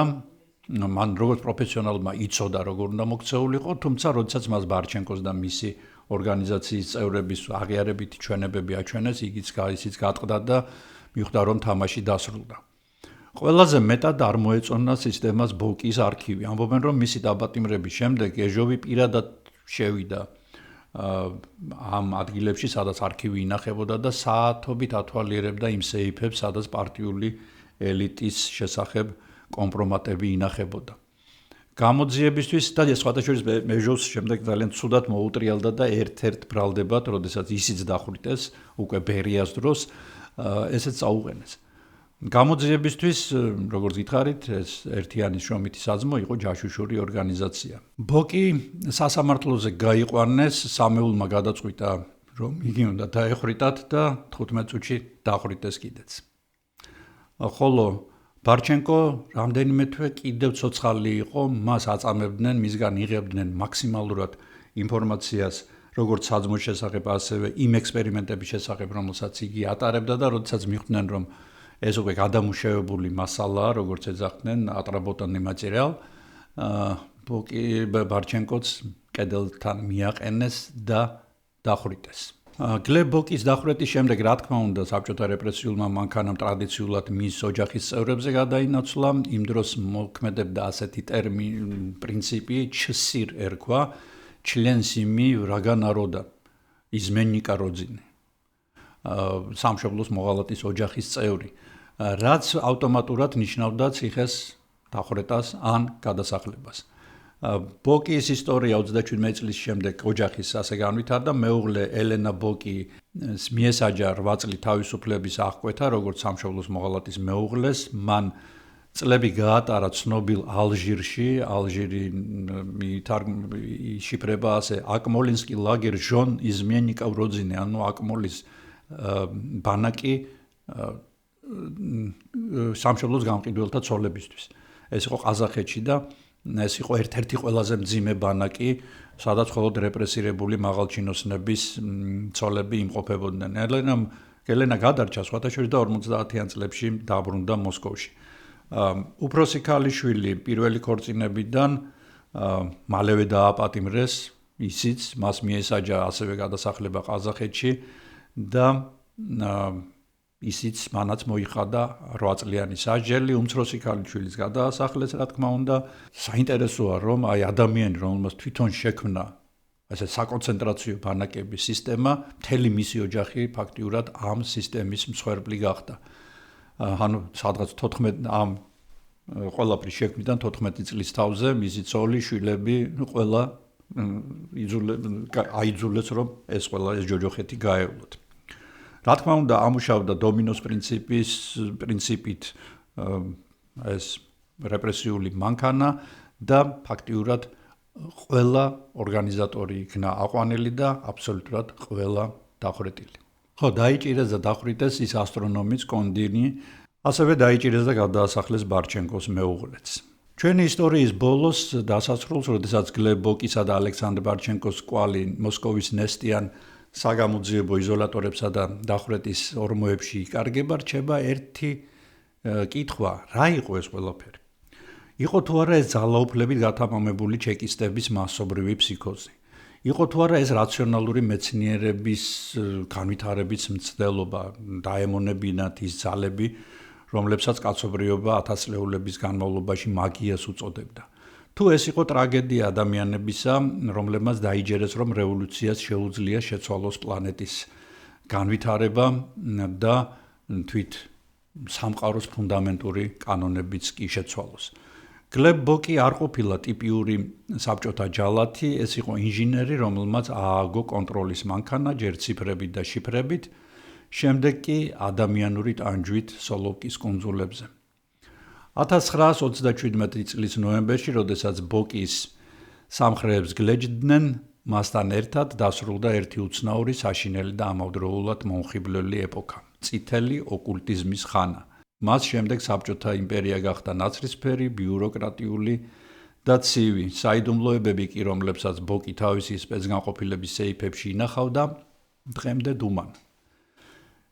მან როგორც პროფესიონალმა იცოდა როგორ უნდა მოქცეულიყო, თუმცა როდესაც მას ბარჩენკოს და მისი ორგანიზაციის წევრების აღიარებითი ჩვენებები აჩვენეს, ისიც გატყდა და მიხვდა რომ თამაში დასრულდა. ყველაზე მეტად არ მოეწონა სისტემას ბოკის არქივი. ამბობენ რომ მისი დაპატიმრების შემდეგ ეჟოვი პირადად შევიდა ამ ადგილებში, სადაც არქივი ინახებოდა და საათობით ათვალიერებდა იმ სეიფებს, სადაც პარტიული ელიტის შესახებ კომპრომატები ინახებოდა. გამოძიებისთვის და სხვათა შორის მეჟოს შემდეგ ძალიან ცუდად მოუტრიალდა და ერთ-ერთ ბრალდებად, როდესაც ისიც დახვრიტეს უკვე ბერიას დროს, ესეც წაუყენეს. გამოძიებისთვის, როგორც გითხარით, ეს ერთიანი შრომითი საძმო იყო ჯაშუშური ორგანიზაცია. ბოკი სასამართლოზე გაიყვანეს, სამეულმა გადაწყვიტა, რომ იგი უნდა დაეხვრიტათ და 15 წუთში დახვრიტეს კიდეც. ხოლო ბარჩენკო რამდენიმე თვე კიდევ ცოცხალი იყო, მას აწამებდნენ, მისგან იღებდნენ მაქსიმალურად ინფორმაციას, როგორც საძმოს შესახებ, ასევე იმ ექსპერიმენტების შესახებ, რომელსაც იგი ატარებდა და როდესაც მიხვდნენ, რომ ეს უკვე გადამუშავებული მასალაა, როგორც ეძახდნენ, ატრაბოტანი მატერიალ, ბარჩენკოც კედელთან მიაყენეს და დახვრიტეს. გლებ ბოკის დახვრეტის შემდეგ, რა თქმა უნდა, საბჭოთა რეპრესიულმა მანქანამ ტრადიციულად მის ოჯახის წევრებზე გადაინაცვლა, იმ დროს მოქმედებდა ასეთი პრინციპი, ჩსირ ერქვა, член семьи врага народа, изменника родины. სამშობლოს მოღალატის ოჯახის წევრი, რაც ავტომატურად ნიშნავდა ციხეს დახვრეტას ან გადასახლებას. ბოკის ისტორია 37 წლის შემდეგ ოჯახის ასე განვითარდა, მეუღლე ელენა ბოკის მიესაჯა 8 წლით თავისუფლების აღკვეთა, როგორც სამშობლოს მოღალატის მეუღლეს, მან წლები გაატარა ცნობილ ალჟირში, ალჟირი შიფრება ასე, აკმოლინსკი ლაგერ ჟონ იზმენნიკა როძინე, ანუ აკმოლის ბანაკი სამშობლოს გამყიდველთა ცოლებისთვის. ეს იყო ყაზახეთში და ეს იყო ერთ-ერთი ყველაზე მძიმე ბანაკი, სადაც მხოლოდ რეპრესირებული მაღალჩინოსნების ცოლები იმყოფებოდნენ. ელენა გადარჩა სხვათა შორის და 50-იან წლებში დაბრუნდა მოსკოვში. უფროსი ქალიშვილი პირველი ქორწინებიდან მალევე დააპატიმრეს, ისიც მას მიესაჯა ასევე გადასახლება ყაზახეთში და ისიც მანაც მოიხადა 8 წლიანი სასჯელი, უმცროსი ქალიშვილის გადაასახლეს, რა თქმა უნდა. საინტერესოა, რომ აი ადამიანი, რომელმაც თვითონ შექმნა ასე საკონცენტრაციო ბანაკების სისტემა, მთელი მისი ოჯახი ფაქტიურად ამ სისტემის მსხვერპლი გახდა. ანუ სადღაც 14 ამ ყველაფრის შექმნიდან 14 წლის თავზე მისი ცოლი, შვილები, ყველა აიძულეს, რომ ეს ჯოჯოხეთი გაევლოთ. რა თქმა უნდა, ამუშავდა დომინოს პრინციპით ეს რეპრესიული მანქანა და ფაქტიურად ყველა ორგანიზატორი იქნა აყვანილი და აბსოლუტურად ყველა დახვრეტილი. ხო, დაიჭირეს და დახვრიტეს ის ასტრონომიც კონდინი, ასევე დაიჭირეს და გადაასახლეს ბარჩენკოს მეუღლეც. ჩვენი ისტორიის ბოლოს დასასრულს, როდესაც გლებ ბოკისა და ალექსანდრ ბარჩენკოს კვალი მოსკოვის ნესტიან საგამოძიებო იზოლატორებსა და დახვრეტის ორმოებში იკარგება, რჩება ერთი კითხვა, რა იყო ეს ყველაფერი? იყო თუ არა ეს ძალაუფლებით გათამამებული ჩეკისტების მასობრივი ფსიქოზი? იყო თუ არა ეს რაციონალური მეცნიერების განვითარების მცდელობა, დაემონებინათ ის ძალები, რომლებსაც კაცობრიობა ათასწლეულების განმავლობაში მაგიას უწოდებდა? თუ ეს იყო ტრაგედია ადამიანებისა, რომლებმაც დაიჯერეს, რომ რევოლუციას შეუძლია შეცვალოს პლანეტის განვითარება და თვით სამყაროს ფუნდამენტური კანონებიც კი შეცვალოს. გლებ ბოკი არ ყოფილა ტიპიური საბჭოთა ჯალათი, ეს იყო ინჟინერი, რომელმაც ააგო კონტროლის მანქანა, ჯერ ციფრებით და შიფრებით, შემდეგ კი ადამიანური ტანჯვით სოლოვკის კუნძულებზე. 1927 წლის ნოემბერში, როდესაც ბოკის სამხრეებს გლეჯდნენ, მასთან ერთად დასრულდა ერთი უცნაური, საშინელი და ამავდროულად მომხიბვლელი ეპოქა, წითელი ოკულტიზმის ხანა. მას შემდეგ საბჭოთა იმპერია გახდა ნაცრისფერი, ბიუროკრატიული და ცივი. საიდუმლოებები კი, რომლებსაც ბოკი თავისი სპეცგანყოფილების სეიფებში ინახავდა, დღემდე დუმან.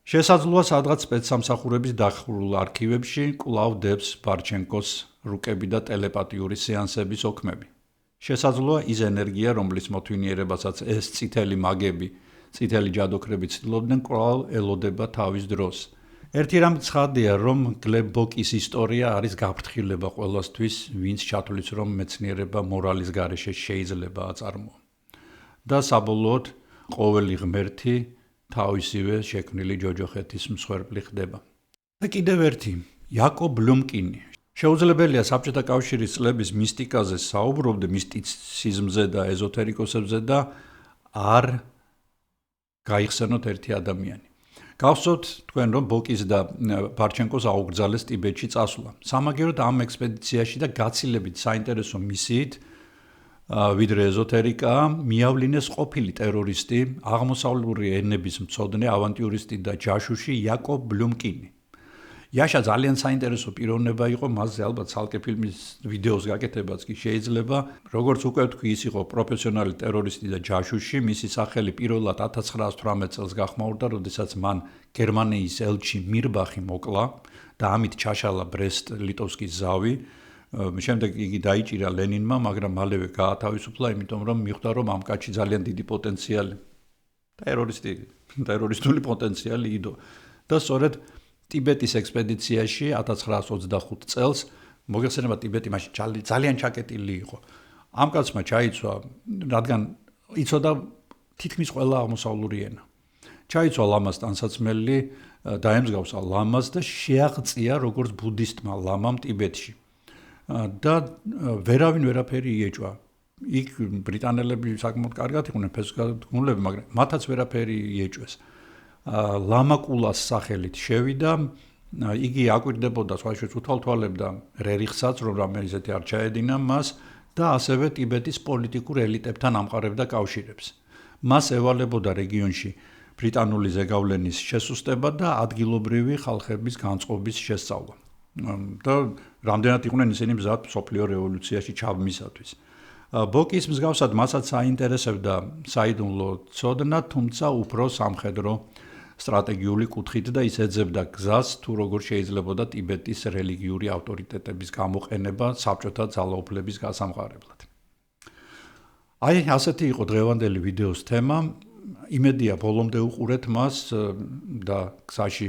შესაძლოა სადღაც სპეცსამსახურების დახურულ არქივებში კვლავ დებს ბარჩენკოს რუკები და ტელეპათიური სეანსების ოქმები. შესაძლოა ის ენერგია, რომლის მოთვინიერებასაც ეს წითელი მაგები, წითელი ჯადოქრები ცდილობდნენ, კვლავ ელოდება თავის დროს. ერთი რამ ცხადია, რომ გლებ ბოკის ისტორია არის გაფრთხილება ყველასთვის, ვინც ჩათვლის, რომ მეცნიერება მორალის გარეშე შეიძლება აწარმოა. და საბოლოოდ ყოველი ღმერთი თავისივე შექმნილი ჯოჯოხეთის მსხვერპლი ხდება. და კიდევ ერთი, იაკობ ბლუმკინი. შეუძლებელია საბჭოთა კავშირის წლების მისტიკაზე საუბრობდე, მისტიციზმზე და ეზოთერიკოსებზე და არ გაიხსენოთ ერთი ადამიანი. გახსოვთ თქვენ რომ ბოკის და ბარჩენკოს აუგრძალეს ტიბეტში წასვლა. სამაგიეროდ ამ ექსპედიციაში და გაცილებით საინტერესო მისიით ვიდრე ეზოთერიკა მიავლინეს ყოფილი ტერორისტი, აღმოსავლური ენების მცოდნე, ავანტიურისტი და ჯაშუში იაკობ ბლუმკინი. იაშა ძალიან საინტერესო პიროვნება იყო, მასზე ალბათ ცალკე ფილმის ვიდეოს გაკეთებაც კი შეიძლება. როგორც უკვე ვთქვი, ის იყო პროფესიონალი ტერორისტი და ჯაშუში, მისი სახელი პირველად 1918 წელს გახმაურდა, როდესაც მან გერმანიის ელჩი მირბახი მოკლა და ამით ჩაშალა ბრესტ-ლიტოვსკის ზავი. შემდეგ იგი დაიჭირა ლენინმა, მაგრამ მალევე გაათავისუფლა, იმიტომ რომ მიხვდა, რომ ამ კაცში ძალიან დიდი პოტენციალი, ტერორისტული პოტენციალი იდო. და სწორედ ტიბეტის ექსპედიციაში 1925 წელს მოგეხსენება ტიბეტი მაშინ ძალიან ჩაკეტილი იყო. ამ კაცმა ჩაიცვა, რადგან იცოდა თითქმის ყველა აღმოსავლური ენა. ჩაიცვა ლამას ტანსაცმელი, დაემსგავსა ლამას და შეაღწია როგორც ბუდისტმა ლამამ ტიბეტში. და ვერავინ ვერაფერი იეჭვა. იქ ბრიტანელები საკმაოდ კარგად იყვნენ ფესვგადგმულები, მაგრამ მათაც ვერაფერი იეჭვეს. ლამაკულას სახელით შევიდა, იგი აკვირდებოდა სხვაშორის უთვალთვალებდა რერიხსაც, რომ რამე ისეთი არ ჩაედინა მას და ასევე ტიბეტის პოლიტიკურ ელიტებთან ამყარებდა კავშირებს. მას ევალებოდა რეგიონში ბრიტანული ზეგავლენის შესუსტება და ადგილობრივი ხალხების განწყობის შესწავლა. და რამდენად იყვნენ ისინი მზად მსოფლიო რევოლუციაში ჩაბმისათვის. ბოკის მსგავსად მასაც აინტერესებდა საიდუმლო ცოდნა, თუმცა უფრო სამხედრო სტრატეგიული კუთხით და ის ეძებდა გზას, თუ როგორ შეიძლებოდა ტიბეტის რელიგიური ავტორიტეტების გამოყენება საბჭოთა ძალაუფლების გასამყარებლად. აი, ასეთი იყო დღევანდელი ვიდეოს თემა. იმედია ბოლომდე უყურეთ მას და გზაში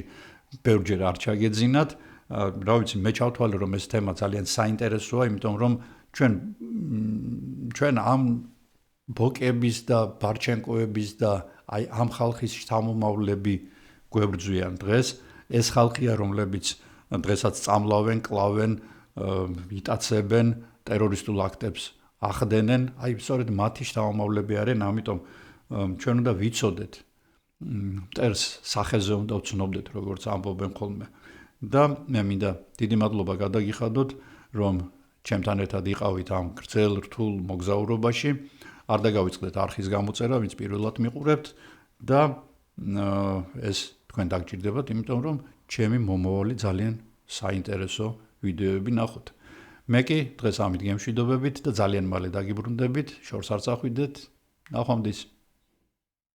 ბევრჯერ არ ჩაგეძინათ. რა ვიცი, მე ჩავთვალე, რომ ეს თემა ძალიან საინტერესოა, იმიტომ რომ ჩვენ ამ ბოკების და ბარჩენკოების და აი ამ ხალხის შთამომავლები გვებრძვიან დღეს. ეს ხალხია, რომლებიც დღესაც წამლავენ, კლავენ, იტაცებენ, ტერორისტულ აქტებს ახდენენ. აი, სწორედ მათი შთამომავლები არიან, ამიტომ ჩვენ უნდა ვიცოდეთ, მტერს სახეზე უნდა ვცნობდეთ, როგორც ამბობენ ხოლმე. და მე მინდა დიდი მადლობა გადაგიხადოთ, რომ ჩემთან ერთად იყავით ამ გრძელ რთულ მოგზაურობაში. არ დაგავიწყდეთ არხის გამოწერა, ვინც პირველად მიყურებთ და ეს თქვენ დაგჭირდებათ, იმიტომ რომ ჩემი მომავალი ძალიან საინტერესო ვიდეოები ნახოთ. მე კი დღეს ამით გემშვიდობებით და ძალიან მალე დაგიბრუნდებით, შორს არ წახვიდეთ. ნახვამდის.